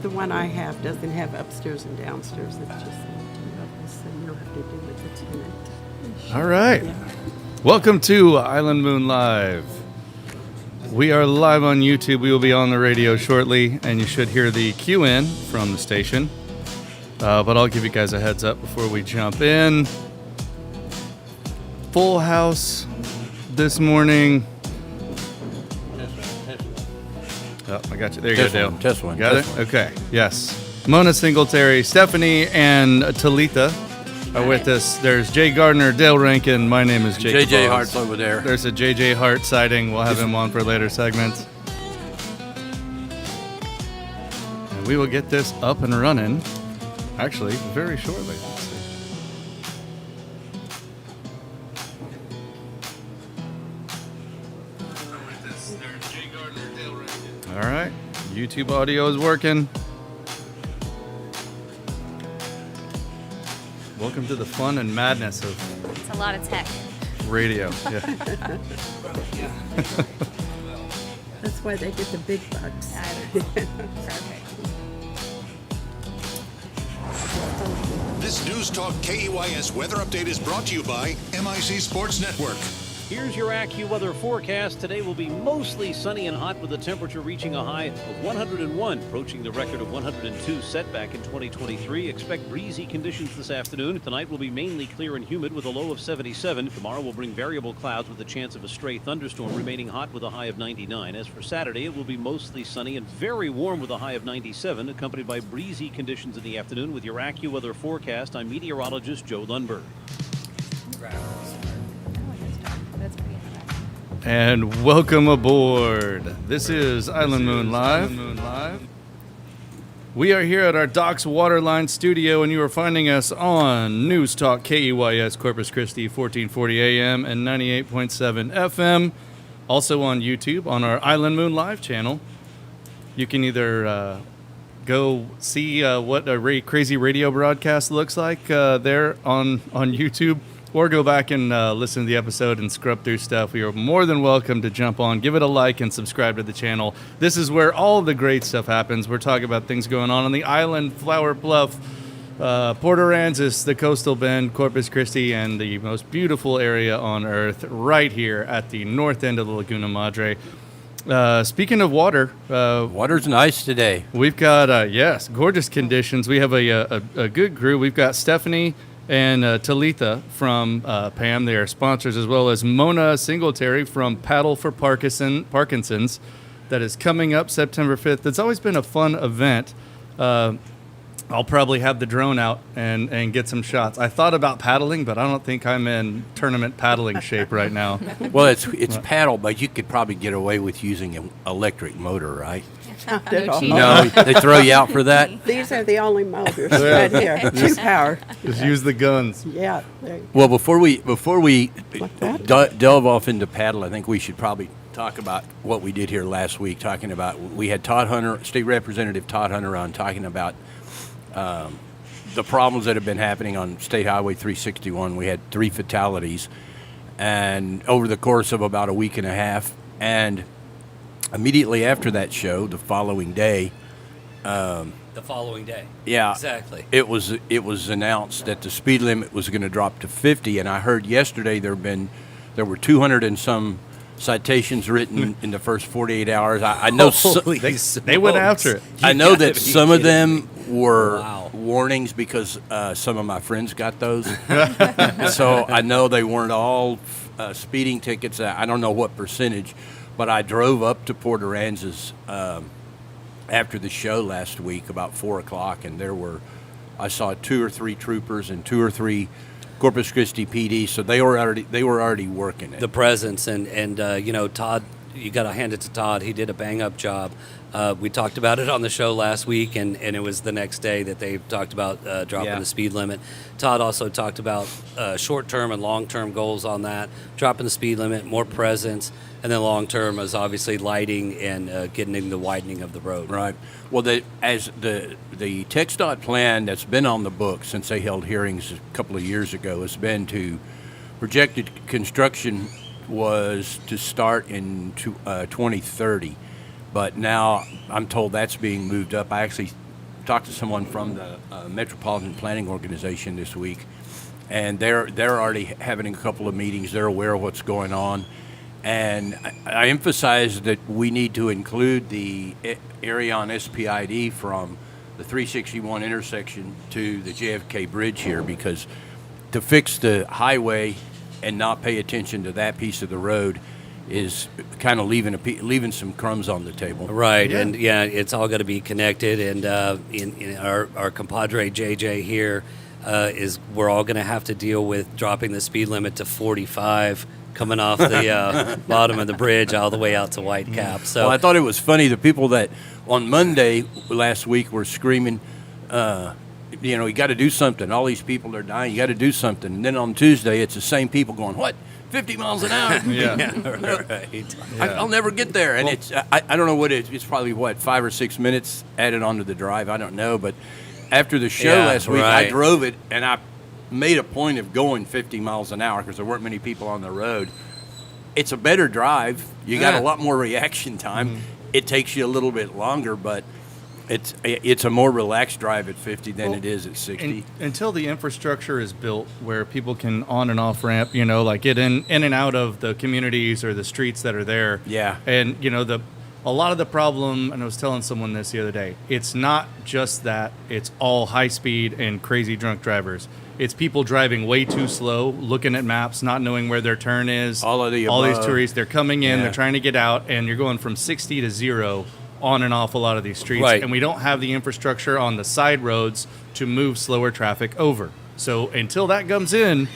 The one I have doesn't have upstairs and downstairs. It's just two levels, so you don't have to do with the tenant. All right. Yeah. Welcome to Island Moon Live. We are live on YouTube. We will be on the radio shortly, and you should hear the cue in from the station. But I'll give you guys a heads up before we jump in. Full house this morning. Oh, I got you. There you go, Dale. Test one. Got it? Okay. Yes. Mona Singletary, Stephanie, and Talitha are with us. There's Jay Gardner, Dale Rankin. My name is Jake. JJ Hart's over there. There's a JJ Hart sighting. We'll have him on for later segments. And we will get this up and running, actually, very shortly. Let's see. All right. YouTube audio is working. Welcome to the fun and madness of It's a lot of tech. radio. Yeah. That's why they get the big bucks. Perfect. This News Talk KEYS weather update is brought to you by MIC Sports Network. Here's your AccuWeather forecast. Today will be mostly sunny and hot with the temperature reaching a high of 101, approaching the record of 102 set back in 2023. Expect breezy conditions this afternoon. Tonight will be mainly clear and humid with a low of 77. Tomorrow will bring variable clouds with a chance of a stray thunderstorm, remaining hot with a high of 99. As for Saturday, it will be mostly sunny and very warm with a high of 97, accompanied by breezy conditions in the afternoon. With your AccuWeather forecast, I'm meteorologist Joe Lundberg. That's pretty high. And welcome aboard. This is Island Moon Live. We are here at our Docks Waterline studio, and you are finding us on News Talk KEYS Corpus Christi, 1440 AM and 98.7 FM. Also on YouTube on our Island Moon Live channel. You can either go see what a crazy radio broadcast looks like there on YouTube, or go back and listen to the episode and scrub through stuff. We are more than welcome to jump on, give it a like, and subscribe to the channel. This is where all the great stuff happens. We're talking about things going on the island, Flower Bluff, Port Aransas, the Coastal Bend, Corpus Christi, and the most beautiful area on earth right here at the north end of the Laguna Madre. Speaking of water, Water's nice today. we've got, yes, gorgeous conditions. We have a good crew. We've got Stephanie and Talitha from PAM. They are sponsors, as well as Mona Singletary from Paddle for Parkinson's. That is coming up September 5th. It's always been a fun event. I'll probably have the drone out and get some shots. I thought about paddling, but I don't think I'm in tournament paddling shape right now. Well, it's paddle, but you could probably get away with using an electric motor, right? Not at all. No, they throw you out for that. These are the only motors right here. 2 power. Just use the guns. Yeah. There you Well, before we Like that? delve off into paddle, I think we should probably talk about what we did here last week. Talking about, we had Todd Hunter, State Representative Todd Hunter, on talking about the problems that have been happening on State Highway 361. We had 3 fatalities, and over the course of about a week and a half, and immediately after that show, the following day, The following day. yeah, Exactly. it was announced that the speed limit was going to drop to 50, and I heard yesterday there were 200 and some citations written in the first 48 hours. I know Holy They went after it. I know gotta that be some of kidding them were Wow. warnings because some of my friends got those. So I know they weren't all speeding tickets. I don't know what percentage, but I drove up to Port Aransas after the show last week about 4 o'clock, and I saw 2 or 3 troopers and 2 or 3 Corpus Christi PD. So they were already working it. The presence and you know, Todd, you got to hand it to Todd. He did a bang up job. We talked about it on the show last week, and it was the next day that they talked about dropping Yeah. the speed limit. Todd also talked about short-term and long-term goals on that, dropping the speed limit, more presence, and then long-term is obviously lighting and getting in the widening of the road. Right. Well, the TxDOT plan that's been on the book since they held hearings a couple of years ago has been to projected construction was to start in 2030, but now I'm told that's being moved up. I actually talked to someone from the Metropolitan Planning Organization this week, and they're already having a couple of meetings. They're aware of what's going on, and I emphasize that we need to include the area on SPID from the 361 intersection to the JFK Bridge here, because to fix the highway and not pay attention to that piece of the road is kind of leaving some crumbs on the table. Right, and it's all got to be connected. And in our compadre JJ here we're all going to have to deal with dropping the speed limit to 45 coming off the bottom of the bridge all the way out to Whitecap. So well, I thought it was funny, the people that on Monday last week were screaming, you got to do something. All these people are dying. You got to do something. And then on Tuesday, it's the same people going, what? 50 miles an hour? right. I'll never get there. And it's I don't know what it's probably 5 or 6 minutes added onto the drive. I don't know. But after the show last week, I drove it, and I made a point of going 50 miles an hour because there weren't many people on the road. It's a better drive. You got a lot more reaction time. Mm-hmm. It takes you a little bit longer, but it's a more relaxed drive at 50 than it is at 60. Until the infrastructure is built where people can on and off ramp, like get in and out of the communities or the streets that are there. Yeah. And, a lot of the problem, and I was telling someone this the other day, it's not just that it's all high speed and crazy drunk drivers. It's people driving way too slow, looking at maps, not knowing where their turn is. All these tourists, they're coming in, they're trying to get out, and you're going from 60 to 0 on and off a lot of these streets. Right. And we don't have the infrastructure on the side roads to move slower traffic over. So until that comes in,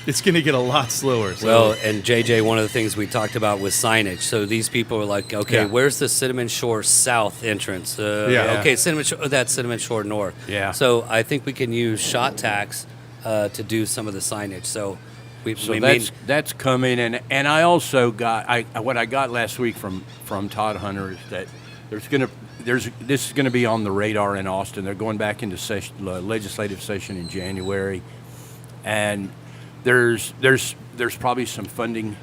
it's going to get a lot slower. So. Well, and JJ, one of the things we talked about was signage. So these people are like, okay, where's the Cinnamon Shore South entrance? Okay, that's Cinnamon Shore North. Yeah. So I think we can use shot tax to do some of the signage. So that's coming, and I also got what I got last week from Todd Hunter is that this is gonna be on the radar in Austin. They're going back into legislative session in January, and there's probably some funding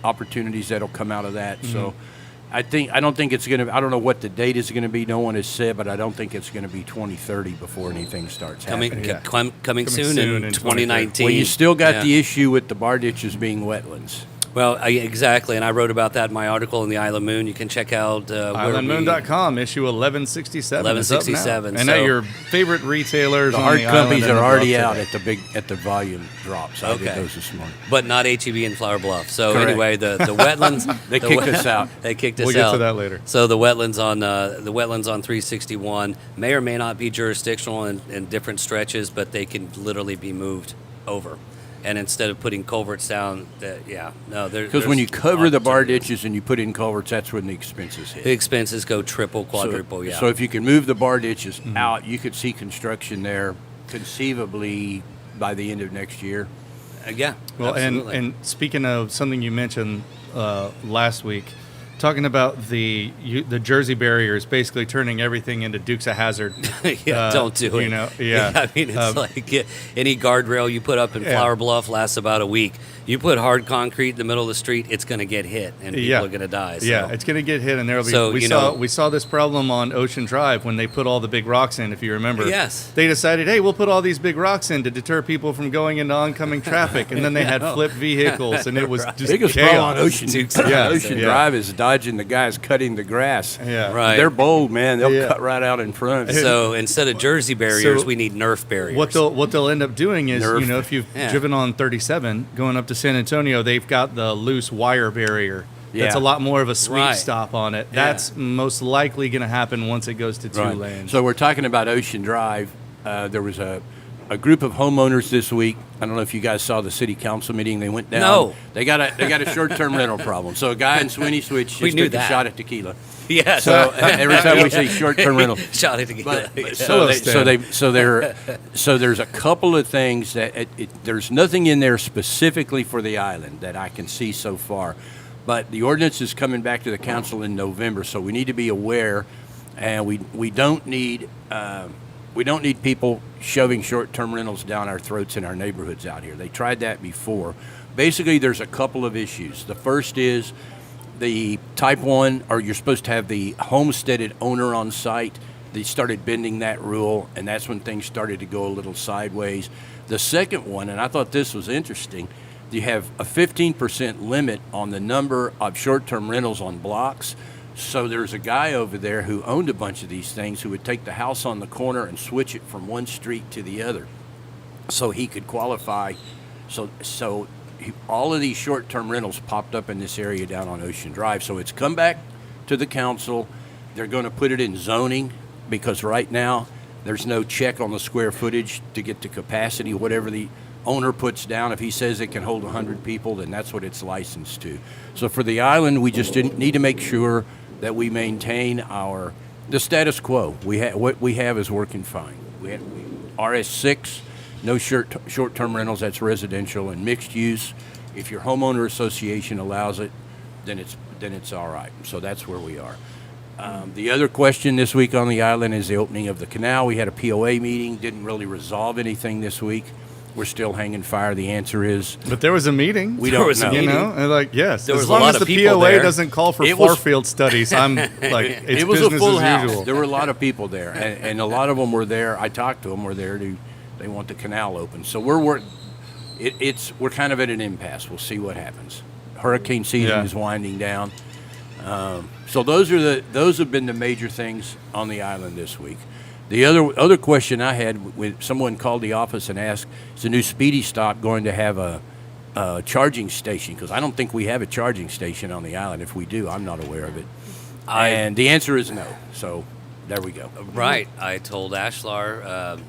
opportunities that'll come out of that. Mm-hmm. So I don't think it's gonna. I don't know what the date is gonna be. No one has said, but I don't think it's gonna be 2030 before anything starts happening. Coming soon in 2019. Well, you still got the issue with the bar ditches being wetlands. Well, exactly, and I wrote about that in my article in the Island Moon. You can check out islandmoon.com, issue 1167. 1167. And at your favorite retailers. The hard companies are already out at the volume drops. I did those this morning, but not HEB and Flower Bluff. So anyway, the wetlands they kicked us out. They kicked us out. We'll get to that later. So the wetlands on 361 may or may not be jurisdictional in different stretches, but they can literally be moved over. And instead of putting culverts down, because when you cover the bar ditches and you put in culverts, that's when the expenses hit. The expenses go triple, quadruple. So if you can move the bar ditches out, you could see construction there conceivably by the end of next year. Well, and speaking of something you mentioned last week, talking about the Jersey barriers basically turning everything into Dukes of Hazzard. Don't do it. I mean, it's like any guardrail you put up in Flower Bluff lasts about a week. You put hard concrete in the middle of the street, it's going to get hit, and people are going to die. So. Yeah, it's going to get hit, and there'll be. We saw this problem on Ocean Drive when they put all the big rocks in. If you remember, yes, they decided, hey, we'll put all these big rocks in to deter people from going into oncoming traffic, and then they had flipped vehicles, and it was just biggest chaos. problem on Ocean Drive is dodging the guys cutting the grass. Yeah, right. They're bold, man. They'll cut right out in front. So instead of Jersey barriers, we need Nerf barriers. What they'll end up doing is, if you've driven on 37 going up to San Antonio, they've got the loose wire barrier. That's a lot more of a sweep stop on it. That's most likely going to happen once it goes to two lanes. So we're talking about Ocean Drive. There was a group of homeowners this week. I don't know if you guys saw the city council meeting. They went down. No. They got a short-term rental problem. So a guy in Sweeney Switch just took a shot at tequila. Yeah. So every time we say short-term rental, shot at tequila. So there's a couple of things that there's nothing in there specifically for the island that I can see so far, but the ordinance is coming back to the council in November, so we need to be aware, and we don't need people shoving short-term rentals down our throats in our neighborhoods out here. They tried that before. Basically, there's a couple of issues. The first is the type 1, or you're supposed to have the homesteaded owner on site. they started bending that rule, and that's when things started to go a little sideways. The second one, and I thought this was interesting, you have a 15% limit on the number of short-term rentals on blocks. So there's a guy over there who owned a bunch of these things who would take the house on the corner and switch it from one street to the other so he could qualify. All of these short-term rentals popped up in this area down on Ocean Drive. So it's come back to the council. They're going to put it in zoning because right now there's no check on the square footage to get the capacity. Whatever the owner puts down, if he says it can hold 100 people, then that's what it's licensed to. So for the island, we just need to make sure that we maintain the status quo. What we have is working fine. We have RS6, no short-term rentals. That's residential and mixed use. If your homeowner association allows it, then it's all right. So that's where we are. The other question this week on the island is the opening of the canal. We had a POA meeting, didn't really resolve anything this week. We're still hanging fire. The answer is But there was a meeting. we don't know. You know, and like yes, There was as a long lot as of the people POA there. doesn't call for It was- far-field studies, I'm like, it's It was business a full as house. usual. There were a lot of people there, and a lot of them were there. I talked to them. Were there they want the canal open. So we're kind of at an impasse. We'll see what happens. Hurricane season Yeah. is winding down. So those have been the major things on the island this week. The other question I had, when someone called the office and asked, is the new Speedy Stop going to have a charging station? Because I don't think we have a charging station on the island. If we do, I'm not aware of it. And the answer is no. So there we go. Right. I told Ashlar,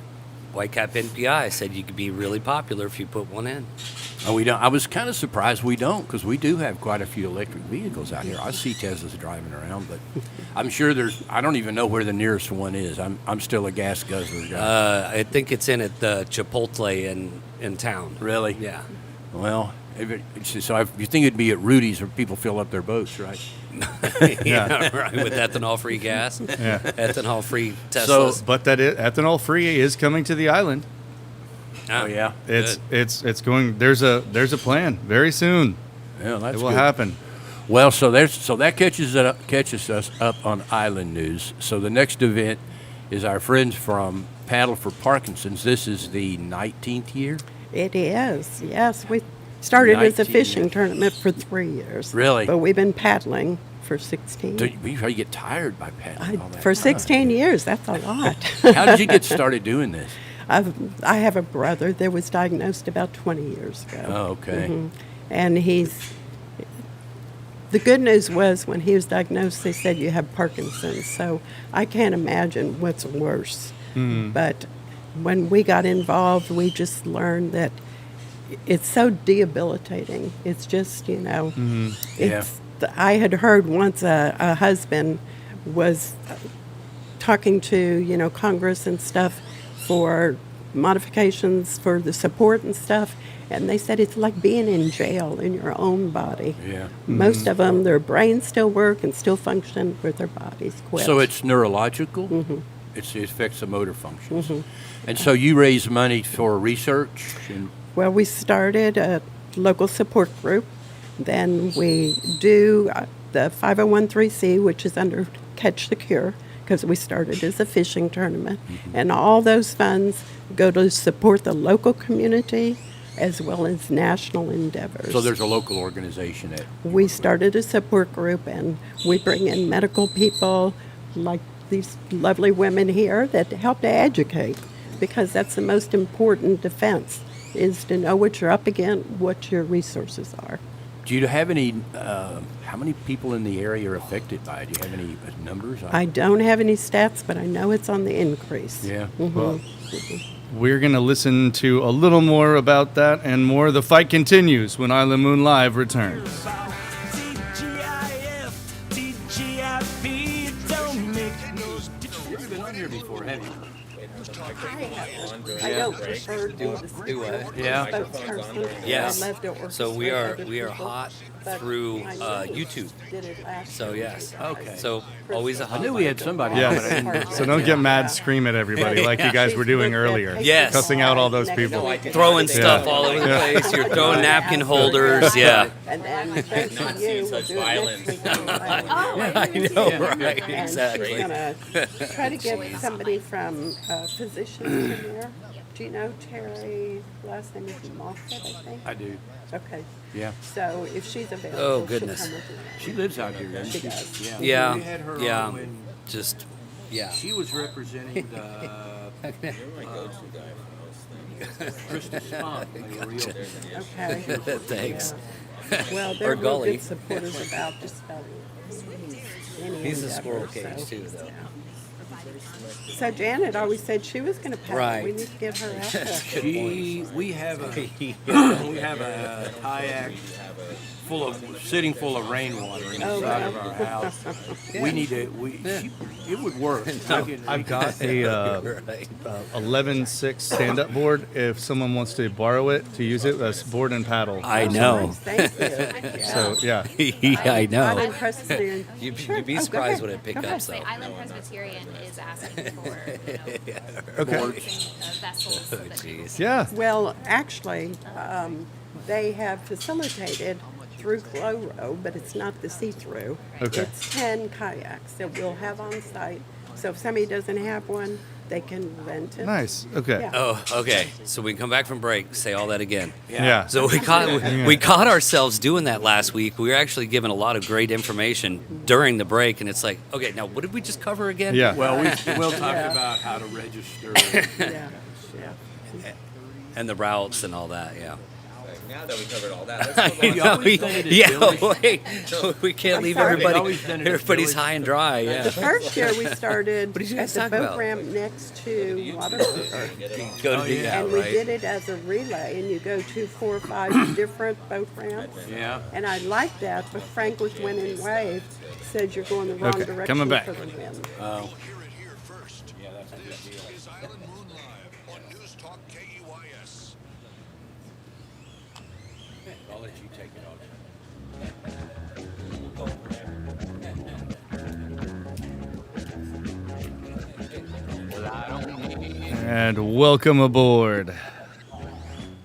Whitecap NPI, I said you could be really popular if you put one in. And we don't. I was kind of surprised we don't, because we do have quite a few electric vehicles out here. I see Teslas driving around, but I'm sure I don't even know where the nearest one is. I'm still a gas guzzler guy. I think it's in at the Chipotle in town. Really? Yeah. Well, you think it'd be at Rudy's where people fill up their boats, right? Yeah, right. With ethanol-free gas. Yeah. Ethanol-free So- Teslas. But ethanol free is coming to the island. Oh yeah. It's going. There's a plan very soon. Yeah, that's It will good. happen. Well, so that catches us up on island news. So the next event is our friends from Paddle for Parkinson's. This is the 19th year. It is, yes. We started as a 19 fishing years. tournament for 3 years. Really? But we've been paddling for 16. Do you get tired by paddling all that For time? 16 years, that's a lot. How did you get started doing this? I have a brother that was diagnosed about 20 years ago. Oh, okay. And the good news was when he was diagnosed, they said you have Parkinson's. So I can't imagine what's worse. But when we got involved, we just learned that it's so debilitating. It's just, I had heard once a husband was talking to, Congress and stuff for modifications for the support and stuff, and they said it's like being in jail in your own body. Yeah. Most of them, their brains still work and still function, but their bodies quit. So it's neurological? Mm-hmm. It affects the motor functions. And so you raise money for research? Well, we started a local support group. Then we do the 501(c), which is under Catch the Cure, because we started as a fishing tournament. And all those funds go to support the local community as well as national endeavors. So there's a local organization that... We started a support group, and we bring in medical people like these lovely women here that help to educate, because that's the most important defense, is to know what you're up against, what your resources are. Do you have any... how many people in the area are affected by it? Do you have any numbers? I don't have any stats, but I know it's on the increase. Yeah. Well, we're going to listen to a little more about that and more. The fight continues when Island Moon Live returns. You've been on here before, haven't you? I don't prefer to do the Yeah. spokesperson. Yes. I love to So we are orchestrate other people, hot but through my YouTube. did it last So year. yes. Okay. So always a I hot knew we had mic. somebody. Yeah. but I didn't- So don't get mad, scream at everybody like you guys were doing earlier. Yes. Cussing out all those people. Throwing stuff all over the place. You're throwing napkin holders. Yeah. And then thanks to you, we'll do it next week. I know, right? And Exactly. she's gonna try to get somebody from physicians in there. Do you know Terry? Last name is Moffett, I think. I do. Okay. Yeah. So if she's available, Oh, she'll goodness. come with you. She lives out here, doesn't She she? does. Yeah. Yeah. We had her Yeah. on when Just yeah. she was representing the Krista Spahn. a real- Okay. Thanks. Yeah. Well, they're Or real Gully. good supporters about just about any He's a endeavor, squirrel cage so, too, though. yeah. So Janet always said she was going to paddle. Right. We need to get her out there. We have a kayak sitting full of rainwater in the Oh, side wow. of our house. We need to. It would work. I've got a Right. 11.6 stand-up board. If someone wants to borrow it to use it, that's board and paddle. I know. Nice, thank you. So yeah, I I'm know. impressed in. You'd Sure. be Oh, go surprised ahead. what it pick Go up. ahead. So The Island Presbyterian is asking for okay, vessels. So that jeez. yeah. Well, actually, they have facilitated through Cloro, but it's not the see-through. Okay. It's 10 kayaks that we'll have on site. So if somebody doesn't have one, they can rent it. Nice. Okay. Yeah. Oh, okay. So we come back from break. Say all that again. Yeah. So we caught ourselves doing that last week. We were actually given a lot of great information during the break, and it's like, okay, now what did we just cover again? Yeah. Well, we'll talk Yeah. about how to register. Yeah, yeah. And the routes and all that. Yeah. Now that we covered all that, let's go We've always done it at Village. Wait. We can't leave sorry. We've always done everybody. it at Everybody's Village. high and dry. The Yeah. first year we started What did you at guys the talk boat about? ramp next to Waterford. Go to Oh, the yeah. And we did it as a relay, and you go to 4 or 5 different boat ramps. Yeah. And I liked that, but Frank was winning wave, said you're going the wrong Okay, direction coming back. for the wind. Hear it here first. Yeah, that's a good deal. This is Island Moon Live on News Talk KEYS. I'll let you take it on. And welcome aboard.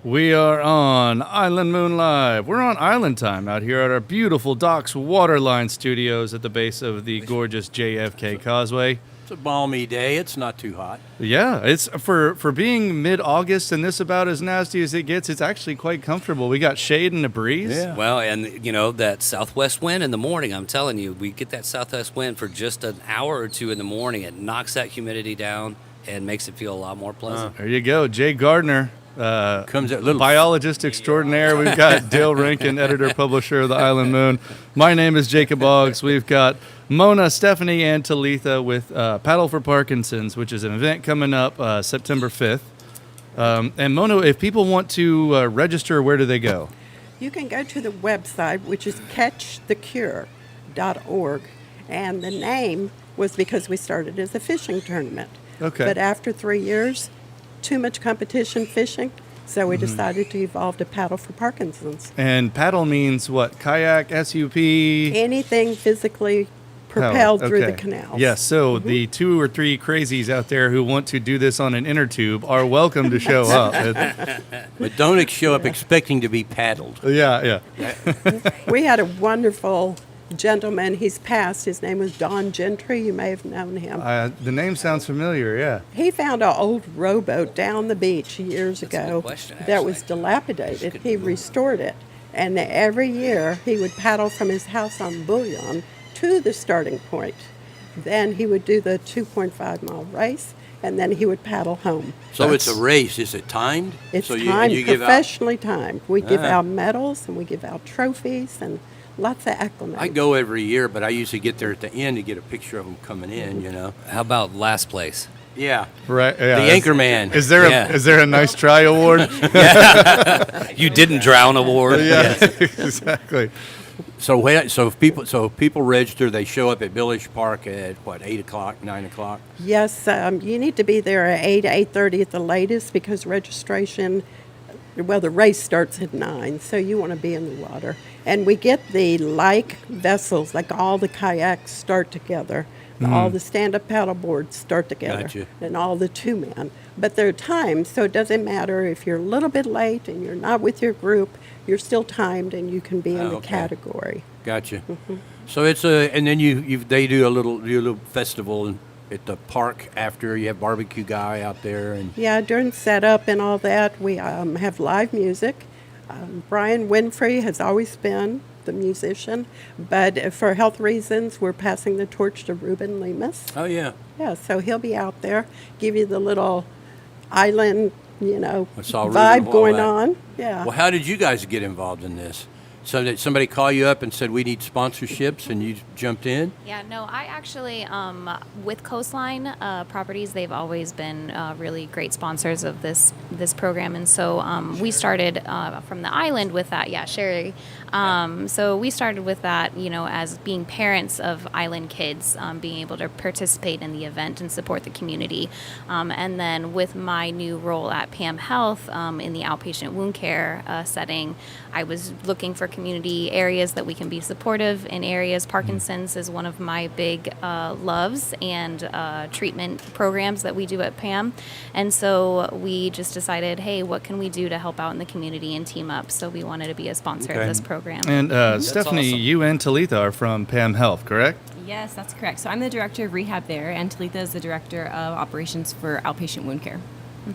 We are on Island Moon Live. We're on Island Time out here at our beautiful Docks Waterline Studios at the base of the gorgeous JFK Causeway. It's a balmy day. It's not too hot. Yeah, it's for being mid-August and this about as nasty as it gets. It's actually quite comfortable. We got shade and a breeze. Yeah. Well, and you know that southwest wind in the morning. I'm telling you, we get that southwest wind for just an hour or two in the morning. It knocks that humidity down and makes it feel a lot more pleasant. There you go, Jay Gardner, Comes at little. biologist extraordinaire. We've got Dale Rankin, editor publisher of the Island Moon. My name is Jacob Boggs. We've got Mona, Stephanie, and Talitha with Paddle for Parkinson's, which is an event coming up September 5th. And Mona, if people want to register, where do they go? You can go to the website, which is catchthecure.org. And the name was because we started as a fishing tournament. Okay. But after 3 years, too much competition fishing, so we decided to evolve to Paddle for Parkinson's. And paddle means what? Kayak, SUP? Anything physically propelled through the Okay. canals. Yes, so the 2 or 3 crazies out there who want to do this on an inner tube are welcome to show up. But don't show up expecting to be paddled. Yeah. We had a wonderful gentleman. He's passed. His name was Don Gentry. You may have known him. The name sounds familiar, yeah. He found an old rowboat down the beach years That's a good ago question, that was actually. dilapidated. He restored it. And every year he would paddle from his house on Bullion to the starting point. Then he would do the 2.5-mile race, and then he would paddle home. So it's a race. Is it timed? It's so timed, you give out. professionally timed. We give Ah. out medals, and we give out trophies, and lots of acclimates. I go every year, but I usually get there at the end to get a picture of them coming in. You know. How about last place? Yeah. Right. Yeah. The Anchorman. Is there Yeah. is there a nice try award? You didn't drown award. Yeah, exactly. So if people register, they show up at Village Park at what, 8 o'clock, 9 o'clock? Yes, you need to be there at 8, 8:30 at the latest because registration, well, the race starts at 9, so you want to be in the water. And we get the like vessels, like all the kayaks start together. All the stand-up paddle boards start together. Gotcha. And all the two-man. But there are times, so it doesn't matter if you're a little bit late and you're not with your group, you're still timed and you can be in the Okay. category. Gotcha. So it's and then they do a little festival at the park after. You have barbecue guy out there and. Yeah, during setup and all that, we have live music. Brian Winfrey has always been the musician, but for health reasons, we're passing the torch to Ruben Lemus. Oh yeah. Yeah, so he'll be out there, give you the little island, I saw Ruben vibe a while going back. on. Yeah. Well, how did you guys get involved in this? So did somebody call you up and said we need sponsorships, and you jumped in? Yeah, no, I actually, with Coastline Properties, they've always been really great sponsors of this program, and so we started from the island with that. Yeah, Sherry. So we started with that, as being parents of island kids, being able to participate in the event and support the community, and then with my new role at PAM Health in the outpatient wound care setting, I was looking for community areas that we can be supportive in areas. Parkinson's is one of my big loves and treatment programs that we do at PAM. And so we just decided, hey, what can we do to help out in the community and team up? So we wanted to be a sponsor Okay. of this program. And Stephanie, awesome. you and Talitha are from PAM Health, correct? Yes, that's correct. So I'm the director of rehab there, and Talitha is the director of operations for outpatient wound care.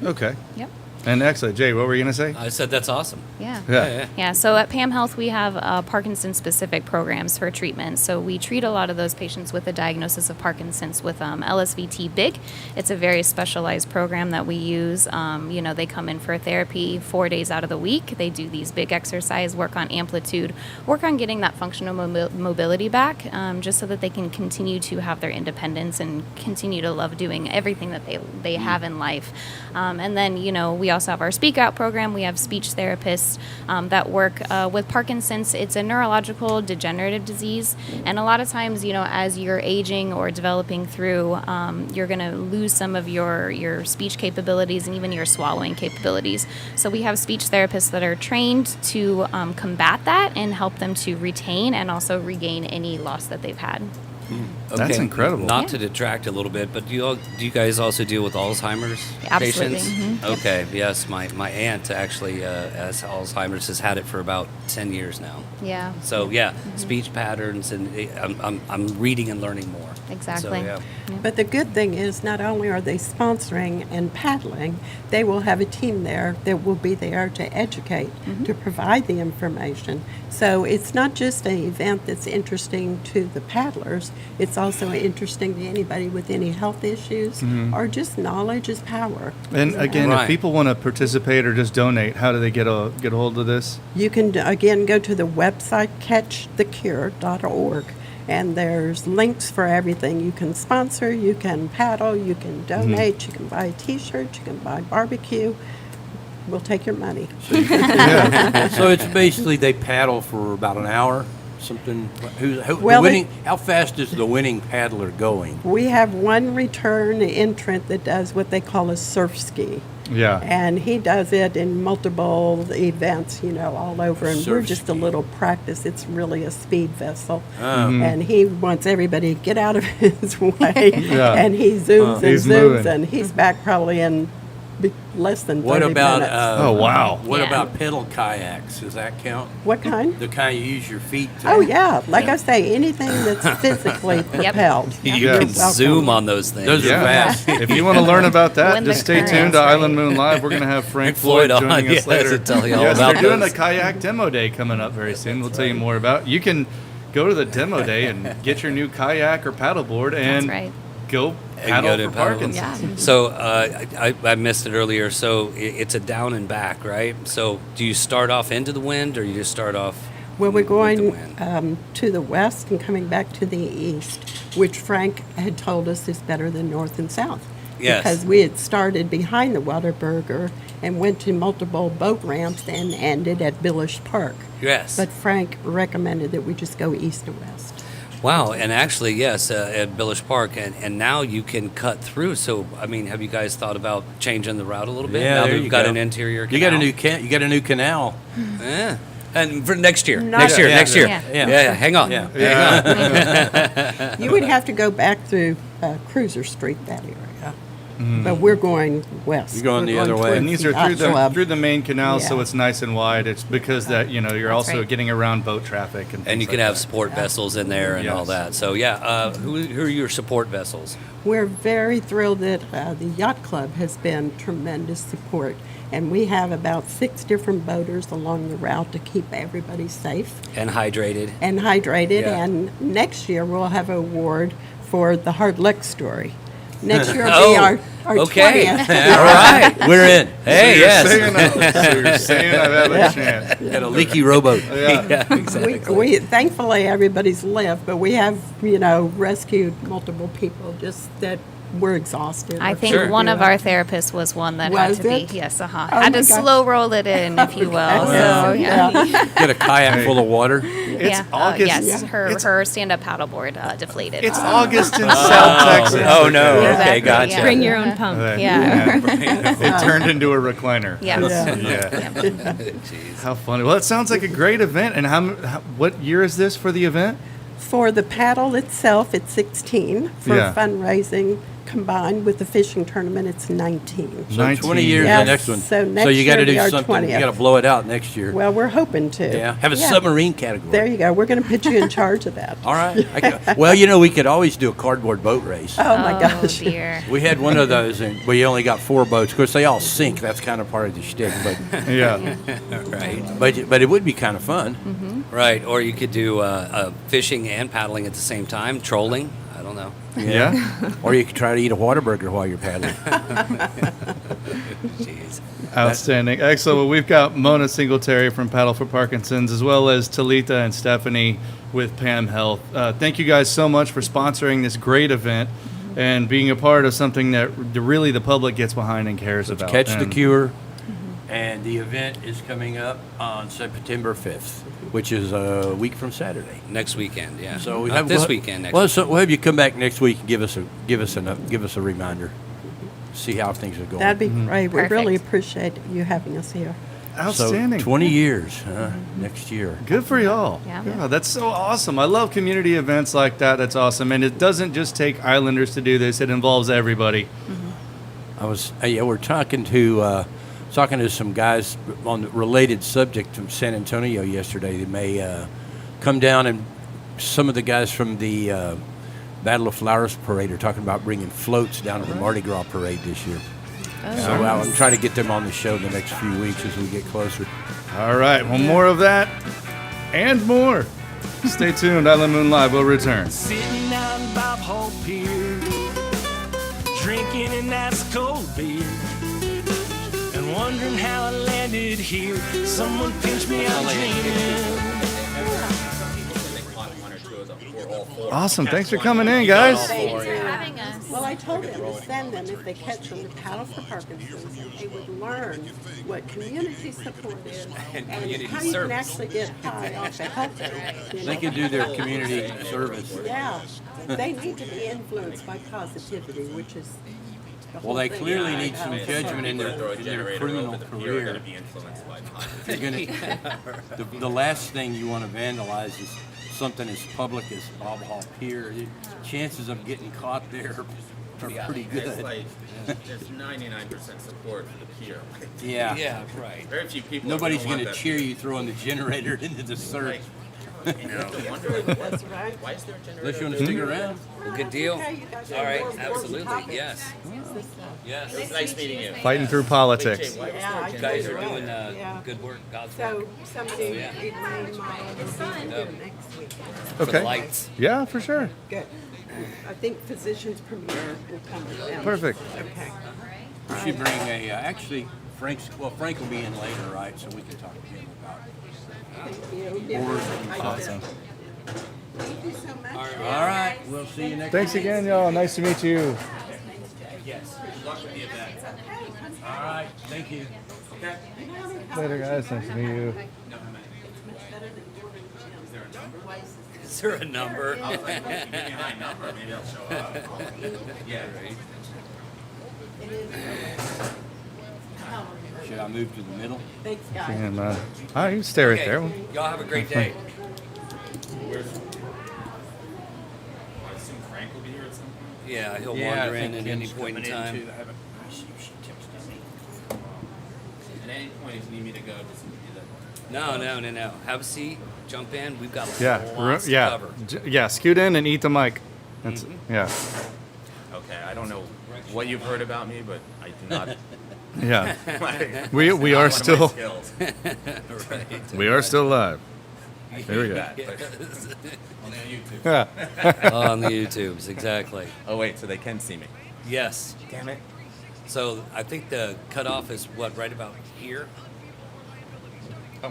Okay. Yep. And excellent. Jay, what were you going to say? I said that's awesome. Yeah. Yeah. Yeah, so at PAM Health, we have Parkinson's-specific programs for treatment. So we treat a lot of those patients with a diagnosis of Parkinson's with LSVT BIG. It's a very specialized program that we use. They come in for therapy 4 days out of the week. They do these big exercise, work on amplitude, work on getting that functional mobility back, just so that they can continue to have their independence and continue to love doing everything that they have in life. And then, we also have our Speak Out program. We have speech therapists that work with Parkinson's. It's a neurological degenerative disease, and a lot of times, as you're aging or developing through, you're going to lose some of your speech capabilities and even your swallowing capabilities. So we have speech therapists that are trained to combat that and help them to retain and also regain any loss that they've had. That's incredible. Not Yeah. to detract a little bit, but do you guys also deal with Alzheimer's Absolutely. patients? Mhm. Okay, yes. My aunt actually has Alzheimer's, has had it for about 10 years now. Yeah. So yeah, speech patterns, and I'm reading and learning more. Exactly. So, yeah. But the good thing is not only are they sponsoring and paddling, they will have a team there that will be there to educate, to provide the information. So it's not just an event that's interesting to the paddlers, it's also interesting to anybody with any health issues or just knowledge is power. And again, if Right. people want to participate or just donate, how do they get a hold of this? You can, again, go to the website catchthecure.org, and there's links for everything. You can sponsor, you can paddle, you can donate, you can buy a T-shirt, you can buy barbecue. We'll take your money. So it's basically they paddle for about an hour, something. Well, How fast is the winning paddler going? We have one return entrant that does what they call a surf ski. Yeah. And he does it in multiple events, all over. And we're Surf just a ski. little practice. It's really a speed vessel. Mm-hmm. And he wants everybody to get out of his way. Yeah. And he zooms and He's zooms, moving. and he's back probably in less than 30 What about minutes. Oh, wow. What Yeah. about pedal kayaks? Does that count? What kind? The kind you use your feet to. Oh, yeah. Like I say, anything that's physically propelled. You you're can welcome. zoom on those things. Those are fast. If you want to learn about that, When just the stay tuned current's to right. Island Moon Live. We're going to have Frank Floyd Floyd on, joining us yes, later. to tell you all Yes, about they're doing those. a kayak demo day coming up very soon. We'll tell you more about. You can go to the demo day and get your new kayak or paddleboard and right. go And paddle go to for paddle. Parkinson's. Yeah. So I missed it earlier. So it's a down and back, right? So do you start off into the wind, or you just start off? Well, we're with the going wind? to the west and coming back to the east, which Frank had told us is better than north and south. Yes. Because we had started behind the Whataburger and went to multiple boat ramps and ended at Billish Park. Yes. But Frank recommended that we just go east and west. Wow, and actually, yes, at Billish Park, and now you can cut through. So, I mean, have you guys thought about changing the route a little bit? Yeah, now there that you we've got go. an interior canal. You got a new canal. Yeah. And for next year. Not- Next year. Yeah, Next year. yeah, Yeah. yeah. Hang on. Yeah. Hang on. You would have to go back through Cruiser Street, that area. But we're going west. You're going We're the other way. towards And these are Yacht Club. through the main canal, so Yeah. it's nice and wide. It's because that you're That's also right. getting around boat traffic and And things you can like have that. support vessels in there and all Yes. that. So, yeah, who are your support vessels? We're very thrilled that the Yacht Club has been tremendous support. And we have about 6 different boaters along the route to keep everybody safe And hydrated. and hydrated. Yeah. And next year we'll have an award for the Hard Luck Story. Next year will Oh, be our okay. 20th. All right, we're in. Hey, yes. So you're saying I have a chance. Got a leaky rowboat. Yeah, exactly. We thankfully everybody's lived, but we have rescued multiple people just that were exhausted. I or think couldn't one do of it. our therapists was one that had Was to it? be. Yes, Oh had my to gosh. slow roll it in, if you will. So, yeah. Get a kayak full of water. Yeah. August. Yes, her It's- her stand-up paddleboard deflated. It's August in South Texas. Oh, no. Okay. Okay, Exactly, gotcha. yeah. Bring your own pump. Yeah. It turned into a recliner. Yeah. Yeah. Jeez. How funny. Well, it sounds like a great event. And what year is this for the event? For the paddle itself, it's 16. For Yeah. fundraising combined with the fishing tournament, it's 19. So 19. 20 years Yes, the next one. so next you got to year do will be our something. 20th. You got to blow it out next year. Well, we're hoping to. Yeah. Have a submarine category. There you go. We're going to put you in charge of that. All right. Well, we could always do a cardboard boat race. Oh, my gosh. Dear. We had one of those, and we only got 4 boats. Of course, they all sink. That's kind of part of the shtick, Yeah. Right. but it would be kind of fun. Right. Or you could do fishing and paddling at the same time, trolling. I don't know. Yeah. Or you could try to eat a Whataburger while you're paddling. Jeez. Outstanding. Excellent. Well, we've got Mona Singletary from Paddle for Parkinson's, as well as Talitha and Stephanie with Pam Health. Thank you guys so much for sponsoring this great event and being a part of something that really the public gets behind and cares about. Catch the And- Cure. And the event is coming up on September 5th, which is a week from Saturday. Next weekend, yeah. So we Not have this we'll- weekend. Next. Well, so we'll have you come back next week and give us a reminder. See how things are going. That'd be great. We really Perfect. appreciate you having us here. Outstanding. So 20 years next year. Good for y'all. Yeah. That's so awesome. I love community events like that. That's awesome. And it doesn't just take Islanders to do this. It involves everybody. We're talking to some guys on the related subject from San Antonio yesterday. They may come down, and some of the guys from the Battle of Flowers Parade are talking about bringing floats down to the Mardi Gras Parade this year. So I'm trying to get them on the show the next few weeks as we get closer. All right. Well, more of that and more. Stay tuned. Island Moon Live will return. Sitting out in Bob Hall Pier, drinking an ice cold beer, and wondering how I landed here. Someone pinch me, I'm dreaming. Awesome. Thanks for coming in, guys. having us. Well, I told them to send them, if they catch them, to Paddle for Parkinson's, and they would learn what community support is and how you can actually get high off of health food. They can do their community service. Yeah, they need to be influenced by positivity, which is the whole Well, they thing. clearly need some judgment in their criminal You're going career. to be influenced by You're gonna, the last thing you want to vandalize is something as public as Bob Hall Pier. Chances of getting caught there are pretty good. There's 99% support for the pier. Yeah. Yeah. Right. Very few people. Nobody's going going to cheer you throwing the generator into the surf. That's right. Why is there a generator? Unless you want to stick around. Well, good deal. All right. Absolutely. Yes. Yes. It was nice meeting you. Fighting through politics. Why was there Yeah, a I You guys are really doing Yeah. good work. God's work. So somebody, it may model next week. For the Okay. lights. Yeah, for sure. Good. I think Physicians Premier will come with them. Perfect. Okay. We should bring a, actually, Frank will be in later, right? So we can talk to him about it. Awesome. Thank you so much. All right. We'll see you next Thanks again, y'all. Nice to meet you. Yes. Good luck with the event. All right, thank you. Okay. Later, guys. Nice to meet you. Is there a number? Is there a number? I was like, well, if you give me my number, maybe I'll show up. Yeah. Right. Should I move to the middle? Thanks, guys. And, all right, you can stay right Okay. there. Y'all have a great day. Where's? I assume Frank will be here at some point. Yeah, he'll Yeah, I wander in think at any Kim's point in coming time. too. I haven't- I see if she texted me. At any point, if you need me to go, just do that. No. Have a seat. Jump in. We've got Yeah, lots to yeah, cover. yeah. Scoot in and eat the mic. That's yeah, Okay, I don't know what you've heard about me, but I do not. yeah. like, We it's are not one of my still skills. Right. we are still live. There we go. That, but on YouTube. Yeah. On the YouTubes, exactly. Oh wait, so they can see me. Yes. Damn it. So I think the cutoff is what, right about here?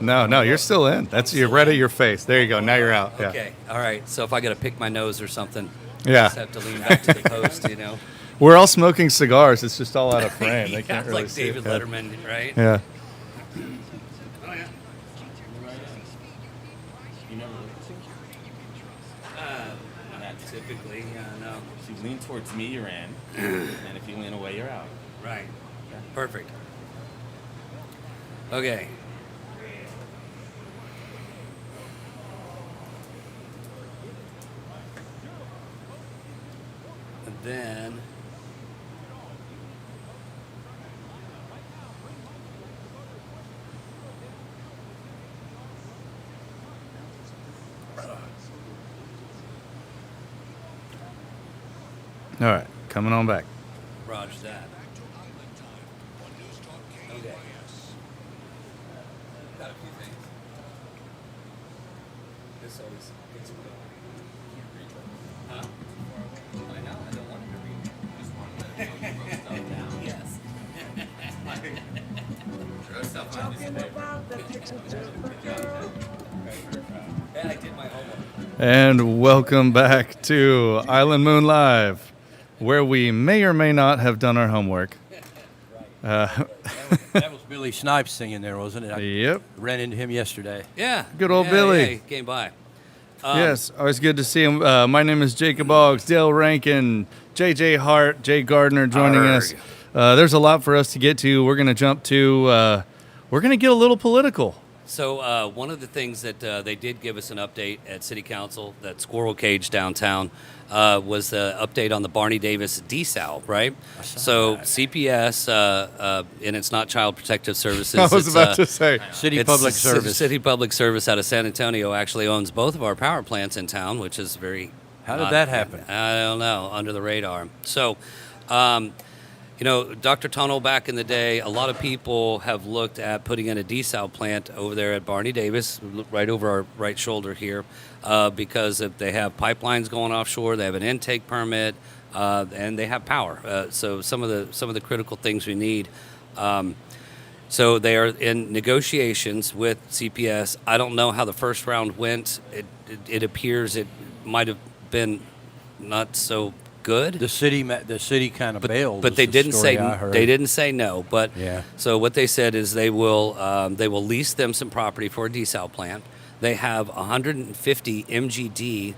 No, you're still in. That's you're right at your face. There you go. Now you're out. Yeah. Okay. All right. So if I got to pick my nose or something, Yeah. just have to lean back to the post, you know. We're all smoking cigars. It's just all out of frame. They Yeah, can't really like see it. David Yeah. Letterman, right? Yeah. You never Not typically, no. If you lean towards me, you're in, and if you lean away, you're out. Right. Perfect. Okay. And then All right. Coming on back. Roger that. Okay. Got a few things. This always gets me going. Huh? I know. I don't want him to read. Just want to let him know you wrote stuff down. Yes. Throw stuff on this paper. Yeah, I did my homework. And welcome back to Island Moon Live, where we may or may not have done our homework. That was Billy Snipes singing there, wasn't it? I Yep. ran into him yesterday. Yeah. Good old yeah, Billy. Yeah, he came by. Yes, always good to see him. My name is Jacob Boggs, Dale Rankin, J.J. Hart, Jay Gardner joining us. There's a lot for us to get to. We're going to jump to, we're going to get a little political. So one of the things that they did give us an update at City Council, that Squirrel Cage downtown, was the update on the Barney Davis desal, right? So that. CPS, and it's not Child Protective Services. I was it's, about to say. City it's Public C- Service. City Public Service out of San Antonio actually owns both of our power plants in town, which is very. How did that happen? I don't know, under the radar. So, you know, Dr. Tunnel back in the day, a lot of people have looked at putting in a desal plant over there at Barney Davis, right over our right shoulder here, because if they have pipelines going offshore, they have an intake permit, and they have power. So some of the critical things we need. So they are in negotiations with CPS. I don't know how the first round went. It appears it might have been not so good. The city kind of bailed. But is they the didn't story say I heard. they didn't say no. But Yeah. so what they said is they will lease them some property for a desal plant. They have 150 MGD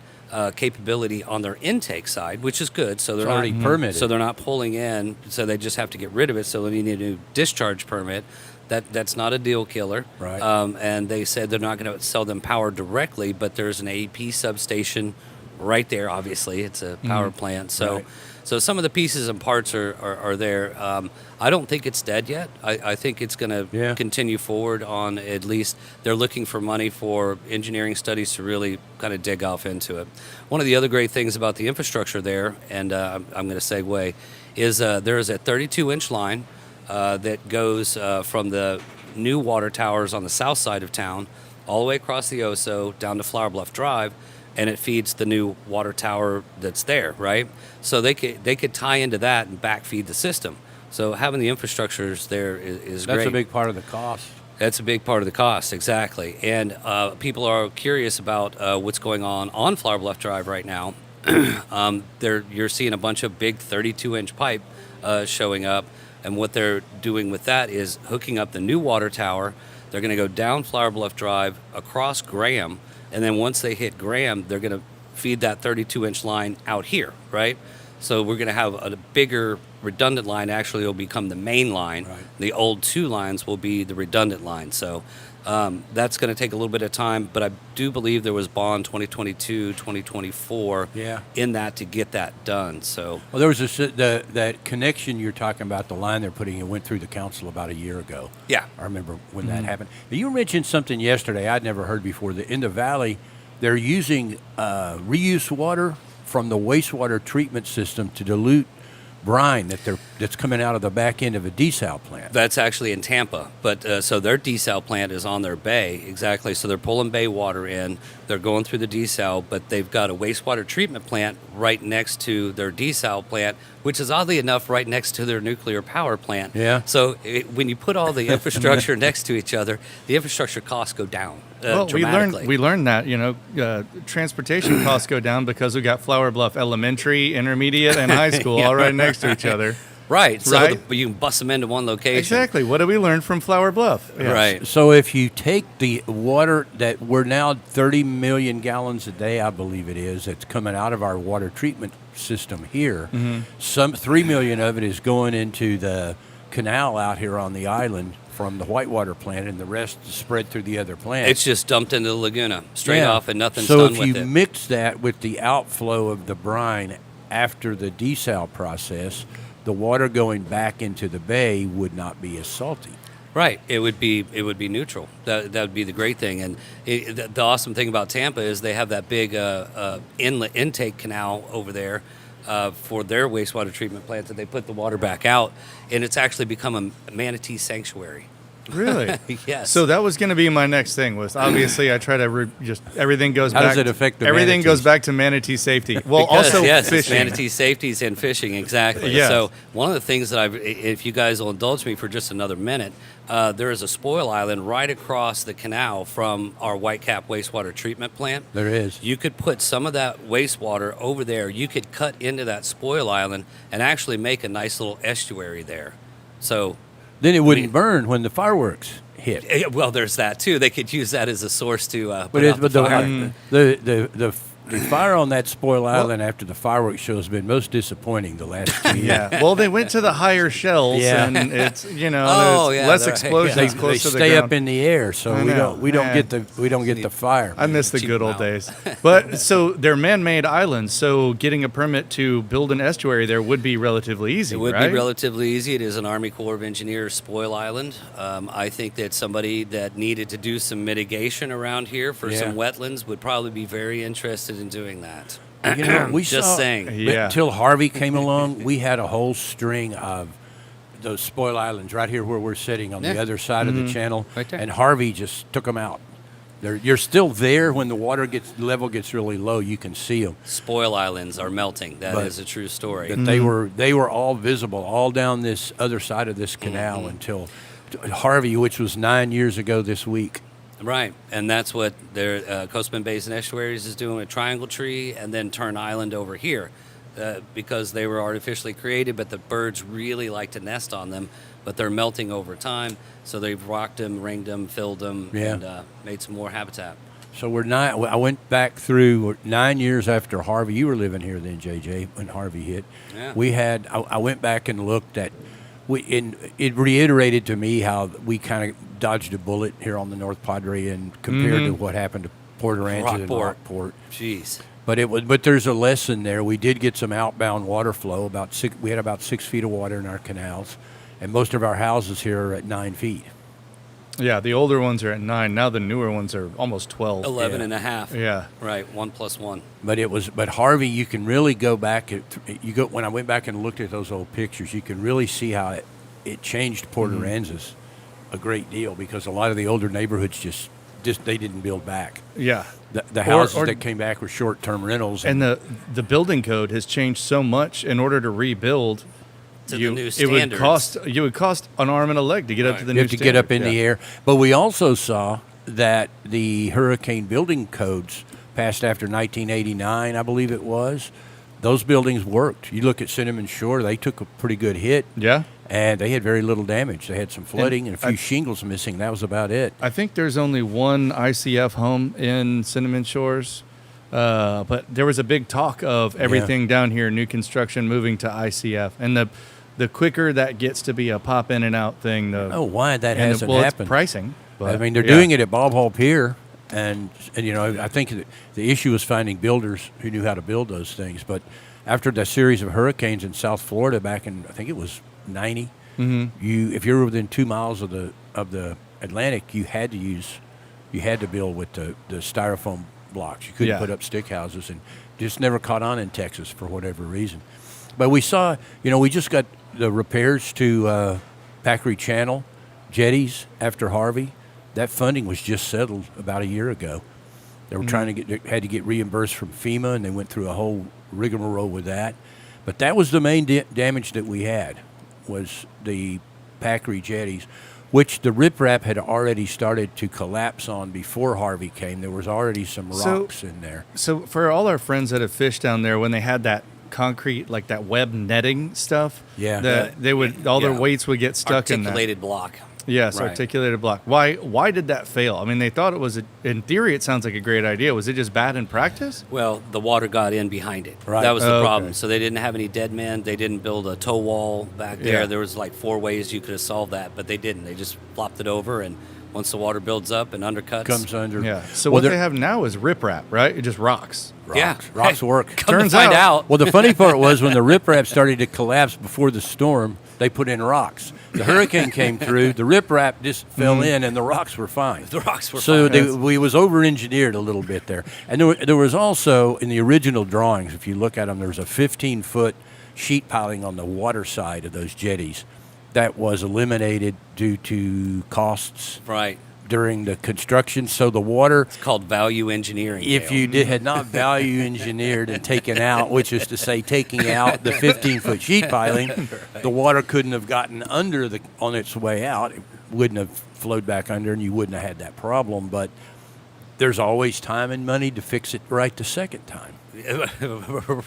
capability on their intake side, which is good. So they're It's already not permitted. So they're not pulling in. So they just have to get rid of it. So they need a new discharge permit. That's not a deal killer. Right. And they said they're not going to sell them power directly, but there's an AEP substation right there. Obviously, it's a power plant. So, Right. so some of the pieces and parts are there. I don't think it's dead yet. I think it's going to Yeah. continue forward on at least. They're looking for money for engineering studies to really kind of dig off into it. One of the other great things about the infrastructure there, and I'm going to segue, is there is a 32-inch line that goes from the new water towers on the south side of town all the way across the Oso down to Flower Bluff Drive, and it feeds the new water tower that's there, right? So they could tie into that and backfeed the system. So having the infrastructures there is great. That's a big part of the cost. That's a big part of the cost, exactly. And people are curious about what's going on Flower Bluff Drive right now. You're seeing a bunch of big 32-inch pipe showing up, and what they're doing with that is hooking up the new water tower. They're going to go down Flower Bluff Drive, across Graham, and then once they hit Graham, they're going to feed that 32-inch line out here, right? So we're going to have a bigger redundant line. Actually, it'll become the main line. Right. The old 2 lines will be the redundant line. So that's going to take a little bit of time, but I do believe there was bond 2022, 2024 Yeah. in that to get that done. So Well, there was that connection you're talking about, the line they're putting in, went through the council about a year ago. Yeah. I remember when that happened. Now, you mentioned something yesterday I'd never heard before. That in the valley, they're using reuse water from the wastewater treatment system to dilute brine that's coming out of the back end of a desal plant. that's actually in Tampa, but so their desal plant is on their bay, exactly. So they're pulling bay water in, they're going through the desal, but they've got a wastewater treatment plant right next to their desal plant, which is oddly enough right next to their nuclear power plant. Yeah. So when you put all the infrastructure next to each other, the infrastructure costs go down Well, dramatically. we learned that transportation costs go down because we got Flower Bluff Elementary, Intermediate, and High School all right next to each other. Right. So Right? you can bust them into one location. Exactly. What did we learn from Flower Bluff? Yeah. Right. So if you take the water that we're now 30 million gallons a day, I believe it is, that's coming out of our water treatment system here, some 3 million of it is going into the canal out here on the island from the Whitewater plant, and the rest is spread through the other plants. It's just dumped into the Laguna straight Yeah. off, and nothing's so done if with you it. mix that with the outflow of the brine after the desal process, the water going back into the bay would not be as salty. Right, it would be neutral. That would be the great thing, and the awesome thing about Tampa is they have that big inlet intake canal over there for their wastewater treatment plant that they put the water back out, and it's actually become a manatee sanctuary. Really? Yes. So that was going to be my next thing. Was obviously I try to just everything goes How back. does it affect the everything goes manatees? back to manatee safety. Well, Because, also yes, it's fishing. manatee safeties and fishing, exactly. Yeah. So one of the things that if you guys will indulge me for just another minute, there is a spoil island right across the canal from our Whitecap wastewater treatment plant. There is. You could put some of that wastewater over there. You could cut into that spoil island and actually make a nice little estuary there. So, Then it wouldn't burn when the fireworks hit. well, there's that too. They could use that as a source to But, put out the fire. the fire on that spoil island after the fireworks show has been most disappointing the last 2 years. Yeah. Well, they went to the higher shells, Yeah. and it's Oh, there's yeah, less they're right. explosions They, close they to the stay ground. up in the air, so I we know, don't man. get the fire. I miss the Cheap good them old out. days. But so they're man-made islands, so getting a permit to build an estuary there would be relatively easy, It would right? be relatively easy. It is an Army Corps of Engineers spoil island. I think that somebody that needed to do some mitigation around here for some wetlands would probably be very interested in doing that. You know, we Just saw, saying. Yeah. Until Harvey came along, we had a whole string of those spoil islands right here where we're sitting on the Yeah. other side of the channel, Right there. and Harvey just took them out. You're still there when the water level gets really low. You can see them. Spoil islands are melting. That is But- a true story. That they were all visible all down this other side of this canal until Harvey, which was 9 years ago this week. Right, and that's what their Coastman Basin Estuaries is doing with Triangle Tree and then Turn Island over here, because they were artificially created, but the birds really like to nest on them, but they're melting over time, so they've rocked them, ringed them, filled them, Yeah. and made some more habitat. So I went back through 9 years after Harvey. You were living here then, JJ, when Harvey hit. Yeah. I went back and looked at, and it reiterated to me how we kind of dodged a bullet here on the North Padre and compared to what happened to Port Aransas and Rockport. Rockport. Jeez. But there's a lesson there. We did get some outbound water flow. We had about 6 feet of water in our canals, and most of our houses here are at 9 feet. Yeah, the older ones are at 9. Now the newer ones are almost 12. 11 and a half. Yeah. Right, 1 + 1. But Harvey, you can really go back. When I went back and looked at those old pictures, you can really see how it changed Port Aransas a great deal, because a lot of the older neighborhoods just they didn't build back. Yeah. The houses that came back were short-term rentals. And the building code has changed so much. In order to rebuild, To the new it would standards. cost an arm and a leg to get up to the you new have to get up in standards. the air. But we also saw that the hurricane building codes passed after 1989, I believe it was, those buildings worked. You look at Cinnamon Shore, they took a pretty good hit. Yeah. And they had very little damage. They had some flooding and a few shingles missing. That was about it. I think there's only one ICF home in Cinnamon Shores, but there was a big talk of everything down here, new construction, moving to ICF. And the quicker that gets to be a pop in and out thing, Oh, why that and hasn't well, happened. It's pricing. But, I mean, they're doing it at Bob Hall Pier, and you know, I think the issue was finding builders who knew how to build those things. But after the series of hurricanes in South Florida back in, I think it was 90, if you were within 2 miles of the Atlantic, you had to build with the styrofoam blocks. You couldn't put up stick houses, and just never caught on in Texas for whatever reason. But we saw, you know, we just got the repairs to Packery Channel jetties after Harvey. That funding was just settled about a year ago. They were trying to had to get reimbursed from FEMA, and they went through a whole rigmarole with that. But that was the main damage that we had, was the Packery jetties, which the riprap had already started to collapse on before Harvey came. There was already some rocks in there. So for all our friends that have fished down there, when they had that concrete, like that web netting stuff, they would their weights would get stuck in that. Articulated block. Yes, Right. articulated block. Why did that fail? I mean, they thought it was, in theory, it sounds like a great idea. Was it just bad in practice? Well, the water got in behind it. Right. That was the Okay. problem. So they didn't have any dead men. They didn't build a tow wall back there. Yeah. There was like 4 ways you could have solved that, but they didn't. They just flopped it over, and once the water builds up and undercuts, Comes under. Yeah. So Well, what there- they have now is riprap, right? It just rocks. Yeah, Rocks work. Come Turns to find out- out. Well, the funny part was when the riprap started to collapse before the storm, they put in rocks. The hurricane came through, the riprap just fell in, and the rocks were fine. The rocks were So fine. we was over-engineered a little bit there. And there was also, in the original drawings, if you look at them, there was a 15-foot sheet piling on the water side of those jetties that was eliminated due to costs Right. during the construction. So the water, It's called value engineering. if Dale. you had not value engineered and taken out, which is to say taking out the 15-foot sheet piling, the water couldn't have gotten under on its way out. It wouldn't have flowed back under, and you wouldn't have had that problem. But there's always time and money to fix it right the second time.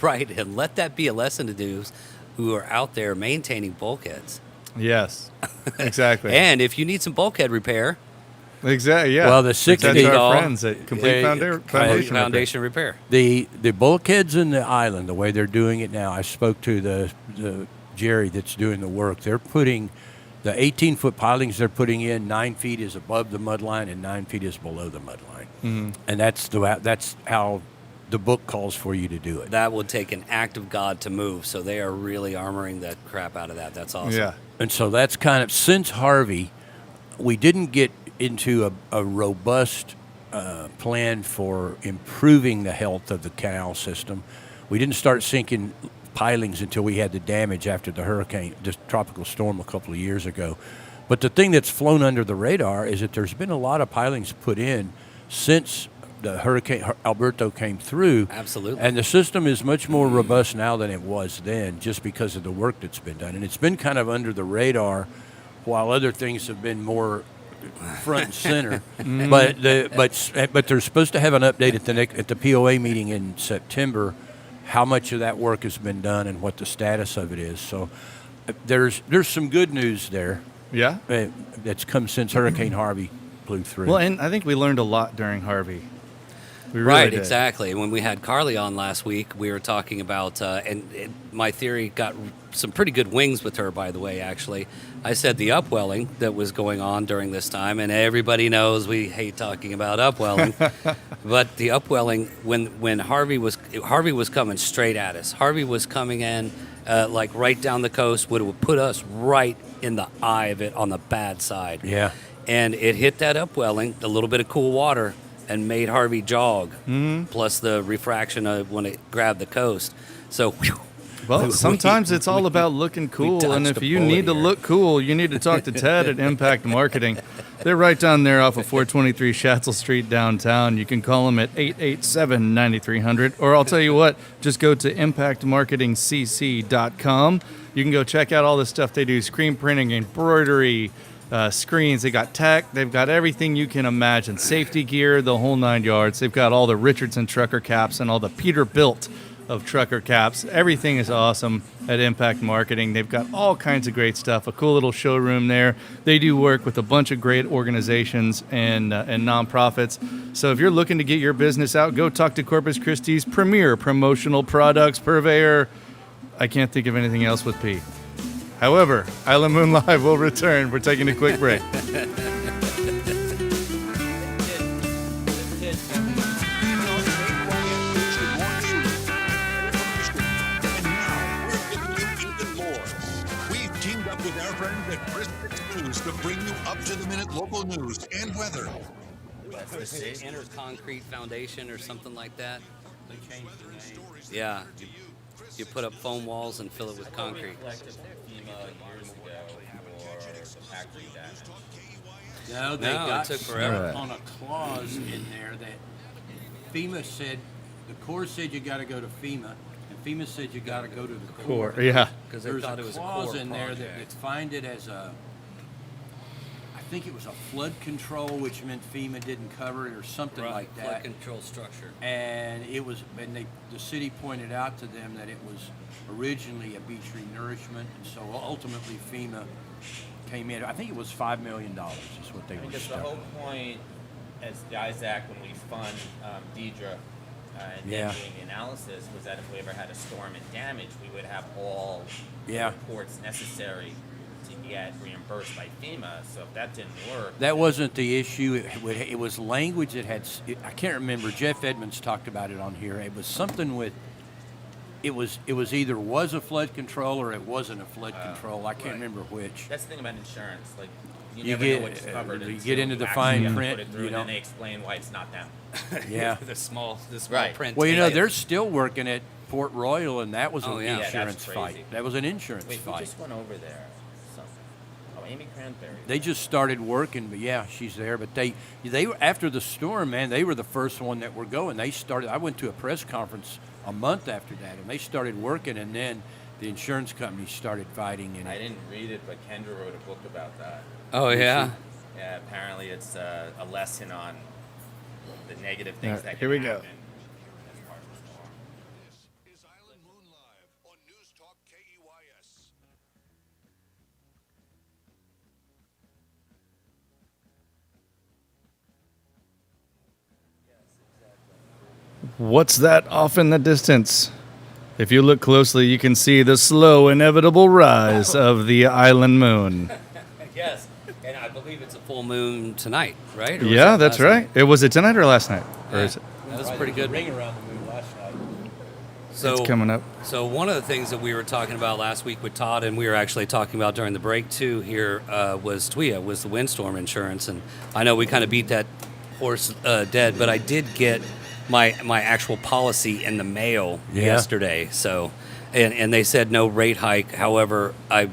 Right, and let that be a lesson to those who are out there maintaining bulkheads. Yes, exactly. And if you need some bulkhead repair, exactly. Yeah. Well, the That's 60 our friends at Complete Yeah, Foundation. foundation repair. The bulkheads in the island, the way they're doing it now, I spoke to the Jerry that's doing the work. They're putting the 18-foot pilings they're putting in, 9 feet is above the mud line and 9 feet is below the mud line. And that's how the book calls for you to do it. That would take an act of God to move, so they are really armoring the crap out of that. That's awesome. Yeah. And so that's kind of, since Harvey, we didn't get into a robust plan for improving the health of the canal system. We didn't start sinking pilings until we had the damage after the hurricane, the tropical storm a couple of years ago. But the thing that's flown under the radar is that there's been a lot of pilings put in since the Hurricane Alberto came through. Absolutely. And the system is much more robust now than it was then, just because of the work that's been done. And it's been kind of under the radar, while other things have been more front and center. But they're supposed to have an update at the POA meeting in September, how much of that work has been done and what the status of it is. So there's some good news there Yeah. that's come since Hurricane Harvey blew through. Well, and I think we learned a lot during Harvey. We really Right, did. exactly. When we had Carly on last week, we were talking about, my theory got some pretty good wings with her, by the way, actually. I said the upwelling that was going on during this time, and everybody knows we hate talking about upwelling. But the upwelling, when Harvey was coming straight at us. Harvey was coming in like right down the coast, would put us right in the eye of it on the bad side. Yeah. And it hit that upwelling, a little bit of cool water, and made Harvey jog, plus the refraction of when it grabbed the coast. So, whew, Well, sometimes it's all about looking cool, and dodged if a you bullet need to here. look cool, you need to talk to Ted at Impact Marketing. They're right down there off of 423 Schatzel Street downtown. You can call them at 887-9300, or I'll tell you what, just go to impactmarketingcc.com. You can go check out all the stuff they do, screen printing, embroidery, screens. They got tech. They've got everything you can imagine. Safety gear, the whole 9 yards. They've got all the Richardson trucker caps and all the Peterbilt of trucker caps. Everything is awesome at Impact Marketing. They've got all kinds of great stuff. A cool little showroom there. They do work with a bunch of great organizations and nonprofits. So if you're looking to get your business out, go talk to Corpus Christi's premier promotional products purveyor. I can't think of anything else with P. However, Island Moon Live will return. We're taking a quick break. And now we're giving you even more. We've teamed up with our friends at Chris News to bring you up-to-the-minute local news and weather. That's the Inner Concrete Foundation or something like that. They changed the name. Yeah, you put up foam walls and fill it with concrete. No, they No, it got took forever. on a clause in there that FEMA said, the Corps said you got to go to FEMA, and FEMA said you got to go to the Corps. Yeah. Because they There's thought a it was a clause core in there that project. defined it as a, I think it was a flood control, which meant FEMA didn't cover it or something like Flood that. control structure. And it was, and the city pointed out to them that it was originally a beach renourishment, and so ultimately FEMA came in. I think it was $5 million is what they were Because the stuck whole with. point, as the ISAC, when we fund Deidre and Yeah. then doing the analysis, was that if we ever had a storm and damage, we would have all Yeah. reports necessary to get reimbursed by FEMA. So if that didn't work, That wasn't the issue. It was language that had, I can't remember, Jeff Edmonds talked about it on here. It was something with, it was either was a flood control or it wasn't a flood control. I can't remember which. that's the thing about insurance. Like, you You never get- know what's covered you until get into the actually fine have to print, put it through, you and then don't- they explain why it's not them. Yeah. the small Right. print. Well, you know, tape. they're still working at Port Royal, and that was Oh, an yeah. Yeah, insurance that's fight. crazy. That was an insurance Wait, who fight. just went over there? Oh, Amy Cranberry. They just started working, but yeah, she's there. But they were after the storm, man. They were the first one that were going. They started. I went to a press conference a month after that, and they started working, and then the insurance company started fighting. And I didn't read it, but Kendra wrote a book about that. Oh, yeah. Yeah, apparently it's a lesson on the negative things Yeah, that can here we go. happen as part of the storm. This is Island Moon Live on News Talk KEYS. What's that off in the distance? If you look closely, you can see the slow, inevitable rise of the island moon. Yes, and I believe it's a full moon tonight, right? Or was Yeah, it that's last right. night? It was it tonight or last night? Or is it? That was pretty good. ring around the moon last night. So It's coming up. So one of the things that we were talking about last week with Todd, and we were actually talking about during the break too here, was TWIA, was the windstorm insurance. And I know we kind of beat that horse dead, but I did get my actual policy in the mail Yeah. yesterday. So, and they said no rate hike. However, I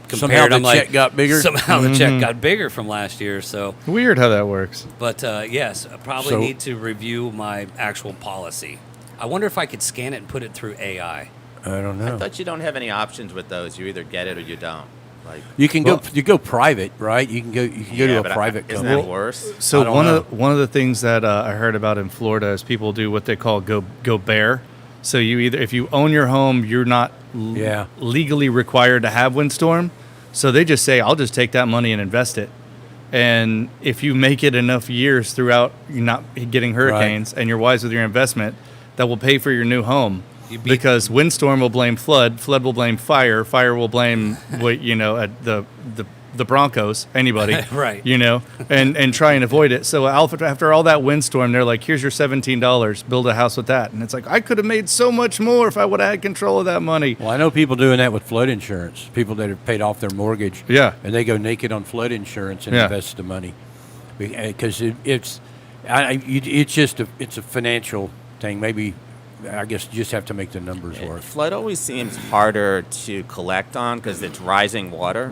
compared. Somehow the I'm like, check got bigger? Somehow the check got bigger from last year. So, Weird how that works. but yes, I probably So- need to review my actual policy. I wonder if I could scan it and put it through AI. I don't I know. thought you don't have any options with those. You either get it or you don't. Like, You can Well- go private, right? You can go to a but private isn't company. that worse? I So don't one know. of one of the things that I heard about in Florida is people do what they call go bear. So you either if you own your home, you're not Yeah. legally required to have windstorm. So they just say, I'll just take that money and invest it. And if you make it enough years throughout you not getting hurricanes and you're wise with your investment, that will pay for your new home. Because windstorm will blame flood will blame fire will blame the Broncos, anybody, Right. and try and avoid it. So after all that windstorm, they're like, here's your $17, build a house with that. And it's like, I could have made so much more if I would have had control of that money. Well, I know people doing that with flood insurance. People that have paid off their mortgage. Yeah. And they go naked on flood insurance and Yeah. invest the money, because it's just it's a financial thing. Maybe I guess you just have to make the numbers work. Flood always seems harder to collect on because it's rising water.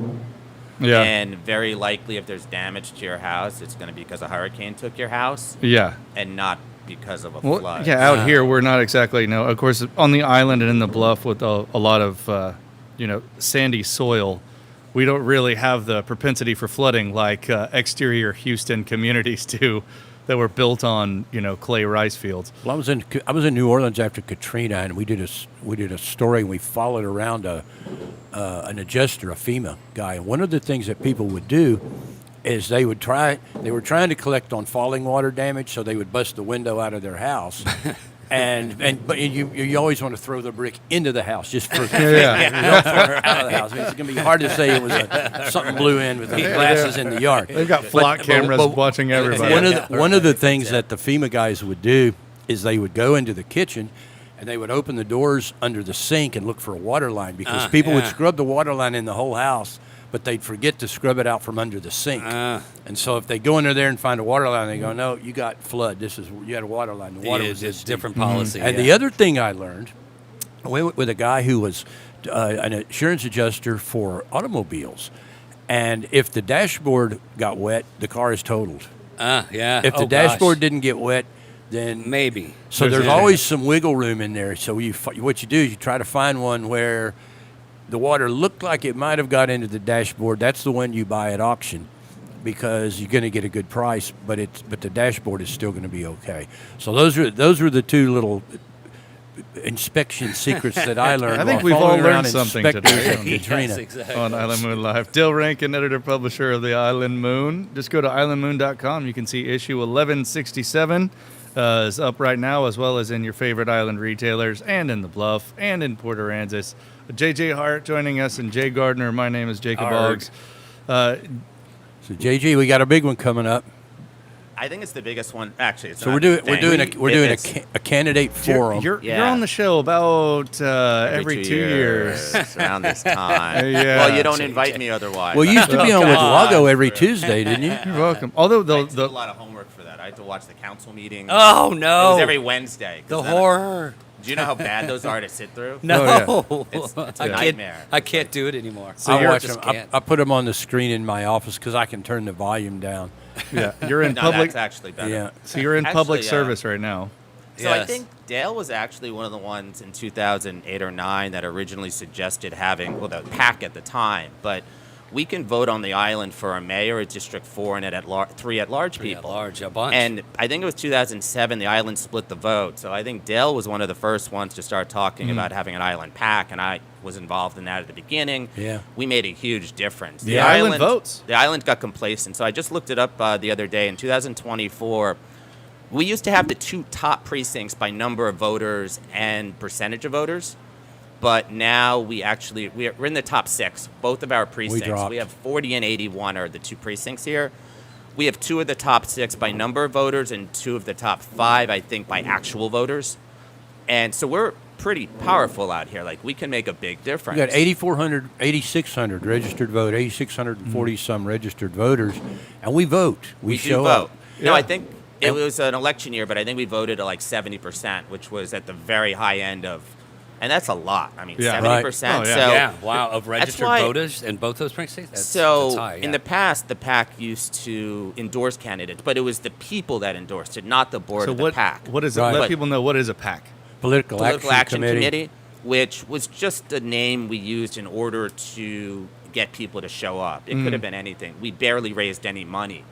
Yeah. And very likely, if there's damage to your house, it's going to be because a hurricane took your house Yeah. and not because of a Well, flood. yeah, out here, we're not exactly, of course, on the island and in the bluff with a lot of, sandy soil, we don't really have the propensity for flooding like exterior Houston communities do that were built on, clay rice fields. Well, I was in New Orleans after Katrina, and we did a story, and we followed around an adjuster, a FEMA guy. And one of the things that people would do is they were trying to collect on falling water damage, so they would bust the window out of their house. But you always want to throw the brick into the house just for Yeah. you don't throw it out of the house. I mean, it's going to be hard to say it was something blew in with the glasses in the yard. They've got flock cameras watching everybody. One of the things that the FEMA guys would do is they would go into the kitchen and they would open the doors under the sink and look for a water line, because people would scrub the water line in the whole house, but they'd forget to scrub it out from under the sink. And so if they go under there and find a water line, they go, no, you got flood. You had a water line. The water was it's different policy. And the other thing I learned, I went with a guy who was an insurance adjuster for automobiles. And if the dashboard got wet, the car is totaled. Yeah. If the dashboard didn't get wet, then maybe. So there's always some wiggle room in there. So what you do is you try to find one where the water looked like it might have got into the dashboard. That's the one you buy at auction, because you're going to get a good price, but the dashboard is still going to be okay. So those were the two little inspection secrets that I learned. I think while we've all following learned around something inspectors today of Katrina. Yes, exactly. On Island Moon Live. Dale Rankin, editor-publisher of the Island Moon. Just go to islandmoon.com. You can see issue 1167 is up right now, as well as in your favorite island retailers, and in the Bluff, and in Port Aransas. JJ Hart joining us, and Jay Gardner. My name is Jacob Boggs. So JG, we got a big one coming up. I think it's the biggest one. Actually, it's So not we're doing biggest. a candidate forum. You're Yeah. on the show about every 2 years. around this time. Yeah. Well, you don't invite me otherwise. Well, you used to be on with Lago every Tuesday, didn't you? You're welcome. Although I did a the lot of homework for that. I had to watch the council meetings. Oh, It no. was every Wednesday. 'cause The then- horror. Do you know how bad those are to sit through? No. It's a I nightmare. I can't do it anymore. I watch just them. can't. I put them on the screen in my office because I can turn the volume down. yeah, you're in No, public. that's actually better. Yeah. So you're in public Actually, service right now. So I Yes. think Dale was actually one of the ones in 2008 or 9 that originally suggested having, well, the PAC at the time, but we can vote on the island for a mayor, a District 4, and 3 at-large Three people. at large, a bunch. And I think it was 2007, the island split the vote. So I think Dale was one of the first ones to start talking about having an island PAC, and I was involved in that at the beginning. Yeah. We made a huge difference. The island votes. The island got complacent. So I just looked it up the other day. In 2024, we used to have the 2 top precincts by number of voters and percentage of voters. But now we're in the top 6, both of our precincts. dropped. We have 40 and 81 are the 2 precincts here. We have 2 of the top 6 by number of voters and 2 of the top 5, I think, by actual voters. And so we're pretty powerful out here. Like, we can make a big difference. We got 8,400, 8,600 registered vote, 8,640 some registered voters, and we vote. We do show vote. up. No, Yeah. I think it was an election year, but I think we voted at like 70%, which was at the very high end of, and that's a lot. I mean, Yeah. 70%. Right. Oh, yeah. So yeah, wow, of registered why- voters in both those precincts? That's So high, yeah. in the past, the PAC used to endorse candidates, but it was the people that endorsed it, not the board So of the what? PAC. What is it? Right. Let But- people know what is a PAC. Political Action Committee. Committee, which was just a name we used in order to get people to show up. It could have been anything. We barely raised any money.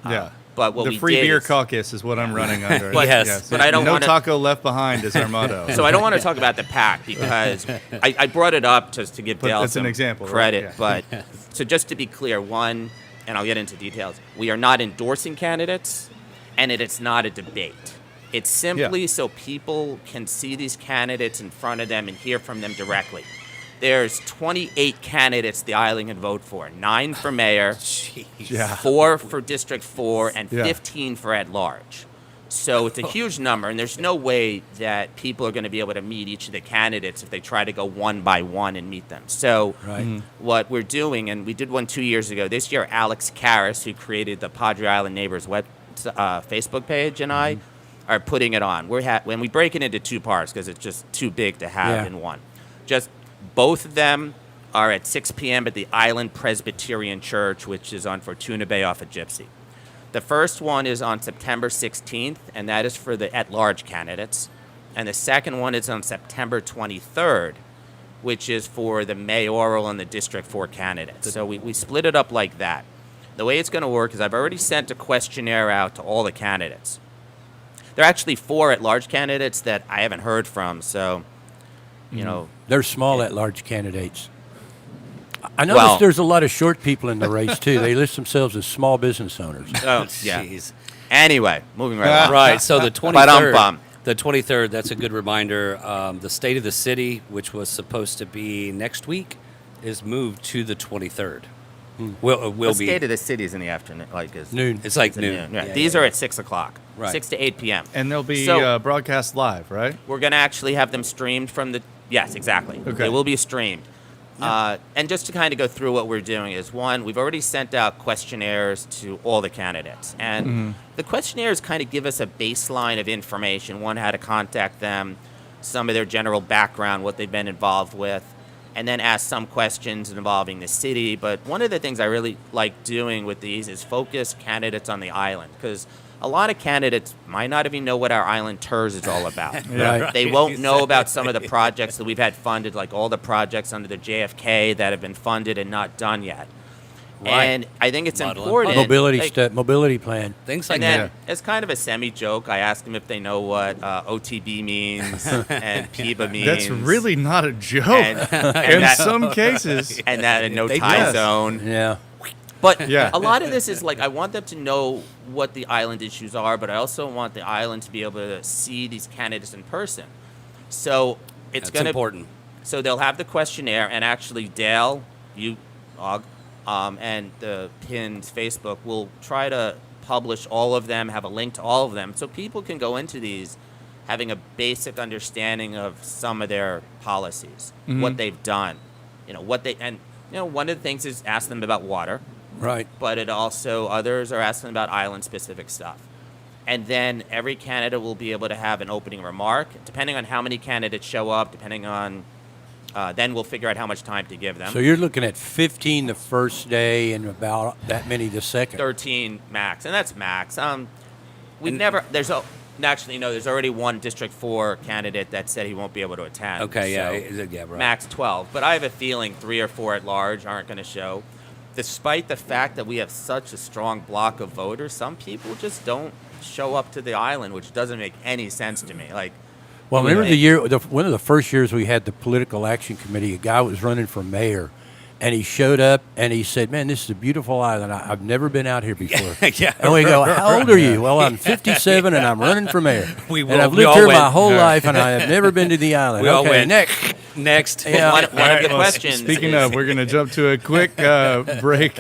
Yeah. But what the we free did beer is- caucus is what I'm running under. But- Yes. but I don't no wanna- taco left behind is our motto. So I don't want to talk about the PAC because I brought it up just to give But Dale it's an some example, right? credit. Yeah. But so just to be clear, one, and I'll get into details, we are not endorsing candidates, and it's not a debate. It's simply so people can see these candidates in front of them and hear from them directly. There's 28 candidates the island can vote for, 9 for mayor, Yeah. 4 for District 4, and Yeah. 15 for at-large. So it's a huge number, and there's no way that people are going to be able to meet each of the candidates if they try to go one by one and meet them. So Right. what we're doing, and we did one 2 years ago, this year Alex Karras, who created the Padre Island Neighbors Facebook page, and I are putting it on. When we break it into 2 parts because it's just too big to have Yeah. in one. Just both of them are at 6 p.m. at the Island Presbyterian Church, which is on Fortuna Bay off of Gypsy. The first one is on September 16th, and that is for the at-large candidates. And the second one is on September 23rd, which is for the mayoral and the District 4 candidates. So we split it up like that. The way it's going to work is I've already sent a questionnaire out to all the candidates. There are actually 4 at-large candidates that I haven't heard from, so, you know. They're small at-large candidates. I noticed Well- there's a lot of short people in the race, too. They list themselves as small business owners. Oh, yeah. Jeez. Anyway, moving right along. Right. So the 23rd. Ba-dum-bum. The 23rd. That's a good reminder. The State of the City, which was supposed to be next week, is moved to the 23rd. Will The be. State of the City is in the afternoon, like is Noon. It's like it's at noon. Yeah. Yeah, These yeah, are yeah. at 6 o'clock, Right. 6 to 8 p.m. And they'll be So- broadcast live, right? We're going to actually have them streamed from the. Yes, exactly. Okay. They will be streamed. And just to kind of go through what we're doing is one, we've already sent out questionnaires to all the candidates. And the questionnaires kind of give us a baseline of information. One, how to contact them, some of their general background, what they've been involved with, and then ask some questions involving the city. But one of the things I really like doing with these is focus candidates on the island, because a lot of candidates might not even know what our island tours is all about. Right. They won't know about some of the projects that we've had funded, like all the projects under the JFK that have been funded and not done yet. Right. And I think it's Model and important. Mobility plan. Things like And then, that. as kind of a semi-joke, I asked them if they know what OTB means and PIBA means. That's really not a joke. And In that- some cases. and that a no They tie do. zone. Yeah. But Yeah. a lot of this is like I want them to know what the island issues are, but I also want the island to be able to see these candidates in person. So it's That's going to important. So they'll have the questionnaire, and actually Dale, you, Og, and the pinned Facebook will try to publish all of them, have a link to all of them, so people can go into these having a basic understanding of some of their policies, what they've done, one of the things is ask them about water. Right. But it also, others are asking about island-specific stuff. And then every candidate will be able to have an opening remark. Depending on how many candidates show up, then we'll figure out how much time to give them. So you're looking at 15 the first day and about that many the second. 13 max, and that's max. There's already one District 4 candidate that said he won't be able to attend. Okay, so yeah, right. Max 12. But I have a feeling 3 or 4 at large aren't going to show. Despite the fact that we have such a strong block of voters, some people just don't show up to the island, which doesn't make any sense to me. Well, remember one of the first years we had the Political Action Committee, a guy was running for mayor, and he showed up and he said, "Man, this is a beautiful island. I've never been out here before." Yeah, And we go, "How old are you?" "Well, I'm 57 and I'm running for mayor. We and I've all lived here went. my whole life and I have never been to the island." We all Okay, went. next. Next. Yeah. One of the questions. Speaking is- of, we're going to jump to a quick break.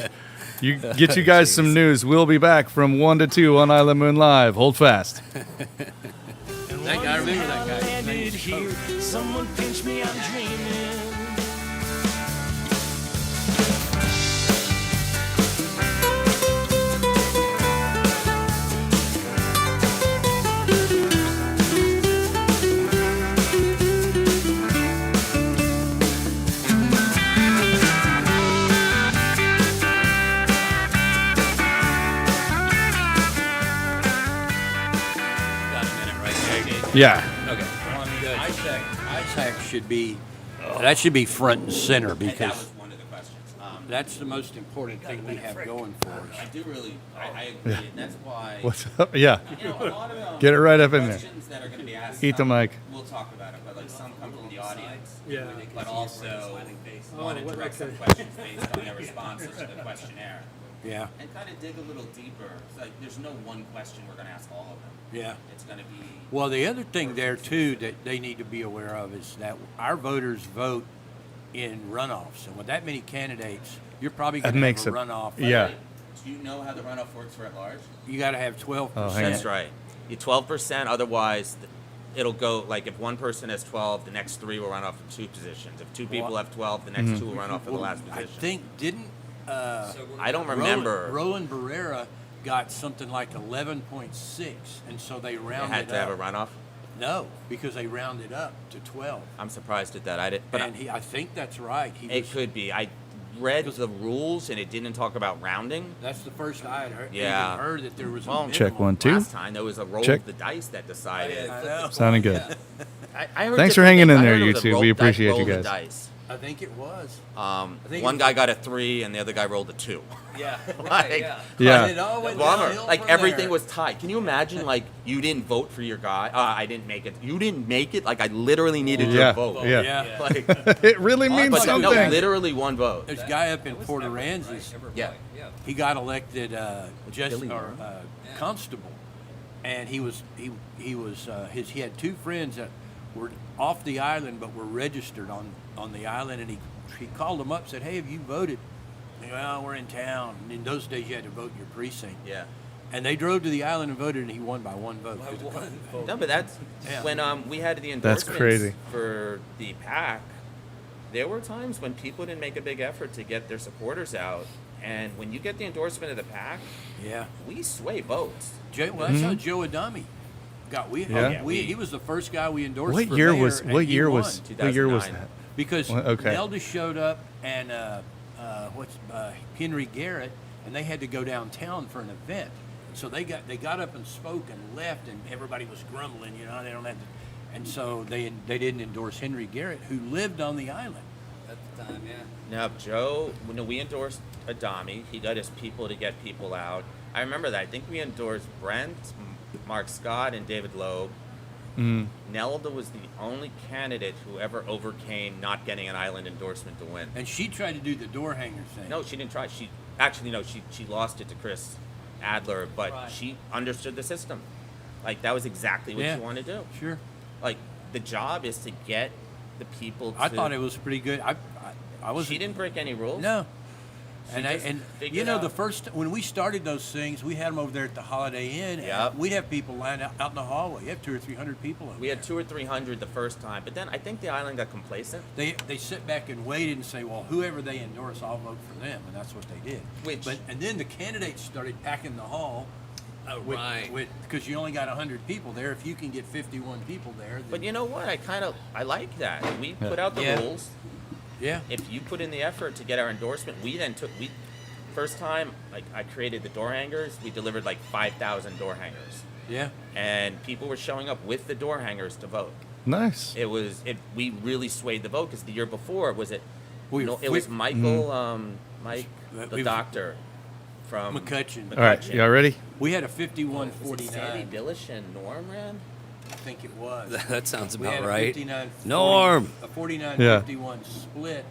Get you guys some news. We'll be back from 1 to 2 on Island Moon Live. Hold fast. That guy, I remember that guy. Landed here. Someone pinch me, I'm dreaming. Got a minute right there. Yeah. Okay. ISAC should be, that should be front and center that because was one of the questions. that's the most important thing we have going for us. I do really, I agree, and that's why. What's up? Yeah. A lot of them, Get it right up in there. questions that are going to be asked. Eat the mic. We'll talk about it, but some come from the audience. Yeah. But also want to direct some questions based on their responses to the questionnaire. Yeah. And kind of dig a little deeper. It's like there's no one question we're going to ask all of them. Yeah. It's going to be. Well, the other thing there too that they need to be aware of is that our voters vote in runoffs, and with that many candidates, you're probably going That to makes have a it- runoff. Yeah. Do you know how the runoff works for at large? You got to have 12%. Oh, hang on. That's right. You 12%. Otherwise, it'll go like if one person has 12, the next 3 will run off in 2 positions. If 2 people have 12, the next 2 will run off in the last I position. think didn't I don't remember. Roland Barrera got something like 11.6, and so they They rounded had to have a up. runoff. No, because they rounded up to 12. I'm surprised at that. I didn't. But And I think that's right. it could be. I read the rules and it didn't talk about rounding. That's the first I had heard, Yeah. even heard that there was Well, a Check minimum. 1, 2. Last time there was a roll Check. of the dice that decided. I know. Sounding good. I heard Thanks for different hanging things. in I there, heard it you was a two. roll We di- appreciate roll you the guys. dice. I think it was. think One it guy got a 3 and the other guy rolled a 2. Yeah, Like, Yeah. And it all went Bummer. downhill Like from everything there. was tied. Can you imagine? Like you didn't vote for your guy. I didn't make it. You didn't make it. Like I literally needed Yeah. your vote. Yeah. Yeah. Like, It really means but something. no, literally one vote. There's a guy up in Port Aransas. Yeah. He got elected Billy constable, and he had 2 friends that were off the island but were registered on the island, and he called them up and said, "Hey, have you voted?" They go, "Well, we're in town." And in those days, you had to vote in your precinct. Yeah. And they drove to the island and voted, and he won by 1 vote. No, but that's Yeah. when we had the That's endorsements crazy. for the PAC. There were times when people didn't make a big effort to get their supporters out, and when you get the endorsement of the PAC, Yeah. we sway votes. That's how Joe Adami got. Yeah. He was the first guy we endorsed. What for year mayor, was and what he year won. was what year was 2009. that? Because Well, okay. Nelda showed up and Henry Garrett, and they had to go downtown for an event. So they got up and spoke and left, and everybody was grumbling, they don't have to. And so they didn't endorse Henry Garrett, who lived on the island. At the time, yeah. Now, Joe, when we endorsed Adami, he got his people to get people out. I remember that. I think we endorsed Brent, Mark Scott, and David Loeb. Nelda was the only candidate who ever overcame not getting an island endorsement to win. And she tried to do the door hanger thing. No, she didn't try. She lost it to Chris Adler, but she understood the system. Like that was exactly what she wanted to do. Sure. Like the job is to get the people to. I thought it was pretty good. I was. She didn't break any rules. No. She just figured out. The first when we started those things, we had them over there at the Holiday Inn. Yep. And we'd have people lined out in the hallway. You have 200 or 300 people. We had 200 or 300 the first time, but then I think the island got complacent. They sit back and waited and say, well, whoever they endorse, I'll vote for them, and that's what they did. And then the candidates started packing the hall. Because you only got 100 people there. If you can get 51 people there. But you know what? I like that. We put out the rules. Yeah. If you put in the effort to get our endorsement, first time like I created the door hangers, we delivered like 5,000 door hangers. Yeah. And people were showing up with the door hangers to vote. Nice. We really swayed the vote because the year before it was Michael, Mike, the doctor from McCutcheon. All right, y'all ready? We had a Sandy 51-49. Dillish and Norm ran. I think it was. That sounds We about had a right. 59-40 Norm. A 49-51 split,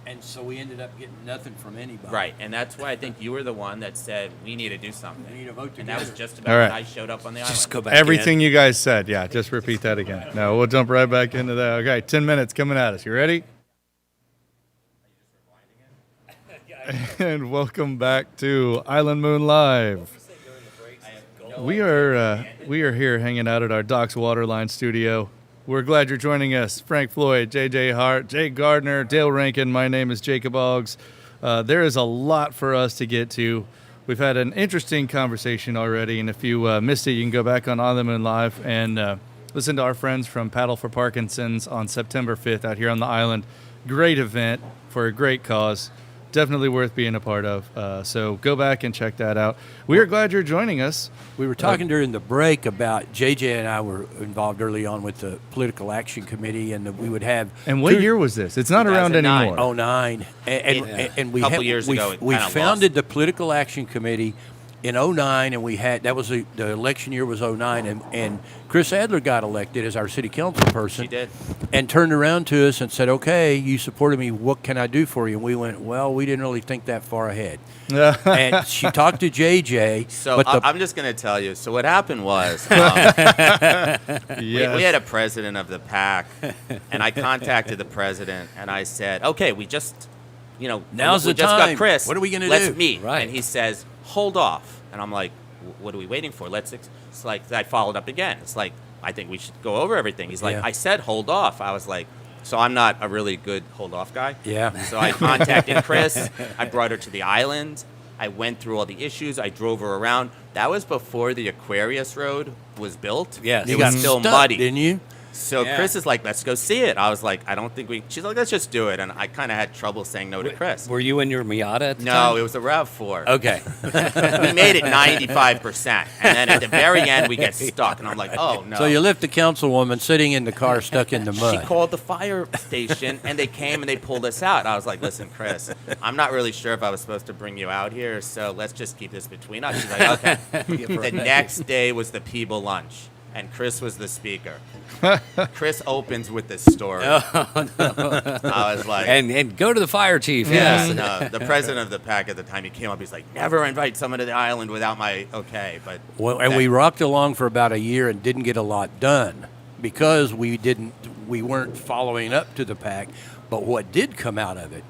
and so we ended up getting nothing from anybody. Right, and that's why I think you were the one that said we need to do something. We need to vote And that was together. just about All right. when I showed up on the Just island. go back. Everything you guys said, yeah. Just repeat that again. No, we'll jump right back into that. Okay, 10 minutes coming at us. You ready? And welcome back to Island Moon Live. We are here hanging out at our Docks Waterline studio. We're glad you're joining us. Frank Floyd, J.J. Hart, Jake Gardner, Dale Rankin. My name is Jacob Oggs. There is a lot for us to get to. We've had an interesting conversation already, and if you missed it, you can go back on Island Moon Live and listen to our friends from Paddle for Parkinson's on September 5th out here on the island. Great event for a great cause. Definitely worth being a part of. So go back and check that out. We are glad you're joining us. We were talking during the break about JJ and I were involved early on with the Political Action Committee, and we would have. And what year was this? It's not around 2009. anymore. 09. And we Couple years ago, it we kinda founded the Political Action Committee in 09, and we had that was the election year was 09, and Chris Adler got elected as our city council person. She did. And turned around to us and said, "Okay, you supported me. What can I do for you?" And we went, "Well, we didn't really think that far ahead." And she talked to JJ. So I'm just going to tell you. So what happened was we had a president of the PAC, and I contacted the president, and I said, "Okay, we just Now's we the just time. got Chris. What are we gonna Let's do?" meet." Right. And he says, "Hold off." And I'm like, "What are we waiting for? It's like I followed up again. It's like I think we should go over everything." He's like, Yeah. "I said hold off." I was like, so I'm not a really good hold off guy. Yeah. So I contacted Chris. I brought her to the island. I went through all the issues. I drove her around. That was before the Aquarius Road was built. Yes. It You was got still stuck, muddy. didn't you? So Yeah. Chris is like, let's go see it. I was like, I don't think we. She's like, let's just do it. And I kind of had trouble saying no to Chris. Were you in your Miata at the No, time? it was a RAV4. Okay. We made it 95%, and then at the very end we get stuck, and I'm like, oh no. So you left the councilwoman sitting in the car stuck in the She mud. called the fire station, and they came and they pulled us out. I was like, listen, Chris, I'm not really sure if I was supposed to bring you out here, so let's just keep this between us. She's like, okay. The next day was the Peeble lunch, and Chris was the speaker. Chris opens with this story. I was like, and go to the fire chief. yes. Yes. No, the president of the PAC at the time, he came up, he's like, never invite someone to the island without my okay. But Well, and we rocked along for about a year and didn't get a lot done because we weren't following up to the PAC. But what did come out of it,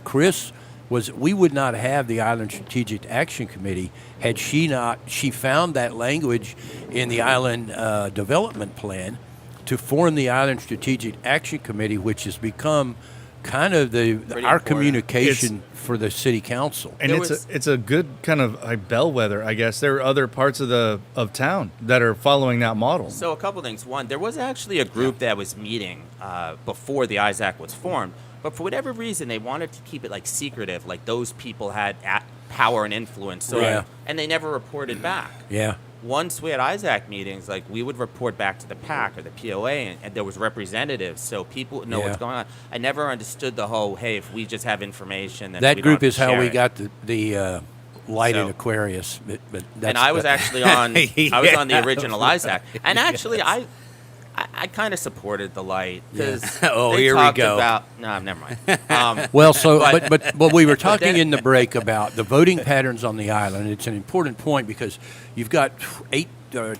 Chris, was we would not have the Island Strategic Action Committee had she found that language in the Island Development Plan to form the Island Strategic Action Committee, which has become kind of our important. communication for the city council. And There it's was- it's a good kind of a bellwether, I guess. There are other parts of town that are following that model. So a couple things. One, there was actually a group that was meeting before the ISAC was formed, but for whatever reason, they wanted to keep it like secretive, like those people had power and influence. So, Yeah. and they never reported back. Yeah. Once we had ISAC meetings, like we would report back to the PAC or the POA, and there was representatives, so people would know Yeah. what's going on. I never understood the whole, hey, if we just have information, then That we group don't have is to how share we it. got the lighted So- Aquarius. But that's And I was actually on. I was on the Yeah. original ISAC, and actually, I kind of supported the light because Oh, they here we talked go. about. No, never mind. Well, so But- but we were talking then- in the break about the voting patterns on the island. It's an important point because you've got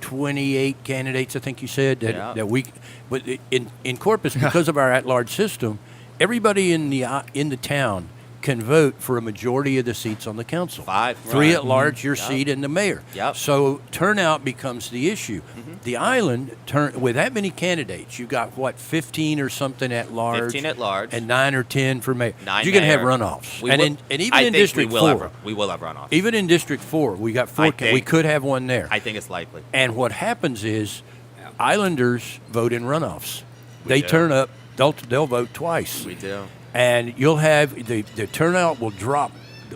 28 candidates, I think you said Yeah. that we. But in Corpus, because of our at-large system, everybody in the town can vote for a majority of the seats on the council. 5, 3 right. at large, your Yep. seat, and the mayor. Yep. So turnout becomes the issue. The island, with that many candidates, you've got what, 15 or something at large, 15 at large. and 9 or 10 for mayor. 9 You're going to have mayor. runoffs, We and will- and even I in think District we will 4, we will have runoffs. even in District 4, we got 4. I We think- could have one there. I think it's likely. And what happens is, Islanders vote in runoffs. We They do. turn up. They'll vote twice. We do. And you'll have the turnout will drop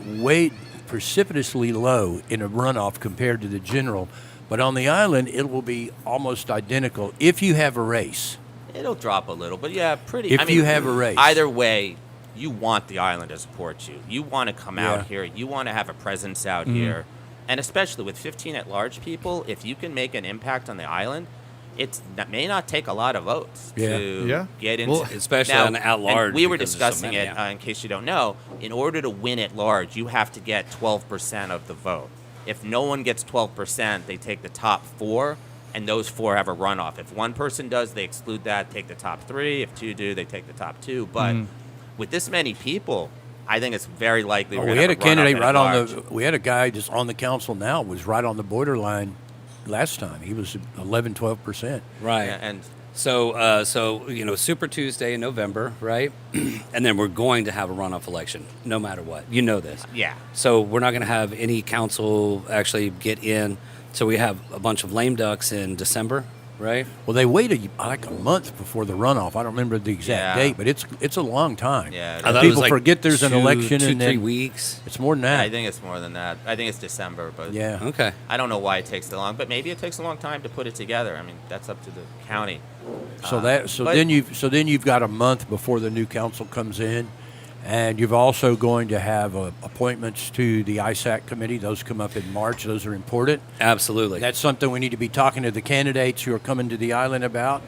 way precipitously low in a runoff compared to the general, but on the island it will be almost identical if you have a race. It'll drop a little, but yeah, pretty. If I mean, you have a race. Either way, you want the island to support you. You want to come Yeah. out here. You want to have a presence out here. And especially with 15 at-large people, if you can make an impact on the island, that may not take a lot of votes Yeah. to Yeah. get into. Well, especially Now, on at-large and we were because there's so discussing many, it, yeah. in case you don't know. In order to win at large, you have to get 12% of the vote. If no one gets 12%, they take the top 4, and those 4 have a runoff. If one person does, they exclude that, take the top 3. If 2 do, they take the top 2. But with this many people, I think it's very likely we're we gonna had a have runoff candidate at right on large. the. We had a guy just on the council now was right on the borderline. Last time he was 11-12%. Right. Yeah, and So Super Tuesday in November, right? And then we're going to have a runoff election, no matter what. You know this. yeah. So we're not going to have any council actually get in. So we have a bunch of lame ducks in December, right? Well, they waited like a month before the runoff. I don't remember the exact Yeah. date, but it's a long time. Yeah, it I is. thought it was People like forget there's an election, two, and 3 then weeks. it's more than that. I think it's more than that. I think it's December, but Yeah. Okay. I don't know why it takes so long, but maybe it takes a long time to put it together. I mean, that's up to the county. So but- then you've got a month before the new council comes in, and you've also going to have appointments to the ISAC committee. Those come up in March. Those are important. Absolutely. That's something we need to be talking to the candidates who are coming to the island about.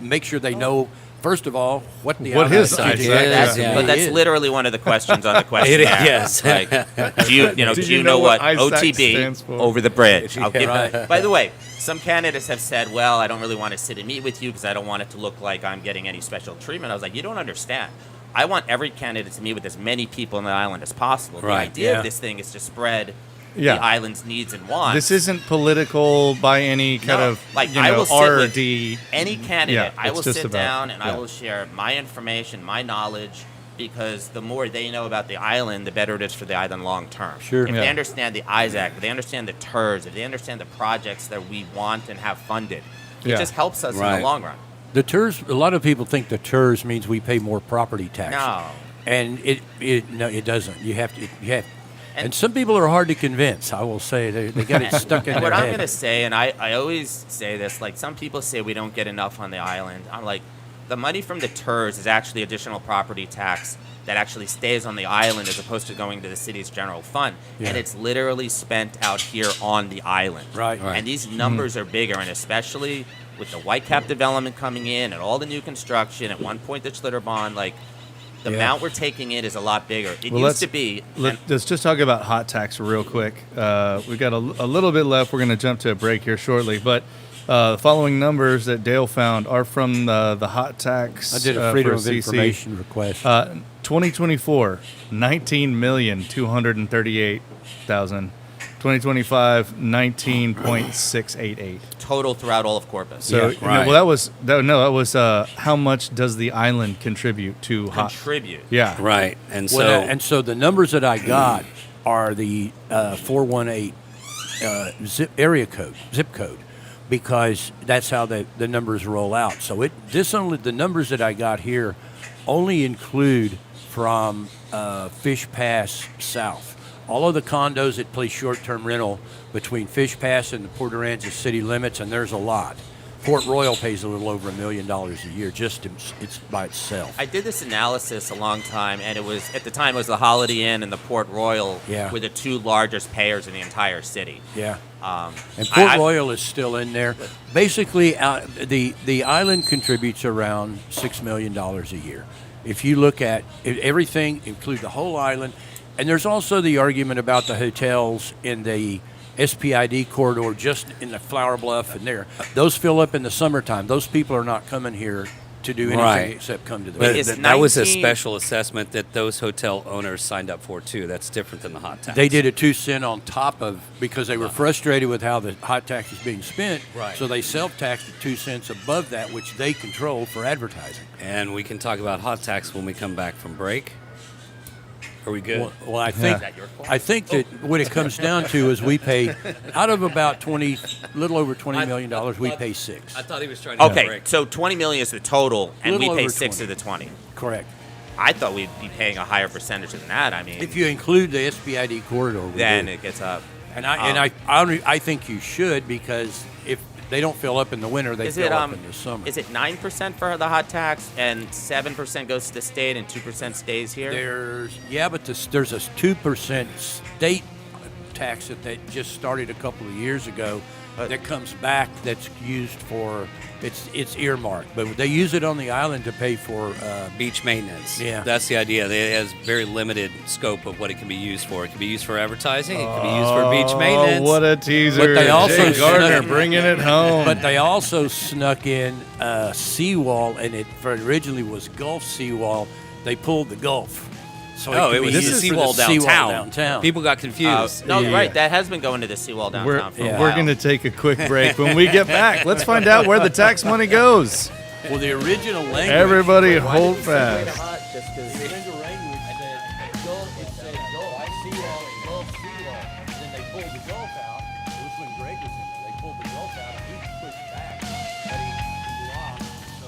Make sure they know, first of all, what the What Island his Strategic ISAC Action is, Committee yeah. But that's is. literally one of the questions on the questionnaire. Yes. Like, do you know what ISAC OTB stands for? over the bridge? I'll give right. By the way, some candidates have said, well, I don't really want to sit and meet with you because I don't want it to look like I'm getting any special treatment. I was like, you don't understand. I want every candidate to meet with as many people on the island as possible. The Right, idea yeah. of this thing is to spread Yeah. the island's needs and wants. This isn't political by any kind No, of like, I will sit with RD. any candidate. Yeah, I it's will just sit about- down and I yeah. will share my information, my knowledge, because the more they know about the island, the better it is for the island long term. Sure. If Yeah. they understand the ISAC, if they understand the TERS, if they understand the projects that we want and have funded, it Yeah. just helps us in Right. the long run. The TERS. A lot of people think the TERS means we pay more property tax. No. And it doesn't. You have to. And some people are hard to convince. I will say they got it stuck in their What head. I'm going to say, and I always say this, like some people say we don't get enough on the island. I'm like, the money from the TERS is actually additional property tax that actually stays on the island as opposed to going to the city's general fund. Yeah. And it's literally spent out here on the island. Right. And these numbers are bigger, and especially with the Whitecap development coming in and all the new construction, at one point the Schlitterbahn, like, the amount we're taking in is a lot bigger. It used to be. Let's just talk about hot tax real quick. We've got a little bit left. We're going to jump to a break here shortly. But the following numbers that Dale found are from the hot tax. I did a freedom for of CC. information request. 2024, 19,238,000. 2025, 19.688. total throughout all of Corpus. So, Yeah, right. that was how much does the island contribute to hot? Contribute. Yeah. Right. And so And so the numbers that I got are the 418 zip code, because that's how the numbers roll out. So the numbers that I got here only include from Fish Pass south. All of the condos that play short-term rental between Fish Pass and the Port Aransas city limits, and there's a lot. Port Royal pays a little over $1 million a year it's by itself. I did this analysis a long time, and it was at the time it was the Holiday Inn and the Port Royal were the two largest payers in the entire city. Yeah. And Port Royal is still in there. Basically, the island contributes around $6 million a year. If you look at everything, include the whole island, and there's also the argument about the hotels in the SPID corridor, just in the Flower Bluff and there. Those fill up in the summertime. Those people are not coming here to do anything Right. except come to the but It's that was a 19 special assessment that those hotel owners signed up for too. That's different than the hot tax. They did a 2 cent on top of, because they were frustrated with how the hot tax was being spent. Right. So they self-taxed at 2 cents above that, which they control for advertising. And we can talk about hot tax when we come back from break. Are we good? Well, I think that what it comes down to is we pay out of about little over $20 million, we pay $6. I thought he was trying to Okay, break. so 20 million is the total, and we Little pay over 6 of 20. the 20. Correct. I thought we'd be paying a higher percentage than that. I mean, If you include the SPID corridor, we then do. it gets up. And I think you should, because if they don't fill up in the winter, they Is fill it up in the summer. Is it 9% for the hot tax and 7% goes to the state and 2% stays here? But there's a 2% state tax that just started a couple of years ago that comes back, that's used for it's earmarked, but they use it on the island to pay for Beach maintenance. Yeah. That's the idea. It has very limited scope of what it can be used for. It can be used for advertising. It can be used for beach maintenance. Oh, what a teaser. But they also Jay Gardner snuck- bringing it home. But they also snuck in seawall, and it originally was Gulf seawall. They pulled the Gulf. So Oh, could it be was used the for seawall downtown. downtown. People got confused. No, Yeah. right. That has been going to the seawall downtown for a while. We're going to take a quick break. When we get back, let's find out where the tax money goes. Well, the original language. Everybody hold fast. The original language said Gulf seawall and Gulf seawall. Then they pulled the Gulf out. It was when Greg was in there. They pulled the Gulf out, and he pushed back, but he blocked. So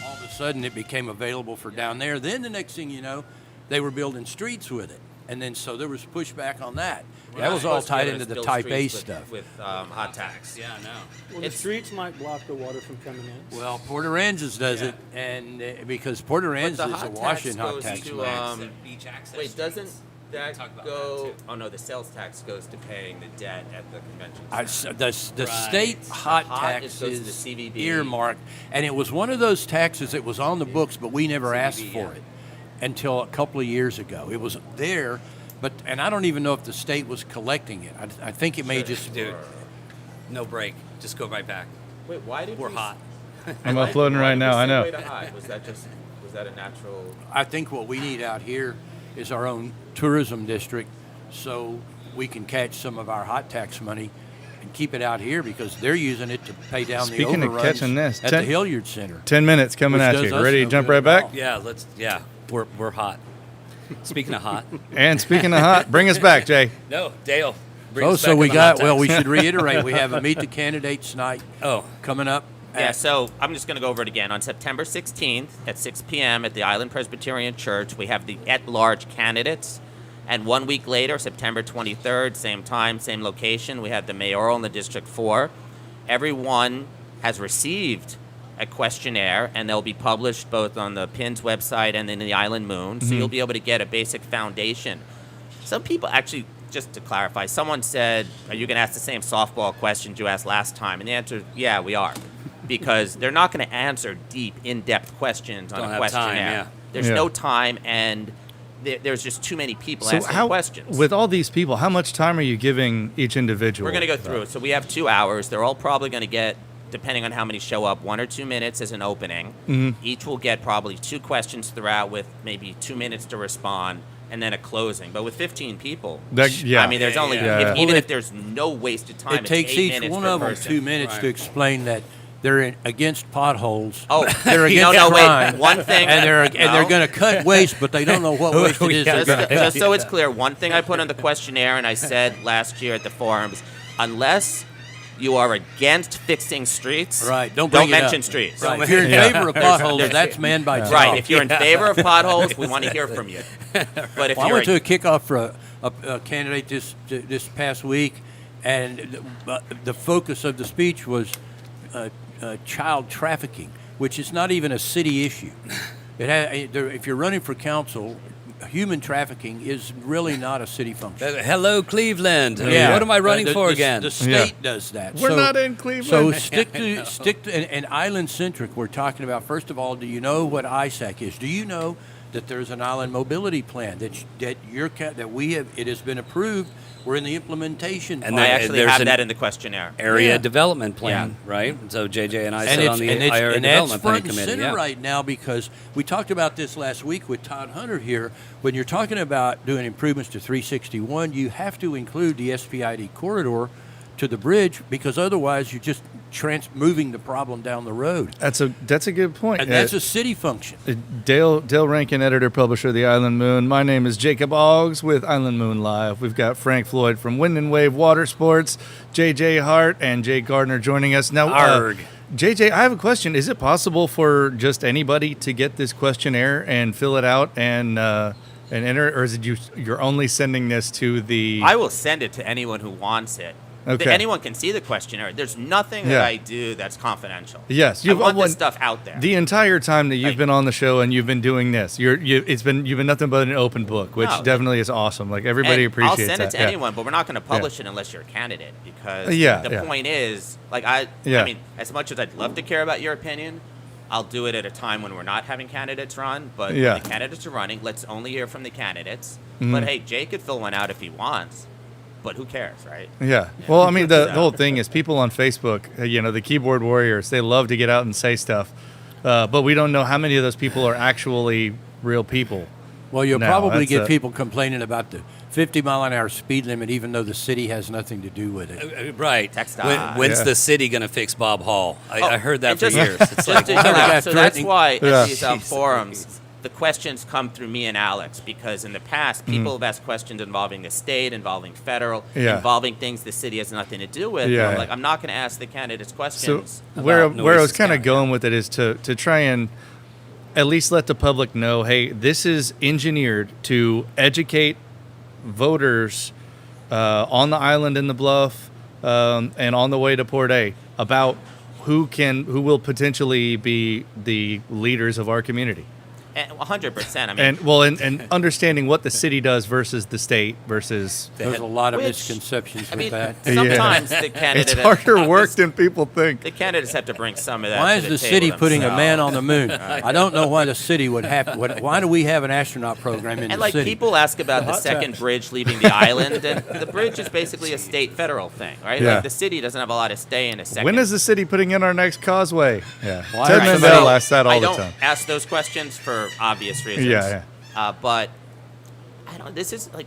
all of a sudden, it became available for down there. Then the next thing you know, they were building streets with it, and then so there was pushback on that. That was all tied into the Type A stuff. with hot tax. Yeah, no. Well, the streets might block the water from coming in. Well, Port Aransas does it, and because Port Aransas the is a hot tax Washington hot goes tax to, man. Beach access. Wait, doesn't that talk about go? that, too. Oh no, the sales tax goes to paying the debt at the convention. The state hot hot tax goes to is the CVB. earmarked, and it was one of those taxes that was on the books, but we never asked for it until a couple of years ago. It was there, and I don't even know if the state was collecting it. I think it may just Dude, no break. Just go right back. Wait, why did We're we- hot. I'm uploading right now. I know. Way to hide? Was that a natural? I think what we need out here is our own tourism district, so we can catch some of our hot tax money and keep it out here, because they're using it to pay down Speaking the of overruns catching this, at the Hilliard Center. 10 minutes coming Which at does you. us Ready to no jump good right at back? all. Yeah, we're hot. Speaking of hot. And speaking of hot, bring us back, Jay. No, Dale. Bring Oh, us so back we on the hot got, well, tax. we should reiterate, we have a Meet the Candidates night Oh, coming up Yeah, so I'm just going to go over it again. On September 16th at 6 p.m. at the Island Presbyterian Church, we have the at-large candidates. And 1 week later, September 23rd, same time, same location, we have the mayoral and the District 4. Everyone has received a questionnaire, and they'll be published both on the PINS website and in the Island Moon. So you'll be able to get a basic foundation. Some people actually, just to clarify, someone said, are you going to ask the same softball questions you asked last time? And the answer is, yeah, we are. Because they're not going to answer deep, in-depth questions on Don't a have questionnaire. time, yeah. There's Yeah. no time, and there's just too many people So asking questions. with all these people, how much time are you giving each individual? We're going to go through it. So we have 2 hours. They're all probably going to get, depending on how many show up, 1 or 2 minutes as an opening. Each will get probably 2 questions throughout with maybe 2 minutes to respond, and then a closing. But with 15 people, Yeah. I mean, there's only, Yeah. even Well, if there's no wasted time, It takes it's 8 each minutes one per of them person. 2 minutes to explain that they're against potholes. Oh, they're against no, wait. crime. One thing, and they're no. going to cut waste, but they don't know what waste it is. they're Just, gonna cut. just so it's clear, one thing I put on the questionnaire, and I said last year at the forums, unless you are against fixing streets, Right, don't bring it mention up. streets. Right. If you're in favor of potholes, that's man by job. Right. If you're in favor of potholes, we want to hear from you. But if Well, I you're went to a kickoff for a candidate this past week, and the focus of the speech was child trafficking, which is not even a city issue. If you're running for council, human trafficking is really not a city function. Hello, Cleveland. Yeah. What am I running The- for the- again? The state does that. We're not in So Cleveland. stick to and island centric. We're talking about, first of all, do you know what ISAC is? Do you know that there's an island mobility plan that we have? It has been approved. We're in the implementation. And I there- actually there's have an that in the questionnaire. Area Yeah. development plan, right? So JJ and I and sit it's, on the and it's, area and that's development plan front and committee. center Yeah. right now, because we talked about this last week with Todd Hunter here. When you're talking about doing improvements to 361, you have to include the SPID corridor to the bridge, because otherwise you're just moving the problem down the road. That's a good point. And that's a city function. Dale Rankin, editor, publisher of the Island Moon. My name is Jacob Oggs with Island Moon Live. We've got Frank Floyd from Wind and Wave Water Sports, JJ Hart, and Jake Gardner joining us now. Arg. JJ, I have a question. Is it possible for just anybody to get this questionnaire and fill it out and enter, or is it you're only sending this to the? I will send it to anyone who wants it. Okay. Anyone can see the questionnaire. There's nothing that I do that's confidential. Yes, I want this stuff out there. The entire time that you've been on the show and you've been doing this, you've been nothing but an open book, which No. definitely is awesome. Like everybody And appreciates I'll send that. it to Yeah. anyone, but we're not going to publish it unless you're a candidate, because Yeah, the yeah. point is, like I mean, as much as I'd love to care about your opinion, I'll do it at a time when we're not having candidates run. But Yeah. when the candidates are running, let's only hear from the candidates. Mhm. But hey, Jay could fill one out if he wants. But who cares, right? Yeah. Well, I mean, the whole thing is people on Facebook, the keyboard warriors, they love to get out and say stuff. But we don't know how many of those people are actually real people. Well, you'll No, probably that's get people complaining about the 50-mile-an-hour speed limit, even though the city has nothing to do with it. Right. Text When's Yeah. the city going to fix Bob Hall? I heard that And for just- years. It's just like, to chill out. So that's why Yeah. at these forums, the questions come through me and Alex, because in the past, people have asked questions involving the state, involving federal, Yeah. involving things the city has nothing to do with. Yeah. I'm like, I'm not going to ask the candidates So questions. where about I was Oasis kind of County. going with it is to try and at least let the public know, hey, this is engineered to educate voters on the island in the Bluff and on the way to Port A about who will potentially be the leaders of our community. And 100%. I mean, And understanding what the city does versus the state versus. There's a lot of Which- misconceptions I with mean, that. sometimes the candidate It's harder work than people think. The candidates have to bring some of that. Why to is the the table city putting a themselves. man on the moon? I don't know why the city would have. Why do we have an astronaut program in And the like city? people ask about the Hot second taps. bridge leaving the island, and the bridge is basically a state federal thing, right? Yeah. Like the city doesn't have a lot of stay in a second. When is the city putting in our next causeway? Yeah. Why Ted are Mandel somebody- asks that all I the don't time. ask those questions for obvious reasons. Yeah, but I don't. This is like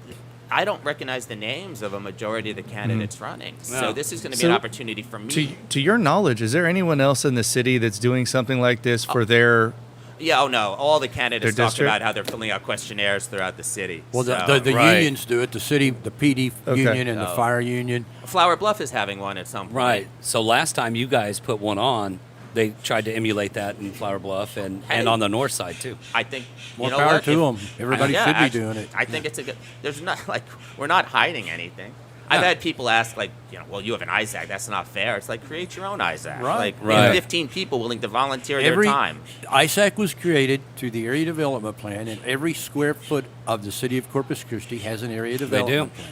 I don't recognize the names of a majority of the candidates running. So No. this is going to be So, an opportunity for me. To your knowledge, is there anyone else in the city that's doing something like this for their? Yeah. Oh no. All the candidates Their talk district? about how they're filling out questionnaires throughout the city. Well, So- the Right. unions do it. The city, the PD Okay. union, and the Oh. fire union. Flower Bluff is having one at some point. right. So last time you guys put one on, they tried to emulate that in Flower Bluff and on the north side too. I think More you know power what? to 'em. Everybody should be doing it. I think it's a good. There's not like we're not hiding anything. I've had people ask like, well, you have an ISAC. That's not fair. It's like create your own ISAC. Right. Like Right. maybe 15 people willing to volunteer their time. ISAC was created through the Area Development Plan, and every square foot of the city of Corpus Christi has an Area Development Plan.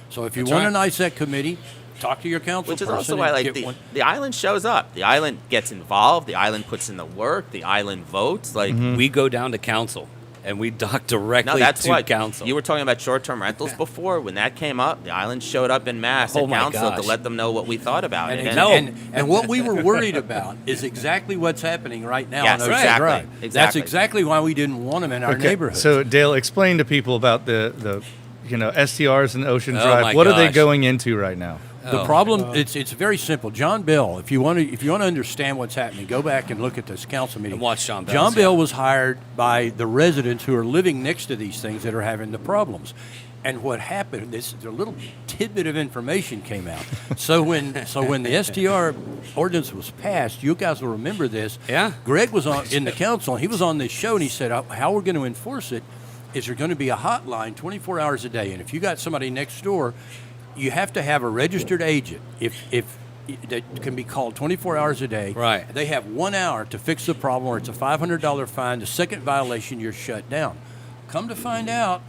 So if you That's want right. an ISAC committee, talk to your council Which is person also and why, like, get one. the island shows up. The island gets involved. The island puts in the work. The island votes. Like, We go down to council and we dock directly no, that's to what council. you were talking about short-term rentals before. When that came up, the island showed up in mass Oh at my council to gosh. let them know what we thought about it. And what we were worried about is exactly what's happening right now Yes, on Ocean exactly. Drive. That's Exactly. exactly why we didn't want them in our neighborhood. So Dale, explain to people about the STRs in Ocean Oh, Drive. my What are they gosh. going into right now? The problem it's very simple. John Bell, if you want to understand what's happening, go back and look at this council meeting. And watch John Bell. John Bell was hired by the residents who are living next to these things that are having the problems. And what happened, this a little tidbit of information came out. So when the STR ordinance was passed, you guys will remember this. Yeah. Greg was in the council, and he was on this show, and he said, how we're going to enforce it is there going to be a hotline 24 hours a day. And if you got somebody next door, you have to have a registered agent. If that can be called 24 hours a day. Right. They have 1 hour to fix the problem, or it's a $500 fine. The second violation, you're shut down. Come to find out,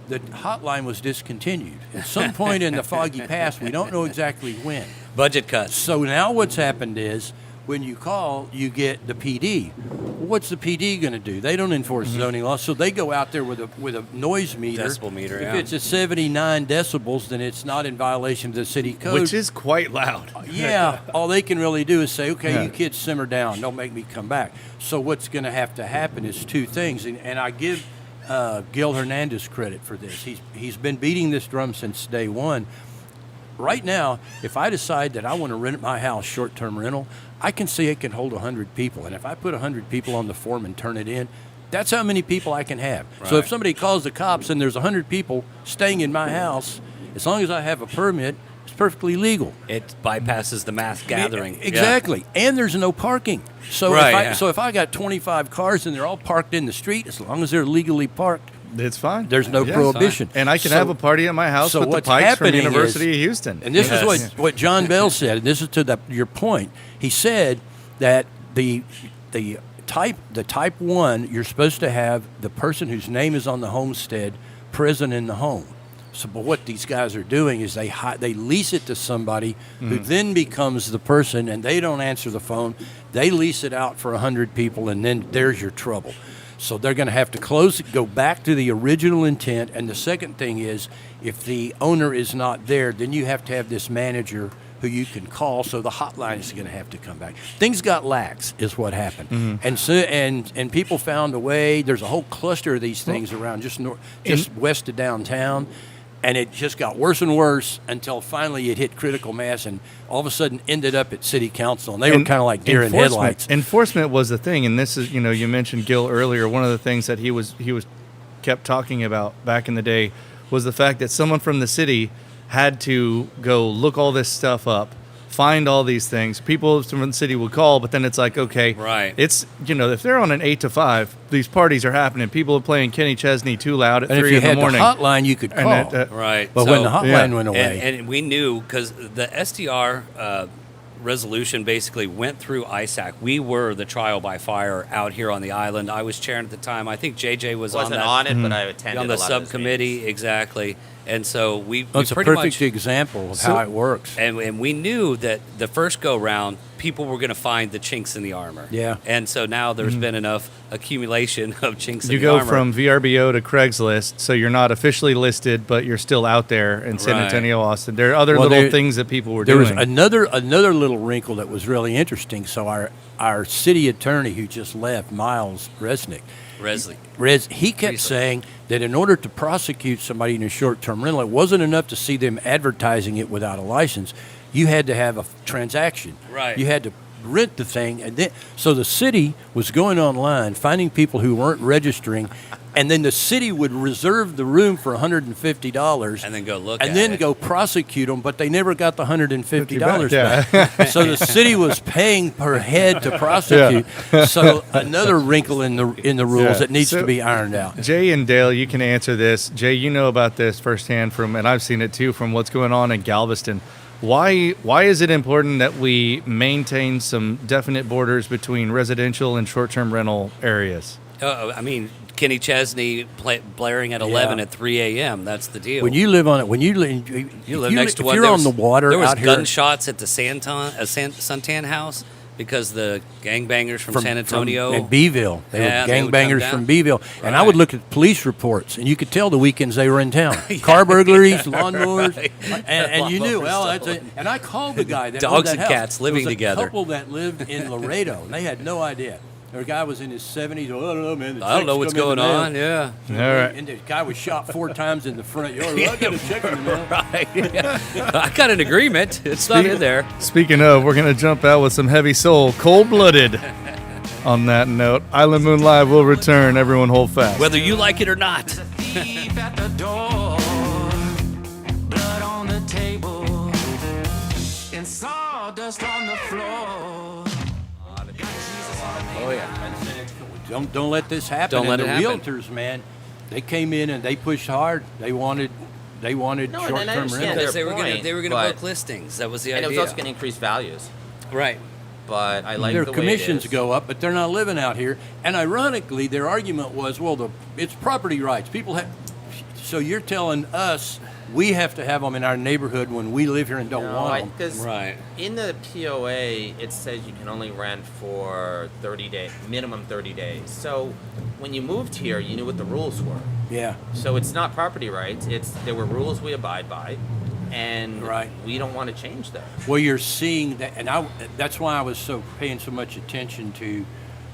the hotline was discontinued. At some point in the foggy past, we don't know exactly when. Budget cuts. So now what's happened is, when you call, you get the PD. What's the PD going to do? They don't enforce zoning laws, so they go out there with a noise meter. Decibel meter, If yeah. it's at 79 decibels, then it's not in violation of the city code. Which is quite loud. Yeah, all they can really do is say, okay, Yeah. you kids simmer down. Don't make me come back. So what's going to have to happen is two things, and I give Gil Hernandez credit for this. He's been beating this drum since day one. Right now, if I decide that I want to rent my house short-term rental, I can see it can hold 100 people. And if I put 100 people on the form and turn it in, that's how many people I can have. So if Right. somebody calls the cops and there's 100 people staying in my house, as long as I have a permit, it's perfectly legal. It bypasses the mass gathering. Exactly. And there's no parking. So Right, if I got 25 cars and they're all parked in the street, as long as they're legally parked, It's fine. there's no Yeah. prohibition. And I can So- have a party at my house so with the what's Pikes from happening University is- of Houston. And this Yes. is what John Bell said, and this is to your point. He said that the type 1, you're supposed to have the person whose name is on the homestead present in the home. So, but what these guys are doing is they lease it to somebody who then becomes the person, and they don't answer the phone. They lease it out for 100 people, and then there's your trouble. So they're going to have to close it, go back to the original intent. And the second thing is, if the owner is not there, then you have to have this manager who you can call. So the hotline is going to have to come back. Things got lax, is what happened. And so and people found a way. There's a whole cluster of these things around just west of downtown. And it just got worse and worse until finally it hit critical mass, and all of a sudden ended up at city council, and they were kind of like deer in headlights. Enforcement was the thing, and this is, you mentioned Gil earlier. One of the things that he was kept talking about back in the day was the fact that someone from the city had to go look all this stuff up, find all these things. People from the city would call, but then it's like, okay, Right. It's if they're on an 8 to 5, these parties are happening. People are playing Kenny Chesney too loud at And 3 if you in the had morning. the hotline, you could call. And Right. But So- when the hotline went away, And we knew, because the STR resolution basically went through ISAC. We were the trial by fire out here on the island. I was chairing at the time. I think JJ was Wasn't on on that. it, but I attended on the a lot of those subcommittee, meetings. exactly. And so we it's a pretty perfect much, example of how it works. and we knew that the first go round, people were going to find the chinks in the armor. Yeah. And so now there's been enough accumulation of chinks in You the go armor. from VRBO to Craigslist, so you're not officially listed, but you're still out there in San Right. Antonio, Austin. There are other Well, little there- things that people were There doing. was another little wrinkle that was really interesting. So our city attorney who just left, Miles Resnick, he kept saying that in order to prosecute somebody in a short-term rental, it wasn't enough to see them advertising it without a license. You had to have a transaction. Right. You had to rent the thing, and then so the city was going online, finding people who weren't registering, and then the city would reserve the room for $150, And then go look and at then it. go prosecute them, but they never got the $150 back, back. So the city was paying per head to prosecute. So another wrinkle in the rules Yeah. that needs So- to be ironed out. Jay and Dale, you can answer this. Jay, you know about this firsthand and I've seen it too, from what's going on in Galveston. Why is it important that we maintain some definite borders between residential and short-term rental areas? I mean, Kenny Chesney blaring at 11 at 3 a.m. That's the deal. When you live on it, You live next to if one. you're there on the water there was out here gunshots at the Suntan House because the gangbangers from San Antonio and Beeville, they Yeah, were they would come gangbangers down. from Beeville, and I Right. would look at police reports, and you could tell the weekends they were in town. Car burglaries, lawnmowers, Right. and you knew. Lawnmowers, Well, that's it. And I called the guy that Dogs owned that and house. cats living There was together. A couple that lived in Laredo, and they had no idea. The guy was in his 70s. Oh, I don't know, man. The I don't checks know what's come in going the on. mail. Yeah. All right. And the guy was shot 4 times in the front yard. Well, I got a check in the mail. Right. I got an agreement. It's not in there. Speaking of, we're going to jump out with some heavy soul, Cold-Blooded. On that note, Island Moon Live will return. Everyone hold fast. Whether you like it or not. Thief at the door, blood on the table, and sawdust on the floor. Oh yeah. Don't let this happen. Don't let and it the happen. realtors, man, they came in and they pushed hard. They wanted No, and I short-term understand rentals. Because they were point, gonna but- book listings. That was the And it idea. was also going to increase values. Right. But I like Their the way commissions it is. go up, but they're not living out here. And ironically, their argument was, well, it's property rights. People have. So you're telling us we have to have them in our neighborhood when we live here and don't want them. Because Right. in the POA, it says you can only rent for 30 days, minimum 30 days. So when you moved here, you knew what the rules were. Yeah. So it's not property rights. There were rules we abide by, and Right. we don't want to change those. Well, you're seeing that, and that's why I was paying so much attention to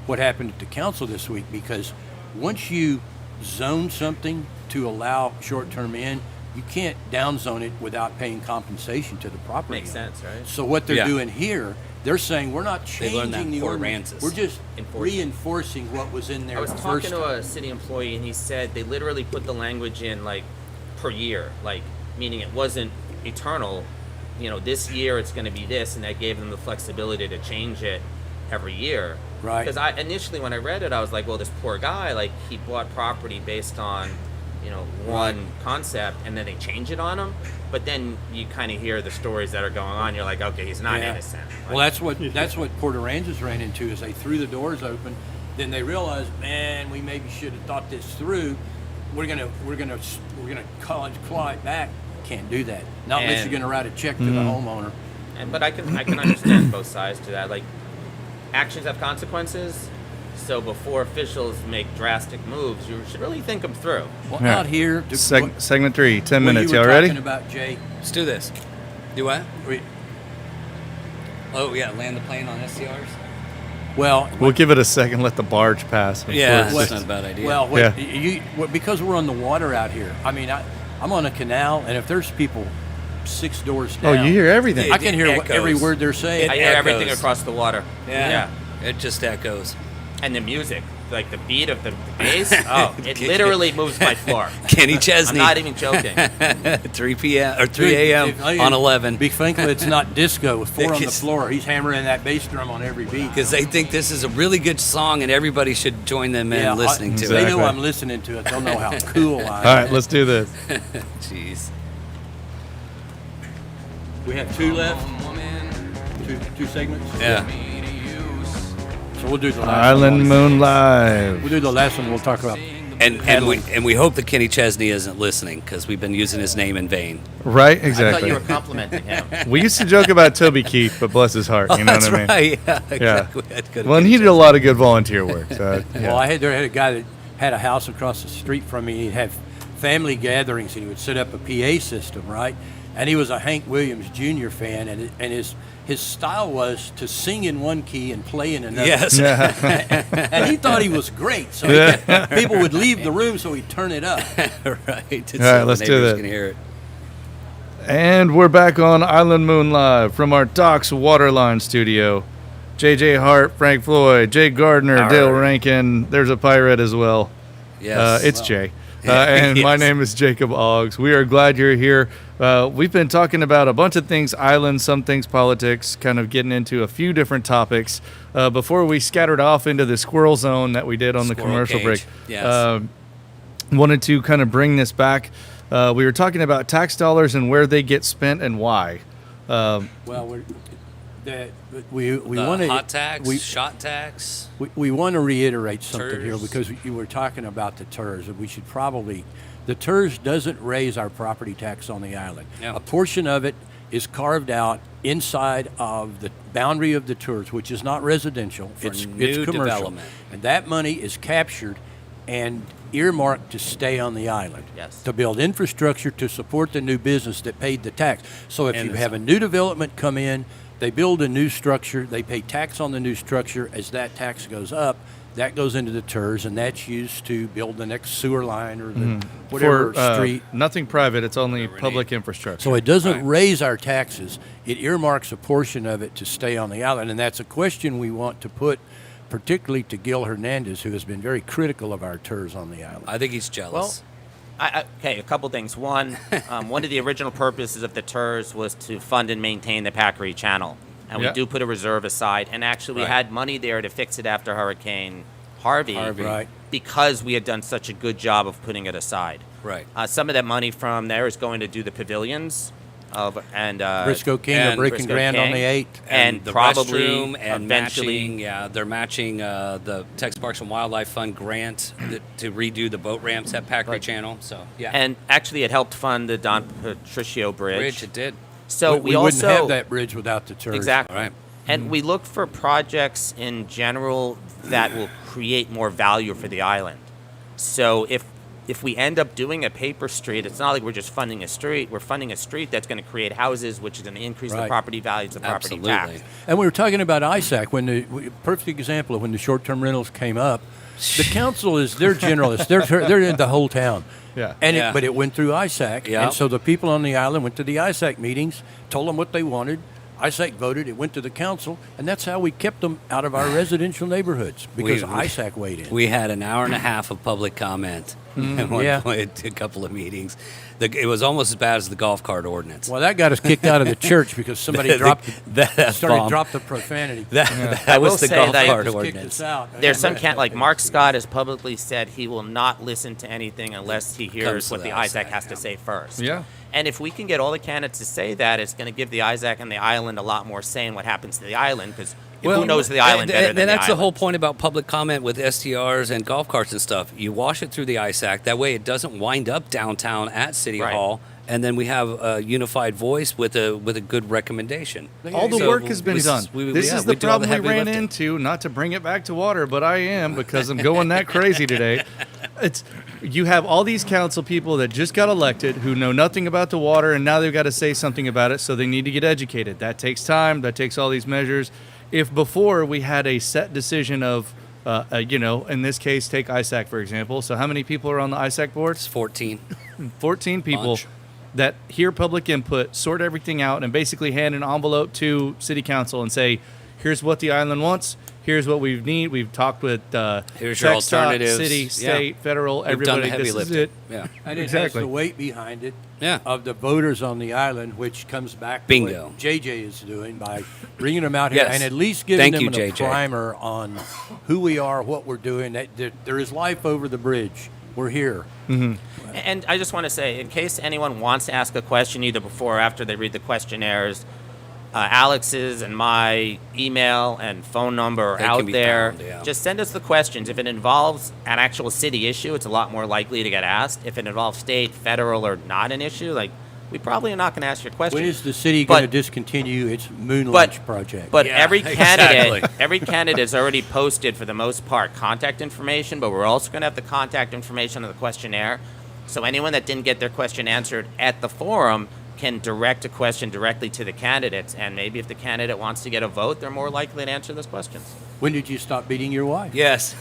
what happened at the council this week, because once you zone something to allow short-term in, you can't downzone it without paying compensation to the property. Makes sense, right? So what they're Yeah. doing here, they're saying we're not They learned that changing in the Fort ordinance. Aransas. We're just Enforcing. reinforcing what was in there I was the talking first to time. a city employee, and he said they literally put the language in like per year, like meaning it wasn't eternal. You know, this year it's going to be this, and that gave them the flexibility to change it every year. Right. Because I initially, when I read it, I was like, well, this poor guy, like he bought property based on, you know, one concept, and then they change it on him. But then you kind of hear the stories that are going on. You're like, okay, he's not Yeah. innocent. Well, that's what Port Aransas ran into, is they threw the doors open. Then they realized, man, we maybe should have thought this through. We're gonna claw it back. Can't do that. Not unless And- you're gonna write a check to the homeowner. But I can understand both sides to that. Like, actions have consequences. So before officials make drastic moves, you should really think them through. Well, Yeah. out here, Segment 3, 10 what minutes. you Y'all were ready? talking about, Jay. Let's do this. Do what? we- Oh, yeah. Land the plane on SCRs? Well, We'll give it a second, let the barge pass. before Yeah, it's- that's not a bad idea. Well, Yeah. because we're on the water out here. I mean, I'm on a canal, and if there's people 6 doors Oh, down, you hear everything. I can hear It every echoes. word they're saying. I hear everything echoes. across the water. Yeah. It just echoes. And the music, like the beat of the bass, oh, it literally moves my floor. Kenny I'm Chesney. not even joking. 3 p.m. or 3 a.m. on 11. Be thankful it's not disco with 4 on the Because- floor. He's hammering that bass drum on every beat. Because they think this is a really good song and everybody should join them in listening to They it. know Exactly. I'm listening to it. They'll know how cool I am. All right, let's do this. Jeez. We have 2 left. Two segments. Yeah. So we'll do the last Island one. Moon Live. We'll do the last one. We'll talk about. And we hope that Kenny Chesney isn't listening because we've been using his name in vain. Right, I thought exactly. you were complimenting him. We used to joke about Toby Keith, but bless his heart, you know That's what I mean? right. Yeah. Yeah. Exactly. That's good. Well, and he did a lot of good volunteer work. So, yeah. Well, I had a guy that had a house across the street from me. He'd have family gatherings, and he would set up a PA system, right? And he was a Hank Williams Jr. fan, and his style was to sing in one key and play in another. Yes. And he thought he was great, so people would leave the room, so he'd turn it up. Right. So All right, the let's do neighbors that. can hear it. And we're back on Island Moon Live from our Docks Waterline studio. J.J. Hart, Frank Floyd, Jay Gardner, Arr. Dale Rankin. There's a pirate as well. Yes. It's Jay. And my Yes. name is Jacob Oggs. We are glad you're here. We've been talking about a bunch of things, islands, some things politics, kind of getting into a few different topics. Before we scattered off into the squirrel zone that we did on the Squirrel commercial cage. break, Yes. wanted to kind of bring this back. We were talking about tax dollars and where they get spent and why. Well, we The want to hot tax, shot tax. we want to reiterate something here TERS. because you were talking about the TERS, and we should probably. The TERS doesn't raise our property tax on the island. Yeah. A portion of it is carved out inside of the boundary of the TERS, which is not residential. For it's new commercial, development. and that money is captured and earmarked to stay on the island. Yes. To build infrastructure to support the new business that paid the tax. So if And you the have a zone. new development come in, they build a new structure, they pay tax on the new structure. As that tax goes up, that goes into the TERS, and that's used to build the next sewer line or the whatever For street. nothing private, it's only public infrastructure. So it doesn't Right. raise our taxes. It earmarks a portion of it to stay on the island, and that's a question we want to put particularly to Gil Hernandez, who has been very critical of our TERS on the island. I think he's jealous. Okay, a couple things. One, one of the original purposes of the TERS was to fund and maintain the Packery Channel. And Yeah. we do put a reserve aside. And actually, we Right. had money there to fix it after Hurricane Harvey. Right. Because we had done such a good job of putting it aside. Right. Some of that money from there is going to do the pavilions Briscoe King and or Breaking Briscoe Grand on King. the 8th. and the probably restroom and eventually matching. They're matching the Texas Parks and Wildlife Fund grant to redo the boat ramps at Packery Channel. So yeah, And actually, it helped fund the Don Patricio bridge it did. So we also wouldn't have that bridge without the TERS. Exactly. Right. And we look for projects in general that will create more value for the island. So if we end up doing a paper street, it's not like we're just funding a street. We're funding a street that's going to create houses, which is going to increase the Right. property values, the property Absolutely. tax. And we were talking about ISAC perfect example of when the short-term rentals came up. The council they're generalists. They're in the whole town. Yeah. And Yeah. but it went through ISAC, Yeah. and so the people on the island went to the ISAC meetings, told them what they wanted. ISAC voted. It went to the council, and that's how we kept them out of our residential neighborhoods because ISAC weighed in. We had an hour and a half of public comment at one Yeah. point, a couple of meetings. It was almost as bad as the golf cart ordinance. Well, that got us kicked out of the church because somebody dropped that started bomb. drop the profanity. That I will was the say golf that- cart Just kicked ordinance. us out. There's some like Mark Scott has publicly said he will not listen to anything unless he Comes hears to what the the ISAC ISAC, has to say first. Yeah. And if we can get all the candidates to say that, it's going to give the ISAC and the island a lot more say in what happens to the island because who knows the island better than and that's the island? whole point about public comment with STRs and golf carts and stuff. You wash it through the ISAC. That way it doesn't wind up downtown at City Right. Hall. And then we have a unified voice with a good recommendation. All the So work has been done. This is the we do all problem we heavy ran lifting. into. Not to bring it back to water, but I am because I'm going that crazy today. You have all these council people that just got elected who know nothing about the water, and now they've got to say something about it, so they need to get educated. That takes time. That takes all these measures. If before we had a set decision of, in this case, take ISAC for example. So how many people are on the ISAC board? It's 14. 14 people Bunch. that hear public input, sort everything out, and basically hand an envelope to city council and say, here's what the island wants, here's what we need. We've talked with Here's your TxDOT, alternatives. city, Yeah. state, federal, We've done everybody. the heavy This is lifting. it. Yeah. And it Exactly. has the weight behind it Yeah. of the voters on the island, which comes back to Bingo. what JJ is doing by bringing them out here Yes. and at least giving Thank them you, a JJ. primer on who we are, what we're doing. That there is life over the bridge. We're here. And I just want to say, in case anyone wants to ask a question either before or after they read the questionnaires, Alex's and my email and phone number are They can out be there. found, yeah. Just send us the questions. If it involves an actual city issue, it's a lot more likely to get asked. If it involves state, federal, or not an issue, we probably are not going to ask your question. When is the city But- going to discontinue its moon launch project? But Yeah, every candidate, exactly. every candidate has already posted, for the most part, contact information. But we're also going to have the contact information of the questionnaire. So anyone that didn't get their question answered at the forum can direct a question directly to the candidates. And maybe if the candidate wants to get a vote, they're more likely to answer those questions. when did you stop beating your wife? Yes.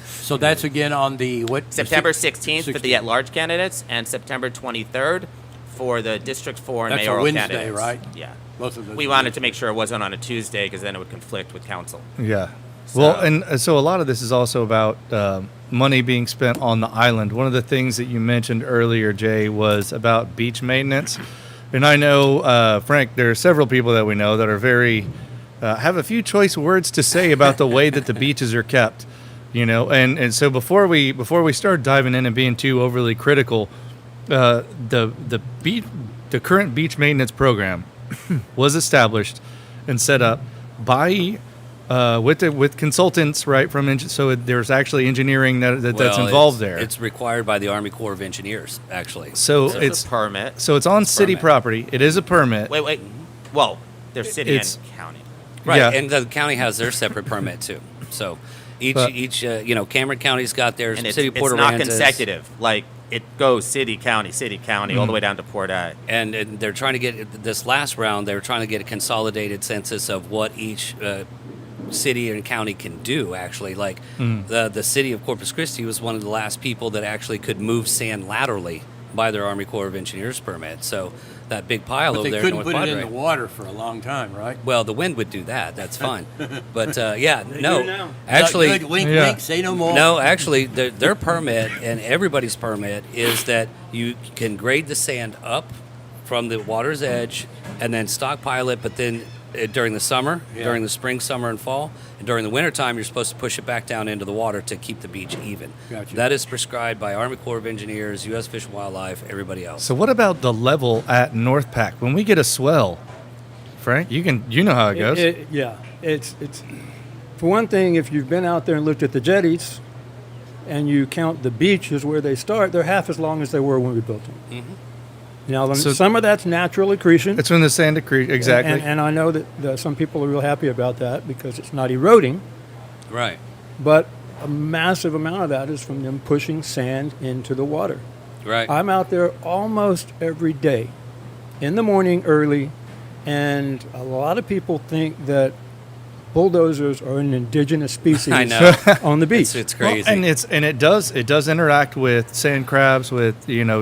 So that's again on the what? September 16th for the at-large candidates, and September 23rd For the District 4 and That's a mayoral Wednesday, candidates. right? Yeah. Both of those We are wanted to make sure it wasn't on a Tuesday because then it would conflict with council. Yeah. Well, and so a lot of this is also about money being spent on the island. One of the things that you mentioned earlier, Jay, was about beach maintenance. And I know, Frank, there are several people that we know that are very, have a few choice words to say about the way that the beaches are kept. You know, and so before we start diving in and being too overly critical, the current beach maintenance program was established and set up by with consultants, right? So there's actually engineering that's involved there. It's required by the Army Corps of Engineers, actually. So it's a permit. So it's on city Permit. property. It is a permit. Wait. Well, there's city It's- and county. Right, Yeah. and the county has their separate permit too. So each Cameron County's got theirs. And City of Port it's not Aransas. consecutive. Like, it goes city, county, all the way down to Port A. And they're trying to get this last round. They're trying to get a consolidated census of what each city and county can do. Actually, like the city of Corpus Christi was one of the last people that actually could move sand laterally by their Army Corps of Engineers permit. So that big pile But over they there, couldn't North put it in Padre. the water for a long time, right? Well, the wind would do that. That's fine. But do no, now. actually, Good. Wink, Yeah. wink. Say no more. no, actually, their permit and everybody's permit is that you can grade the sand up from the water's edge and then stockpile it. But then during the summer, Yeah. during the spring, summer, and fall, and during the wintertime, you're supposed to push it back down into the water to keep the beach even. Gotcha. That is prescribed by Army Corps of Engineers, U.S. Fish and Wildlife, everybody else. So what about the level at North Pack? When we get a swell, Frank, you know how it goes. It's for one thing, if you've been out there and looked at the jetties, and you count the beaches where they start, they're half as long as they were when we built them. Mm-hmm. Now, So- some of that's natural accretion. It's when the sand accretes. Exactly. And I know that some people are real happy about that because it's not eroding, Right. but a massive amount of that is from them pushing sand into the water. Right. I'm out there almost every day, in the morning early, and a lot of people think that bulldozers are an indigenous species I know. on the beach. It's Well, crazy. and it does interact with sand crabs, with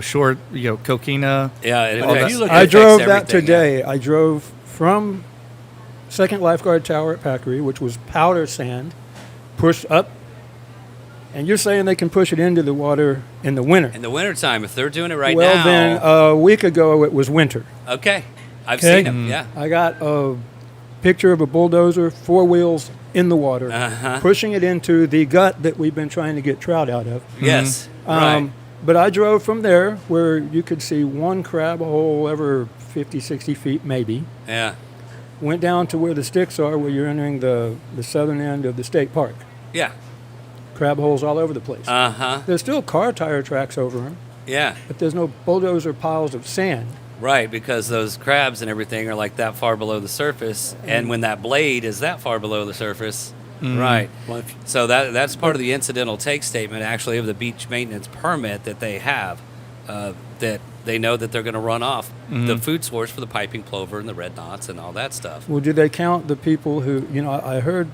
short coquina. yeah, it But if affects- you look it I affects drove that everything, yeah. today. I drove from Second Lifeguard Tower at Packery, which was powder sand, pushed up. And you're saying they can push it into the water in the winter. In the wintertime, if they're doing it right well, now. then a week ago it was winter. Okay. I've Okay. seen them, yeah. I got a picture of a bulldozer, 4 wheels in the water, Uh-huh. pushing it into the gut that we've been trying to get trout out of. Yes. Right. But I drove from there where you could see one crab hole every 50, 60 feet maybe. Yeah. Went down to where the sticks are, where you're entering the southern end of the state park. Yeah. Crab holes all over the place. Uh-huh. There's still car tire tracks over them, Yeah. but there's no bulldozer piles of sand. Right, because those crabs and everything are like that far below the surface, and when that blade is that far below the surface, right. Well, if- So that's part of the incidental take statement, actually, of the beach maintenance permit that they have, that they know that they're going to run off the food source for the piping plover and the red knots and all that stuff. Well, do they count the people who, I heard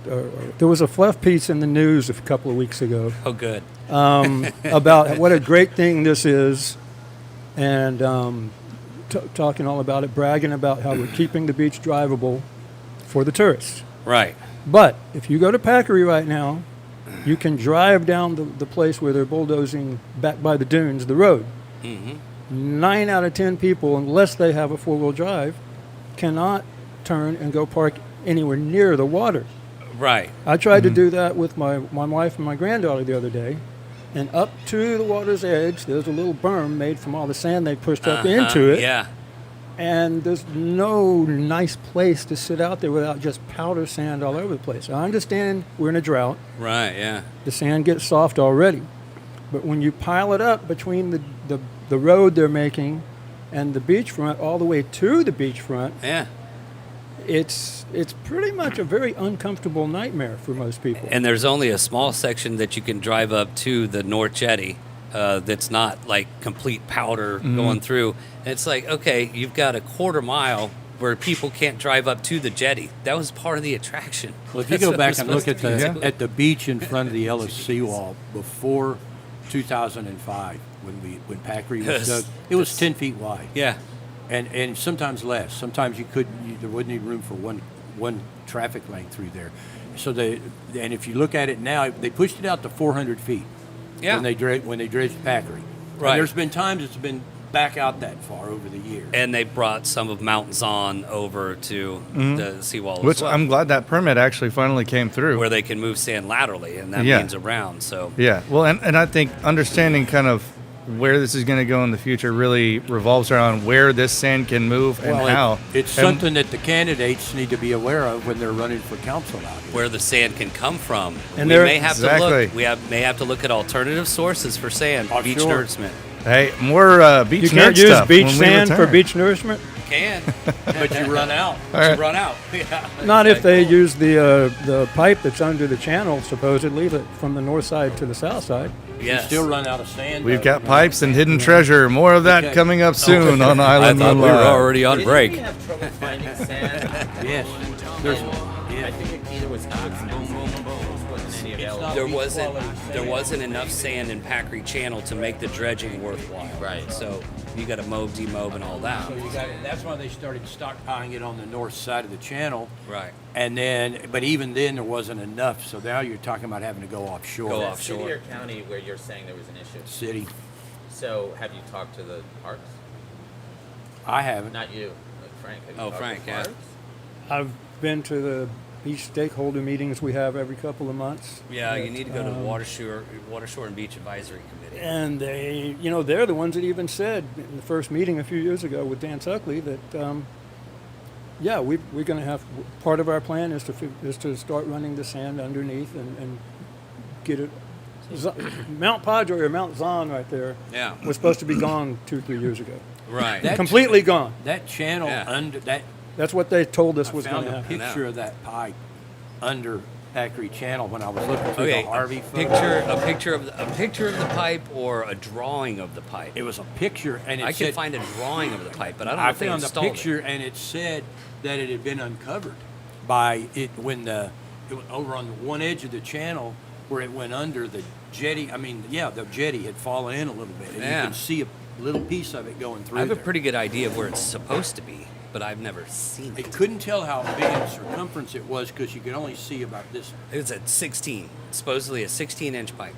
there was a fluff piece in the news a couple of weeks ago Oh, good. about what a great thing this is, and talking all about it, bragging about how we're keeping the beach drivable for the tourists. Right. But if you go to Packery right now, you can drive down the place where they're bulldozing back by the dunes, the road. 9 out of 10 people, unless they have a 4-wheel drive, cannot turn and go park anywhere near the water. Right. I tried to do that with my wife and my granddaughter the other day, and up to the water's edge, there's a little berm made from all the sand they pushed up into it. Yeah. And there's no nice place to sit out there without just powder sand all over the place. I understand we're in a drought. Right, yeah. The sand gets soft already. But when you pile it up between the road they're making and the beachfront all the way to the beachfront, Yeah. it's pretty much a very uncomfortable nightmare for most people. And there's only a small section that you can drive up to the North Jetty that's not like complete powder going through. And it's like, okay, you've got a quarter mile where people can't drive up to the jetty. That was part of the attraction. Well, if you That's go what back we're and look supposed at to be doing. the beach in front of the Ellis seawall before 2005, when Packery was dug. It was 10 feet wide. Yeah. And sometimes less. Sometimes there wasn't even room for one traffic lane through there. So and if you look at it now, they pushed it out to 400 feet. Yeah. When they dredged Packery. Right. And there's been times it's been back out that far over the years. And they brought some of Mount Zon over to the seawall Which as well, I'm glad that permit actually finally came through. where they can move sand laterally, and that Yeah. means around. So Yeah, well, and I think understanding kind of where this is going to go in the future really revolves around where this sand can move and how. It's And- something that the candidates need to be aware of when they're running for council out here. where the sand can come from, And we there- may have to Exactly. look. May have to look at alternative sources for sand, beach Offshore. nourishment. Hey, more beach You can't nerd use stuff beach when we sand for return. beach nourishment. Can But you run out. All right. run out? Yeah. Not if they use the pipe that's under the channel, supposedly, that from the north side to the south side. Yes. You still run out of sand. We've though. got pipes and hidden treasure. More of that Okay. coming up soon on I Island thought Moon we were Live. already on Didn't break. we have trouble finding sand? Yes. There's, I think it either was Ox and boom, boom, boom, wasn't any available. There wasn't enough sand in Packery Channel to make the dredging worthwhile. Right. So you got to mow, demob, and all that. So that's why they started stockpiling it on the north side of the channel. Right. And then, but even then, there wasn't enough. So now you're talking about having to go offshore. Go Is that offshore. City or county where you're saying there was an issue? City. So have you talked to the parks? I haven't. Not you, but Frank. Have you Oh, talked Frank, to yeah. parks? I've been to the beach stakeholder meetings we have every couple of months. Yeah, you But, need to go to the Watershore and Beach Advisory Committee. And they, they're the ones that even said in the first meeting a few years ago with Dan Suckley that, yeah, we're going to have, part of our plan is to start running the sand underneath and get it. Mount Padre or Mount Zon right there Yeah. was supposed to be gone 2-3 years ago. Right. That- Completely gone. That channel Yeah. under that, That's what they told us I was going found to a happen. picture of that pipe under Packery Channel when I was looking through Okay, the Harvey photo. a picture of the pipe or a drawing of the pipe. It was a picture, and it I said, can find a drawing of the pipe, but I don't know I if they found the installed picture, it. and it said that it had been uncovered by it when it was over on one edge of the channel where it went under the jetty. I mean, yeah, the jetty had fallen in a little bit, and Yeah. you can see a little piece of it going through. I have a there. pretty good idea of where it's supposed to be, but I've never seen I it. couldn't tell how big in circumference it was because you could only see about this. It's at 16, supposedly a 16-inch pipe.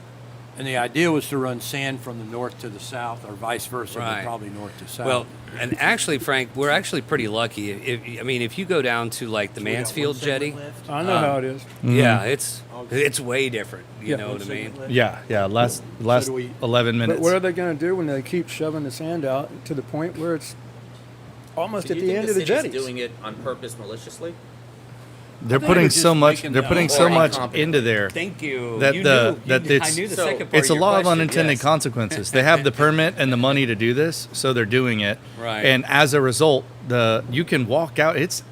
And the idea was to run sand from the north to the south, or vice versa, Right. but probably north to south. Well, and actually, Frank, we're actually pretty lucky. If you go down to like the We got one Mansfield segment jetty, left? I know how it is. yeah, it's way different. You Yeah. know what I mean? Segment left? Yeah. Last do we- 11 minutes. But what are they going to do when they keep shoving the sand out to the point where it's almost Do at you the think end the of the city's jetties? doing it on purpose maliciously? They're thought putting they were so just much. making They're the putting so Or much incompetent. into there. Thank you. That you the- knew, that you, it's- I knew the So- second part It's a of your law of question, unintended yes. consequences. They have the permit and the money to do this, so they're doing it. Right. And as a result, you can walk out. It's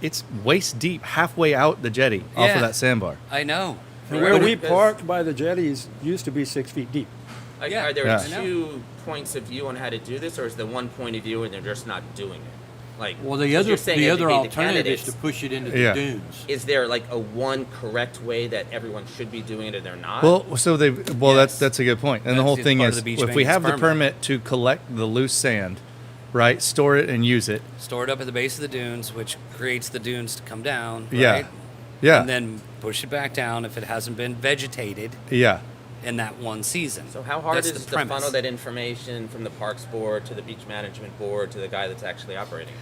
waist deep, halfway out the jetty off Yeah. of that sandbar. I know. And where we Because- parked by the jetties used to be 6 feet deep. Yeah. Are there Yeah. two points of view on how to do this, or is there one point of view and they're just not doing it? Like, Well, 'cause the other you're saying the it other would be alternative is candidates. to push it into the Yeah. dunes. Is there like a one correct way that everyone should be doing it and they're not? Well, so Yes. that's a good point. And the That's whole just thing part is, of the beach if we maintenance have the permit. permit to collect the loose sand, right, store it and use it. Store it up at the base of the dunes, which creates the dunes to come down. Yeah. Right? Yeah. And then push it back down if it hasn't been vegetated Yeah. in that one season. So how hard That's is the to premise. funnel that information from the Parks Board to the Beach Management Board to the guy that's actually operating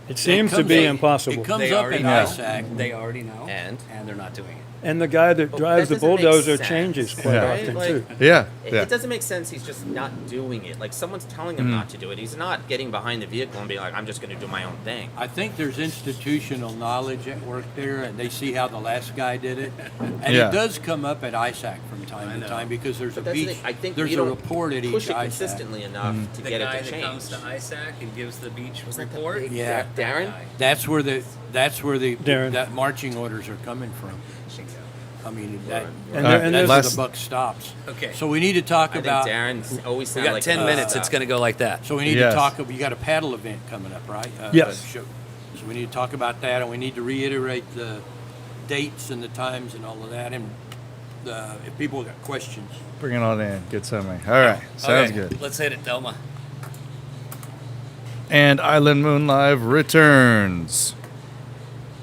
it? It seems to comes be up- impossible. It comes They up already in know. ISAC. They already know. And? they're not doing it. And the guy that But drives that the doesn't make bulldozer sense, changes quite Yeah. often, Like, too. Yeah. It, Yeah. it doesn't make sense. He's just not doing it. Like someone's telling him not to do it. He's not getting behind the vehicle and being like, "I'm just going to do my own thing." I think there's institutional knowledge at work there, and they see how the last guy did it. And Yeah. it does come up at ISAC from time to time because there's But a that's the beach. thing. I think there's we a don't report at each push it ISAC. consistently enough to The get guy it to that change. comes to ISAC and gives the beach Was that the report. big Yeah. Darren. That's where the Darren. that marching orders are coming from. I mean, that, And there- and that's there's- where Last- the buck stops. Okay. So we need to talk I think about. Darren always We sounds got like 10 minutes. It's going to go like that. So we need Yes. to talk. You got a paddle event coming up, right? Yes. So we need to talk about that, and we need to reiterate the dates and the times and all of that. And if people got questions. Bring it on in. Get something. All right. Sounds Okay, good. Let's hit it, Thelma. And Island Moon Live returns.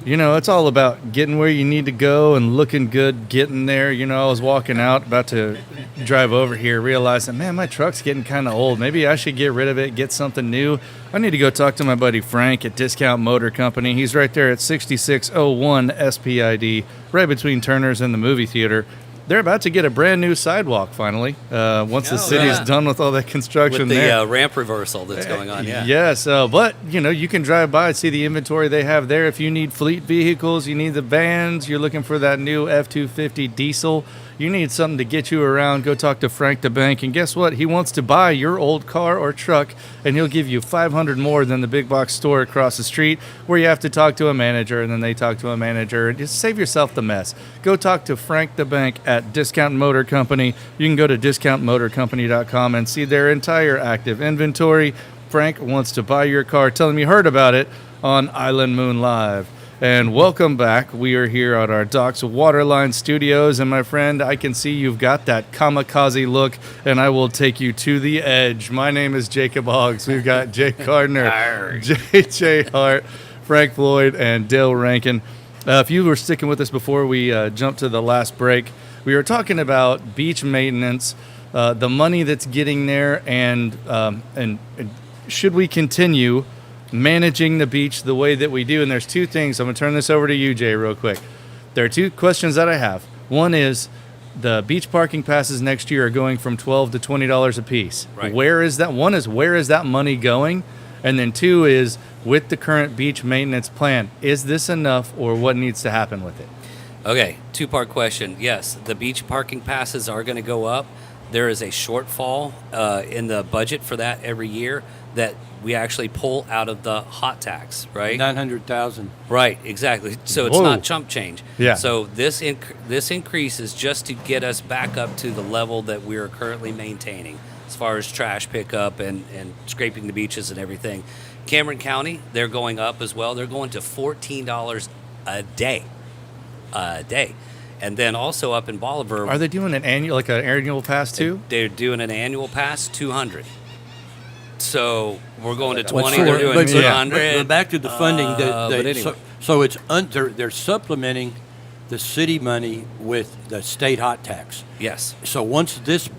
You know, it's all about getting where you need to go and looking good, getting there. You know, I was walking out, about to drive over here, realizing, man, my truck's getting kind of old. Maybe I should get rid of it, get something new. I need to go talk to my buddy Frank at Discount Motor Company. He's right there at 6601 SPID, right between Turner's and the movie theater. They're about to get a brand new sidewalk finally. Once the city's yeah. done with all that construction With the there. ramp reversal that's going on, yeah. Yes, but you know, you can drive by and see the inventory they have there. If you need fleet vehicles, you need the vans, you're looking for that new F-250 diesel, you need something to get you around, go talk to Frank the Bank, and guess what? He wants to buy your old car or truck, and he'll give you $500 more than the big box store across the street, where you have to talk to a manager, and then they talk to a manager, and just save yourself the mess. Go talk to Frank the Bank at Discount Motor Company. You can go to discountmotorcompany.com and see their entire active inventory. Frank wants to buy your car. Tell him you heard about it on Island Moon Live. And welcome back. We are here at our Docks Waterline Studios. And my friend, I can see you've got that kamikaze look, and I will take you to the edge. My name is Jacob Hoggs. We've got Jake Gardner, J.J. Hart, Frank Floyd, and Dale Rankin. If you were sticking with us before we jumped to the last break, we were talking about beach maintenance, the money that's getting there, and should we continue managing the beach the way that we do? And there's two things. I'm going to turn this over to you, Jay, real quick. There are two questions that I have. One is the beach parking passes next year are going from $12 to $20 a piece. Right. Where is that? One is, where is that money going? And then two is, with the current beach maintenance plan, is this enough, or what needs to happen with it? Okay, two-part question. Yes, the beach parking passes are going to go up. There is a shortfall in the budget for that every year that we actually pull out of the hot tax, right? 900,000. Right, exactly. So it's Whoa. not chump change. Yeah. So this increase is just to get us back up to the level that we are currently maintaining as far as trash pickup and scraping the beaches and everything. Cameron County, they're going up as well. They're going to $14 a day. And then also up in Bolivar, Are they doing an annual pass too? they're doing an annual pass, $200. So we're going to Well, 20. sure, They're doing but- $200. But back to the funding. but anyway. So it's they're supplementing the city money with the state hot tax. Yes. So once this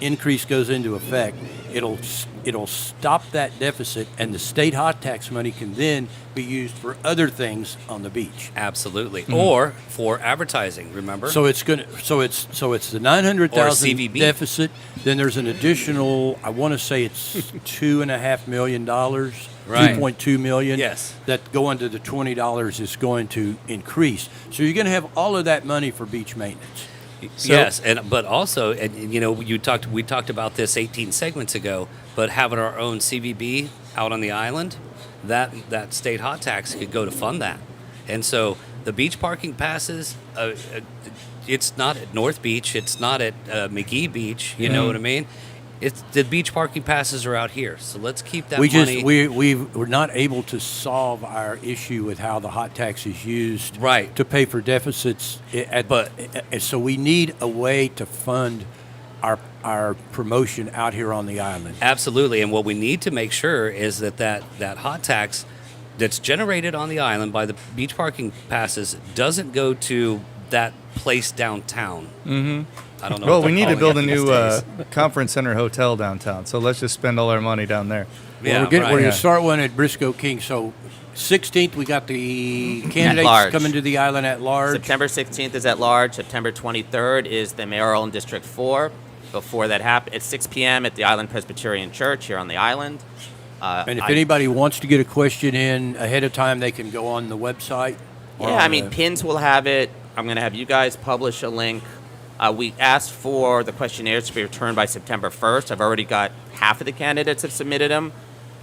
increase goes into effect, it'll stop that deficit, and the state hot tax money can then be used for other things on the beach. Absolutely. Or for advertising, remember? So it's the 900,000 CVB. deficit. Then there's an additional, I want to say it's $2.5 million, Right. $2.2 million. Yes. That going to the $20 is going to increase. So you're going to have all of that money for beach maintenance. Yes, but also, and you know, we talked about this 18 segments ago, but having our own CVB out on the island, that state hot tax could go to fund that. And so the beach parking passes, it's not at North Beach, it's not at McGee Beach, you know what I mean? It's the beach parking passes are out here, so let's keep that money. We're not able to solve our issue with how the hot tax is used Right. to pay for deficits. So we need a way to fund our promotion out here on the island. Absolutely, and what we need to make sure is that hot tax that's generated on the island by the beach parking passes doesn't go to that place downtown. Mm-hmm. I don't know. Well, what we they're need to build calling a it these new days. conference center hotel downtown. So let's just spend all our money down there. Yeah, We're going right. to start one at Briscoe King. So 16th, we got the candidates large. coming to the island at large. September 16th is at large. September 23rd is the mayoral in District 4. Before that happens, it's 6 p.m. at the Island Presbyterian Church here on the island. And if anybody wants to get a question in ahead of time, they can go on the website. or Yeah, on I mean, the- Pins will have it. I'm going to have you guys publish a link. We asked for the questionnaires to be returned by September 1st. I've already got half of the candidates have submitted them,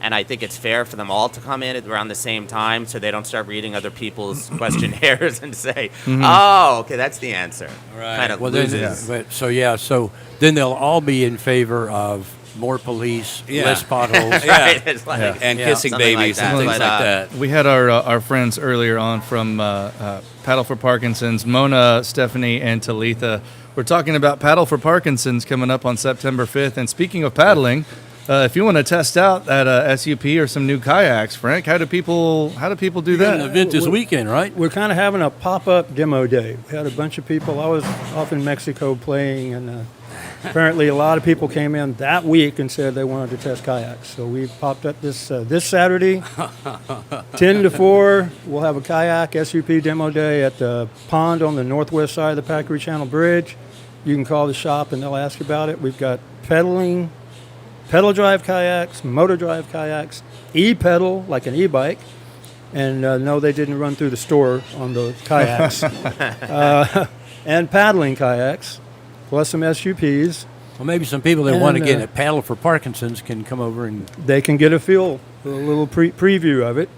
and I think it's fair for them all to come in at around the same time so they don't start reading other people's questionnaires and say, oh, okay, that's the answer. Right. Kind of Well, loses. so then they'll all be in favor of more police, Yeah. less potholes. Yeah. Right? It's like, And Yeah. kissing Something like babies that. and things But, like that. We had our friends earlier on from Paddle for Parkinson's, Mona, Stephanie, and Talitha. We're talking about Paddle for Parkinson's coming up on September 5th. And speaking of paddling, if you want to test out at SUP or some new kayaks, Frank, how do people do You got an that? event this weekend, right? We're kind of having a pop-up demo day. We had a bunch of people. I was off in Mexico playing, and apparently a lot of people came in that week and said they wanted to test kayaks. So we popped up this Saturday, 10 to 4. We'll have a kayak SUP demo day at the pond on the northwest side of the Packery Channel Bridge. You can call the shop and they'll ask about it. We've got pedal drive kayaks, motor drive kayaks, e-pedal like an e-bike. And no, they didn't run through the store on the kayaks. And paddling kayaks, plus some SUPs. Well, maybe some people that want to And, get a paddle for Parkinson's can come over and. They can get a little preview of it.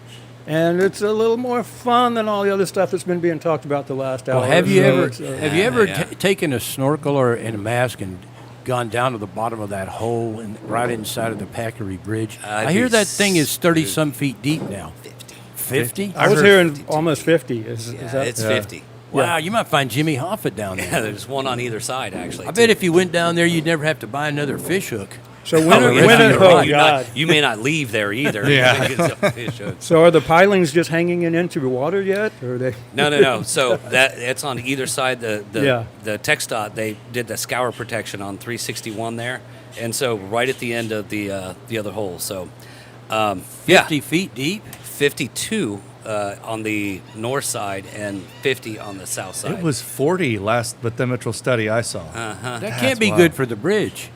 And it's a little more fun than all the other stuff that's been being talked about the last hour. Well, have you So ever it's, Yeah. taken a snorkel or and a mask and gone down to the bottom of that hole right inside of the Packery Bridge? I'd I hear be that thing is 30-some feet deep now. 50? I was hearing almost 50. Is Yeah, that? it's 50. Wow, you might find Jimmy Hoffa down Yeah, there. there's one on either side, actually. I bet if you went down there, you'd never have to buy another fish hook. So when Oh, oh you, God. you may not leave there either. Yeah. So are the pilings just hanging into the water yet? Or are they? No. So it's on either side. The Yeah. the TxDOT, they did the scour protection on 361 there, and so right at the end of the other hole. So 50 feet deep? 52 on the north side and 50 on the south side. It was 40 last bathymetral study I saw. That can't be good for the bridge.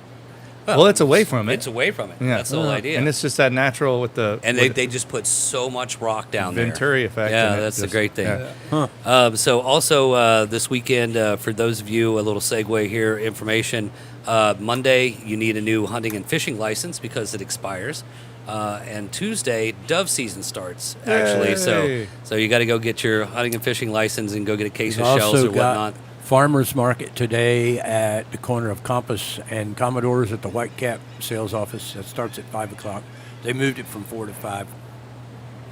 Well, it's away from it. It's away from it. Yeah. That's the whole idea. And it's just that natural with the And with they just put so much rock down there. Venturi effect. Yeah, in it. that's the Just- great thing. yeah. So also this weekend, for those of you, a little segue here, information. Monday, you need a new hunting and fishing license because it expires. And Tuesday, dove season starts, actually. Yay. So you got to go get your hunting and fishing license and go get a case We've of shells also or got whatnot. farmers market today at the corner of Compass and Commodore's at the Whitecap sales office. That starts at 5 o'clock. They moved it from 4 to 5.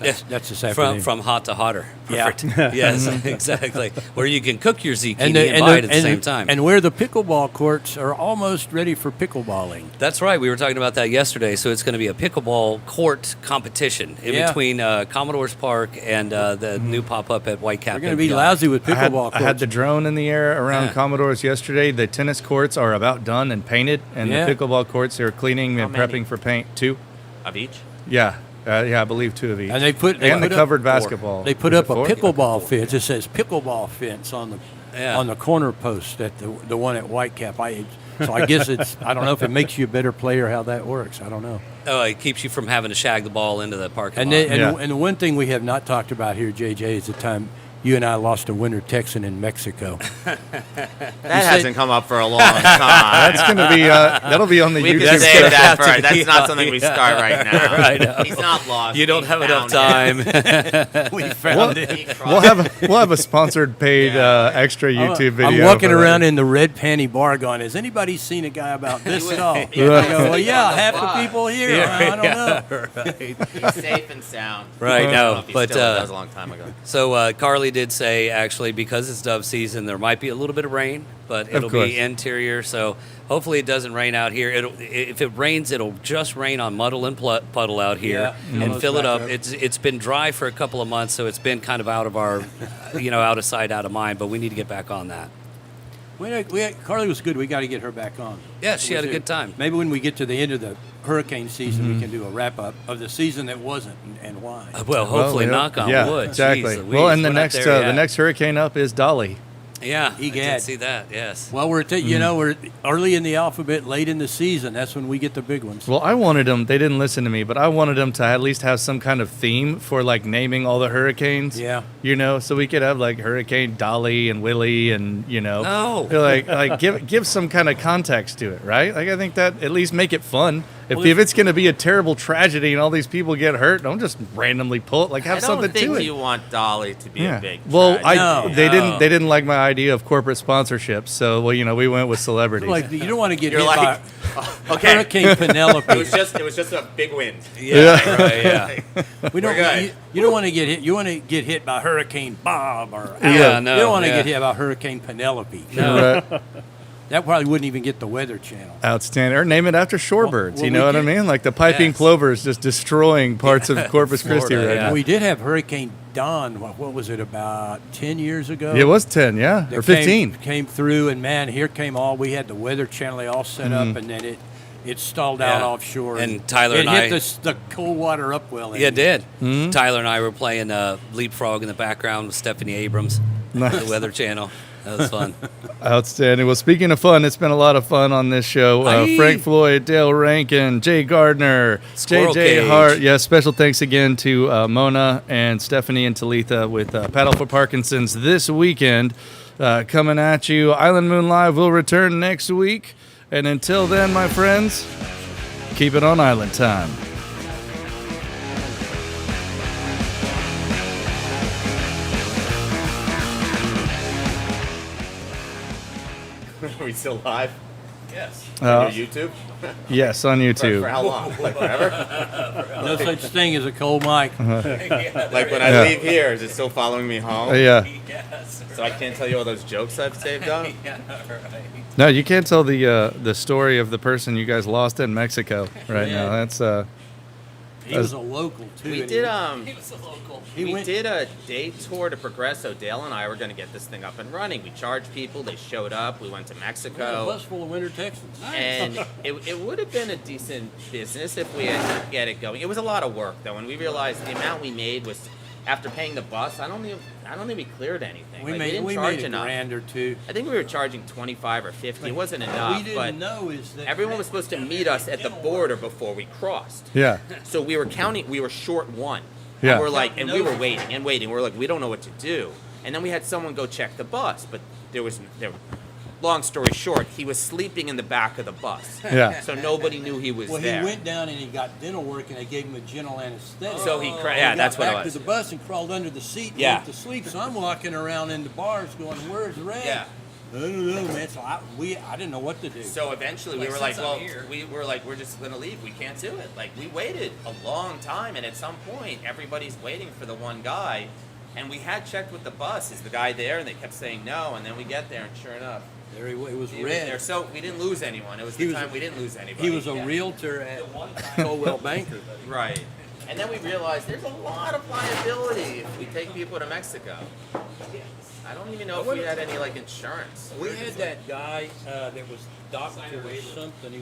That's this afternoon. From hot to hotter. Yeah. Perfect. Yes, exactly. Where you can cook your zucchini and buy it at the same time. And where the pickleball courts are almost ready for pickleballing. That's right. We were talking about that yesterday. So it's going to be a pickleball court competition in Yeah. between Commodore's Park and the new pop-up at Whitecap. They're going to be lousy with I had, pickleball courts. I had the drone in the air around Yeah. Commodores yesterday. The tennis courts are about done and painted, and Yeah. the pickleball courts are cleaning and many? prepping for paint. 2? Of each? Yeah. I believe 2 of each. And they put the up- covered basketball. They put Was up it a 4? pickleball fence. It says pickleball fence on the corner post at the one at Whitecap. So I guess I don't know if it makes you a better player, how that works. I don't know. Oh, it keeps you from having to shag the ball into the parking And, lot. and the one thing we have not talked about here, JJ, is the time you and I lost a winter Texan in Mexico. That hasn't come up for a long time. That's going to be, that'll be on the We YouTube. can save that for Have to That's be not on- something we yeah. start right now. Right, no. He's not lost. You don't We have enough found him. time. We found it. He We'll have a sponsored paid extra YouTube video. I'm walking for that. around in the red panty bar going, has anybody seen a guy about this tall? I go, well, yeah, half the people here. I don't know. He's safe and sound. Right, I don't no, know if he but, still is. That was a long time ago. So Carly did say, actually, because it's dove season, there might be a little bit of rain, but it'll course. be interior. So hopefully it doesn't rain out here. If it rains, it'll just rain on muddle and puddle out here and almost fill it back up. up. It's been dry for a couple of months, so it's been kind of out of our, out of sight, out of mind. But we need to get back on that. Carly was good. We got to get her back on. Yeah, she had a good time. Maybe when we get to the end of the hurricane season, we can do a wrap up of the season that wasn't and why. Well, hopefully, yeah. knock on Yeah, wood. exactly. Jeez Well, and Louise, the we're not next there the yet. next hurricane up is Dolly. Yeah, I Egad. did see that. Yes. Well, we're we're early in the alphabet, late in the season. That's when we get the big ones. Well, I wanted them. They didn't listen to me, but I wanted them to at least have some kind of theme for like naming all the hurricanes. Yeah. So we could have like Hurricane Dolly and Willie, and No. like give some kind of context to it, right? Like I think that at least make it fun. if it's going to be a terrible tragedy and all these people get hurt, don't just randomly pull it. Like, have I don't something think to it. you want Dolly to be a big. Well, tragedy. they didn't like my idea of corporate sponsorships, so we went with celebrities. Like you don't want to get You're hit like, by okay. Hurricane Penelope. It was just a big wind. Yeah, right, yeah. We don't. We're good. You don't want to get hit. You want to get hit by Hurricane Bob or Yeah, Alan. no, You don't want to yeah. get hit by Hurricane Penelope. No. Right. That probably wouldn't even get the Weather Channel. Outstanding. Or name it after shorebirds. well, you know we what I did- mean? Like the piping Yes. plover is just destroying parts of Corpus Christi Florida, right yeah. now. We did have Hurricane Don. What was it, about 10 years ago? It was 10, yeah, That or 15. came through, and man, here came all. We had the Weather Channel they all set Mm-hmm. up, and then it stalled out Yeah. offshore. And Tyler it and hit I- the cold water upwell. Yeah, it did. Hmm? Tyler and I were playing Leapfrog in the background with Stephanie Abrams, Nice. the Weather Channel. That was fun. Outstanding. Well, speaking of fun, it's been a lot of fun on this show. Aye. Frank Floyd, Dale Rankin, Jay Gardner, Squirrel JJ Cage. Hart. Yeah, special thanks again to Mona and Stephanie and Talitha with Paddle for Parkinson's this weekend. Coming at you. Island Moon Live will return next week. And until then, my friends, keep it on Island Time. Are we still live? Yes. Uh, On your YouTube? Yes, on For YouTube. how long? Like forever? No such thing as a cold mic. Like when I Yeah. leave here, is it still following me home? Yeah. So I can't tell you all those jokes I've saved up? No, you can't tell the story of the person you guys lost in Mexico right now. That's He was a local too. We and did He we went- did a day tour to Progresso. Dale and I were going to get this thing up and running. We charged people. They showed up. We went to We had a Mexico. bus full of winter Texans. And it would have been a decent business if we had to get it going. It was a lot of work though, and we realized the amount we made was after paying the bus. I don't think we cleared anything. We Like, made didn't we charge made a enough. grand or two. I think we were charging 25 or 50. It wasn't What enough. we didn't but know is that everyone was supposed to meet us at the border before we crossed. yeah. So we were counting. We were short one. Yeah. And we're like, and we were waiting and waiting. We're like, we don't know what to do. And then we had someone go check the bus, but there. Long story short, he was sleeping in the back of the bus. Yeah. So nobody knew he was Well, there. he went down and he got dental work, and they gave him a general anesthetic. So he cra- And yeah, he that's got what it back was. to the bus and crawled under the seat and Yeah. went to sleep. So I'm walking around in the bars going, "Where's Ray?" Yeah. I don't know, man. So I didn't know what to do. So eventually we were like, well, we were like, we're just gonna leave. We can't do it. Like we waited a long time, and at some point, everybody's waiting for the one guy, and we had checked with the bus. Is the guy there? And they kept saying no, and then we get there, and sure enough, there he was. It was he was red. there. So we didn't lose anyone. It was He the was time a- we didn't lose anybody. He was a realtor at Coldwell Banker. Right. And then we realized there's a lot of liability if we take people to Mexico. I don't even know if we had any like insurance. We had that guy that was doctor or something. He